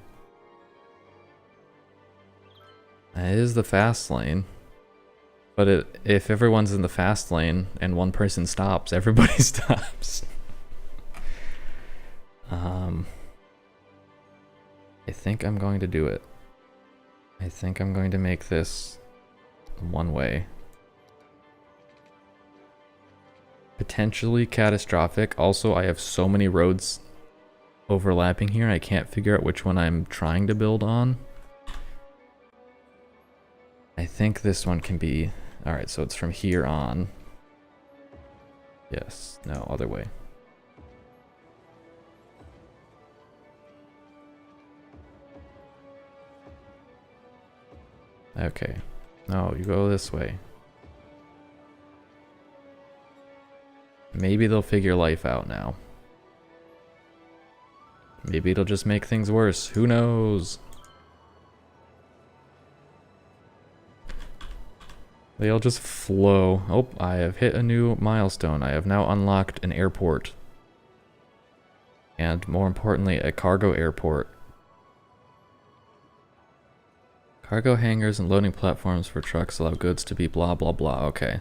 It is the fast lane. But if everyone's in the fast lane and one person stops, everybody stops. I think I'm going to do it. I think I'm going to make this one way. Potentially catastrophic. Also, I have so many roads overlapping here, I can't figure out which one I'm trying to build on. I think this one can be... Alright, so it's from here on. Yes, no, other way. Okay. No, you go this way. Maybe they'll figure life out now. Maybe it'll just make things worse. Who knows? They'll just flow. Oh, I have hit a new milestone. I have now unlocked an airport. And more importantly, a cargo airport. Cargo hangars and loading platforms for trucks allow goods to be blah blah blah. Okay.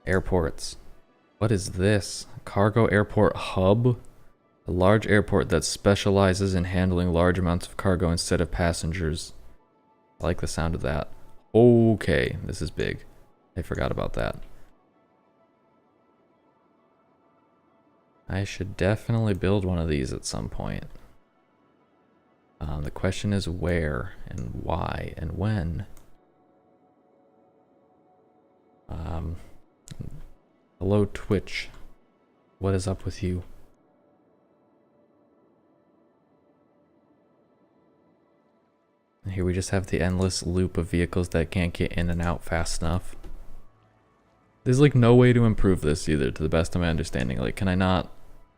Airports. What is this? Cargo airport hub? A large airport that specializes in handling large amounts of cargo instead of passengers. I like the sound of that. Okay, this is big. I forgot about that. I should definitely build one of these at some point. The question is where and why and when. Hello Twitch. What is up with you? Here we just have the endless loop of vehicles that can't get in and out fast enough. There's like no way to improve this either, to the best of my understanding. Like, can I not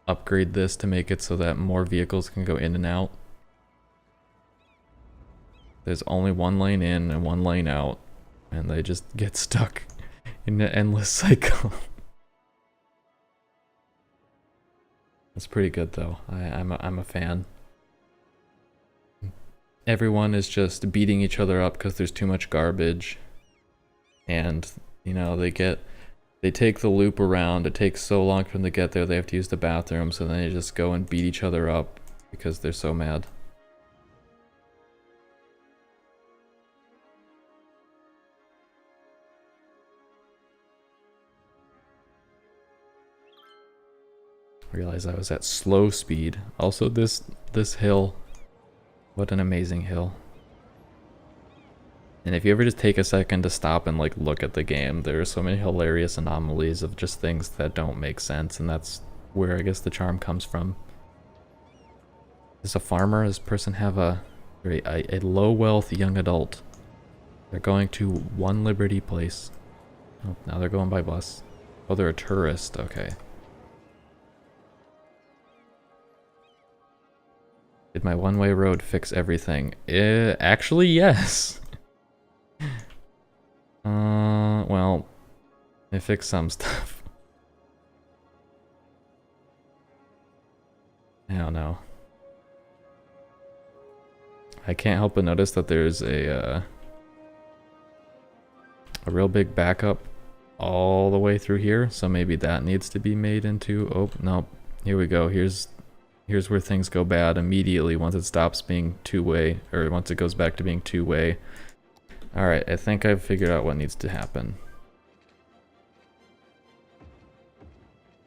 upgrade this to make it so that more vehicles can go in and out? There's only one lane in and one lane out, and they just get stuck in an endless cycle. It's pretty good though. I'm a fan. Everyone is just beating each other up because there's too much garbage. And, you know, they take the loop around. It takes so long for them to get there, they have to use the bathroom, so then they just go and beat each other up because they're so mad. I realized I was at slow speed. Also, this hill. What an amazing hill. And if you ever just take a second to stop and like look at the game, there are so many hilarious anomalies of just things that don't make sense, and that's where I guess the charm comes from. Is a farmer? Does this person have a low wealth young adult? They're going to One Liberty Place. Oh, now they're going by bus. Oh, they're a tourist. Okay. Did my one-way road fix everything? Actually, yes. Well, it fixed some stuff. I don't know. I can't help but notice that there's a real big backup all the way through here, so maybe that needs to be made into... Oh, no. Here we go. Here's where things go bad immediately once it stops being two-way, or once it goes back to being two-way. Alright, I think I've figured out what needs to happen.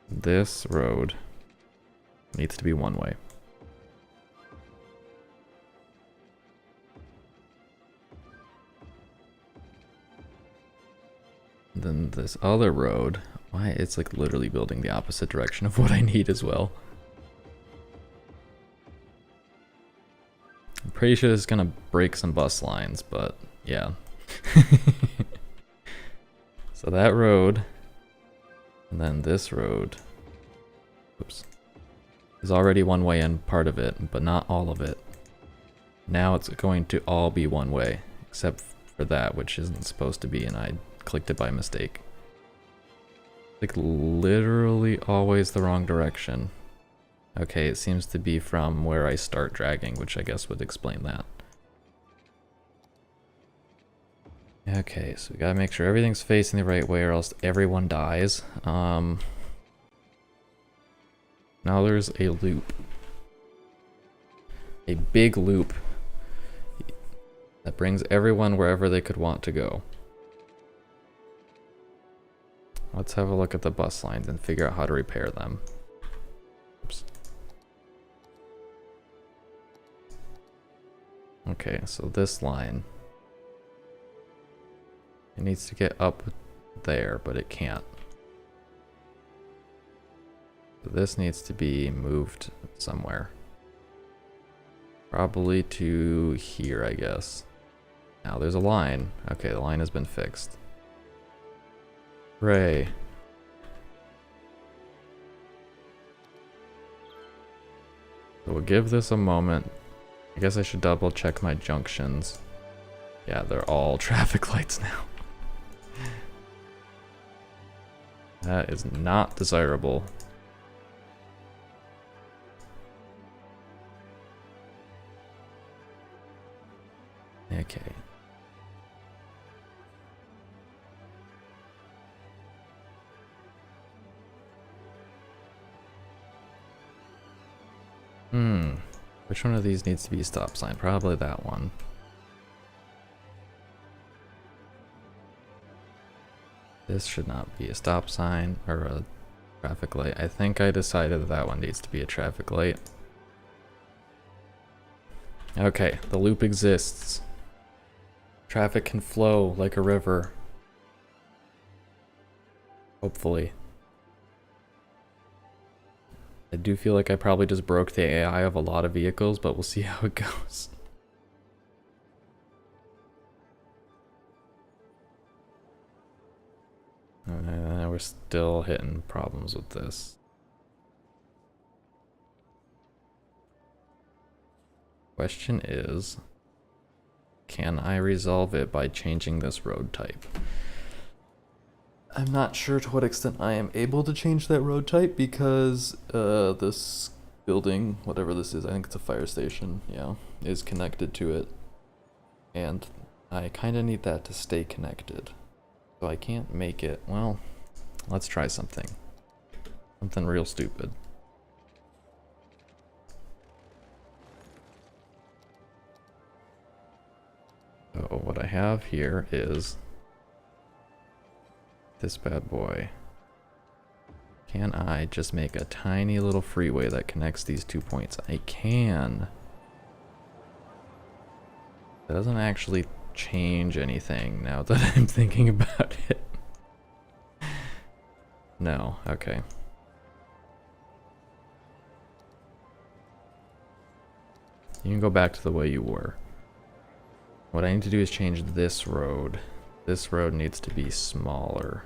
This road needs to be one-way. Then this other road, why? It's like literally building the opposite direction of what I need as well. I'm pretty sure this is gonna break some bus lines, but yeah. So that road, and then this road, oops, is already one way in part of it, but not all of it. Now it's going to all be one way, except for that, which isn't supposed to be, and I clicked it by mistake. Like literally always the wrong direction. Okay, it seems to be from where I start dragging, which I guess would explain that. Okay, so we gotta make sure everything's facing the right way or else everyone dies. Now there's a loop. A big loop that brings everyone wherever they could want to go. Let's have a look at the bus lines and figure out how to repair them. Oops. Okay, so this line. It needs to get up there, but it can't. So this needs to be moved somewhere. Probably to here, I guess. Now there's a line. Okay, the line has been fixed. Hooray. So we'll give this a moment. I guess I should double check my junctions. Yeah, they're all traffic lights now. That is not desirable. Okay. Which one of these needs to be a stop sign? Probably that one. This should not be a stop sign or a traffic light. I think I decided that one needs to be a traffic light. Okay, the loop exists. Traffic can flow like a river. Hopefully. I do feel like I probably just broke the AI of a lot of vehicles, but we'll see how it goes. We're still hitting problems with this. Question is, can I resolve it by changing this road type? I'm not sure to what extent I am able to change that road type because this building, whatever this is, I think it's a fire station, yeah, is connected to it. And I kind of need that to stay connected. So I can't make it, well, let's try something. Something real stupid. So what I have here is this bad boy. Can I just make a tiny little freeway that connects these 2 points? I can. It doesn't actually change anything now that I'm thinking about it. No, okay. You can go back to the way you were. What I need to do is change this road. This road needs to be smaller.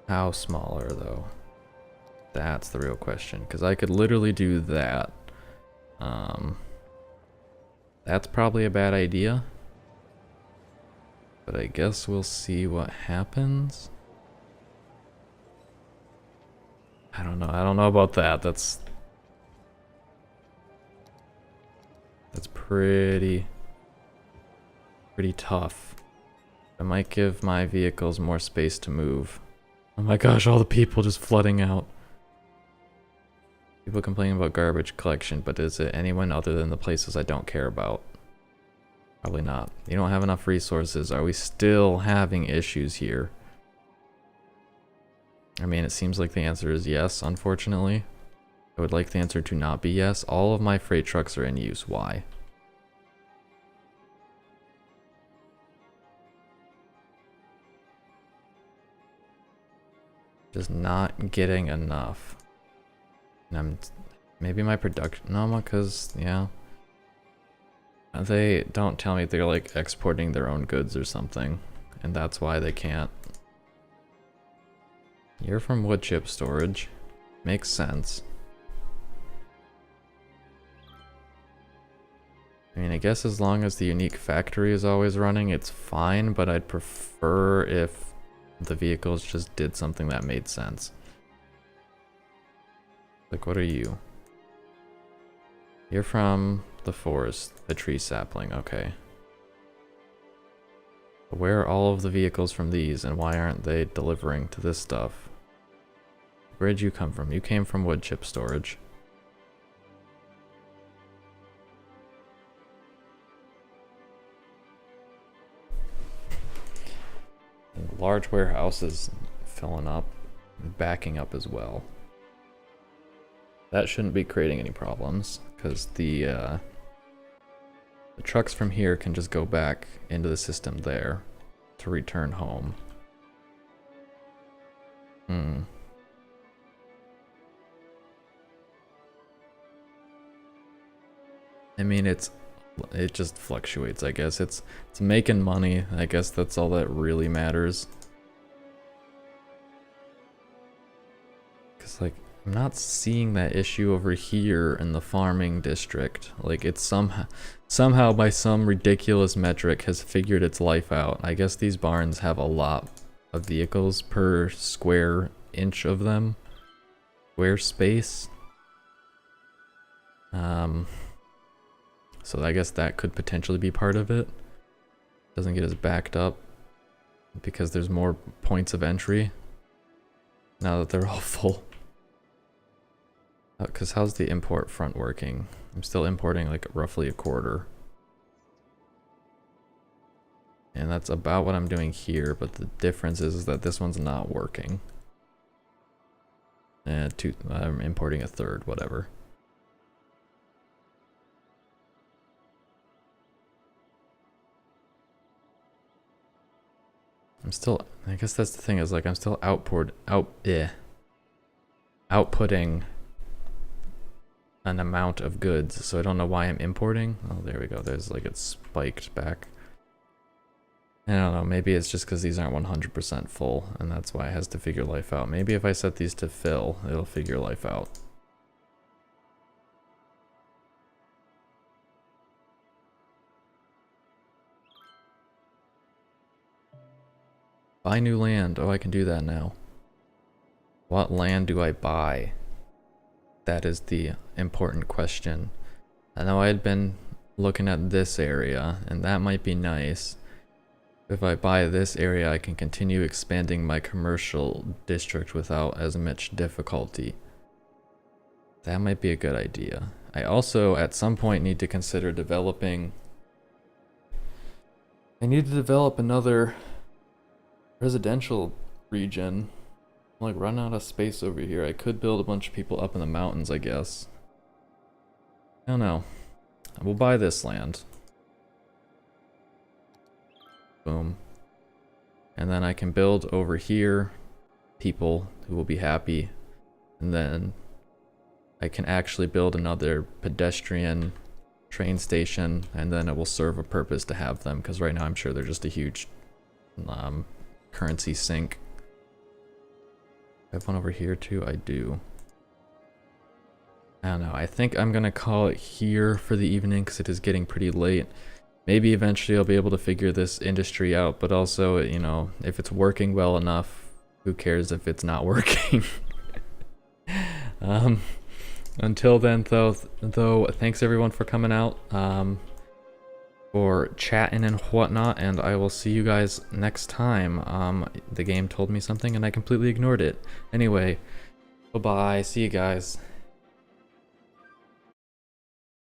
How smaller though? That's the real question, because I could literally do that. That's probably a bad idea. But I guess we'll see what happens. I don't know about that. That's pretty tough. I might give my vehicles more space to move. Oh my gosh, all the people just flooding out. People complaining about garbage collection, but is it anyone other than the places I don't care about? Probably not. You don't have enough resources. Are we still having issues here? I mean, it seems like the answer is yes, unfortunately. I would like the answer to not be yes. All of my freight trucks are in use. Why? Just not getting enough. And maybe my production, no, because, yeah. They don't tell me they're like exporting their own goods or something, and that's why they can't. You're from wood chip storage. Makes sense. I mean, I guess as long as the unique factory is always running, it's fine, but I'd prefer if the vehicles just did something that made sense. Like, what are you? You're from the forest, the tree sapling, okay. Where are all of the vehicles from these, and why aren't they delivering to this stuff? Where'd you come from? You came from wood chip storage. And large warehouses filling up, and backing up as well. That shouldn't be creating any problems, because the trucks from here can just go back into the system there to return home. I mean, it just fluctuates, I guess. It's making money. I guess that's all that really matters. Cause like I'm not seeing that issue over here in the farming district. Like it's somehow by some ridiculous metric has figured its life out. I guess these barns have a lot of vehicles per square inch of them. Square space. So I guess that could potentially be part of it. Doesn't get as backed up because there's more points of entry now that they're all full. Because how's the import front working? I'm still importing like roughly a quarter. And that's about what I'm doing here, but the difference is that this one's not working. And I'm importing a third, whatever. I guess that's the thing, is like I'm still outputting an amount of goods, so I don't know why I'm importing. Oh, there we go. There's like it's spiked back. I don't know, maybe it's just because these aren't 100% full, and that's why it has to figure life out. Maybe if I set these to fill, it'll figure life out. Buy new land. Oh, I can do that now. What land do I buy? That is the important question. I know I had been looking at this area, and that might be nice. If I buy this area, I can continue expanding my commercial district without as much difficulty. That might be a good idea. I also, at some point, need to consider developing... I need to develop another residential region. I'm like running out of space over here. I could build a bunch of people up in the mountains, I guess. I don't know. We'll buy this land. Boom. And then I can build over here people who will be happy. And then I can actually build another pedestrian train station, and then it will serve a purpose to have them, because right now I'm sure they're just a huge currency sink. I have one over here too. I do. I don't know. I think I'm gonna call it here for the evening because it is getting pretty late. Maybe eventually I'll be able to figure this industry out, but also, you know, if it's working well enough, who cares if it's not working? Until then, though, thanks everyone for coming out, for chatting and whatnot, and I will see you guys next time. The game told me something and I completely ignored it. Anyway, bye-bye. See you guys.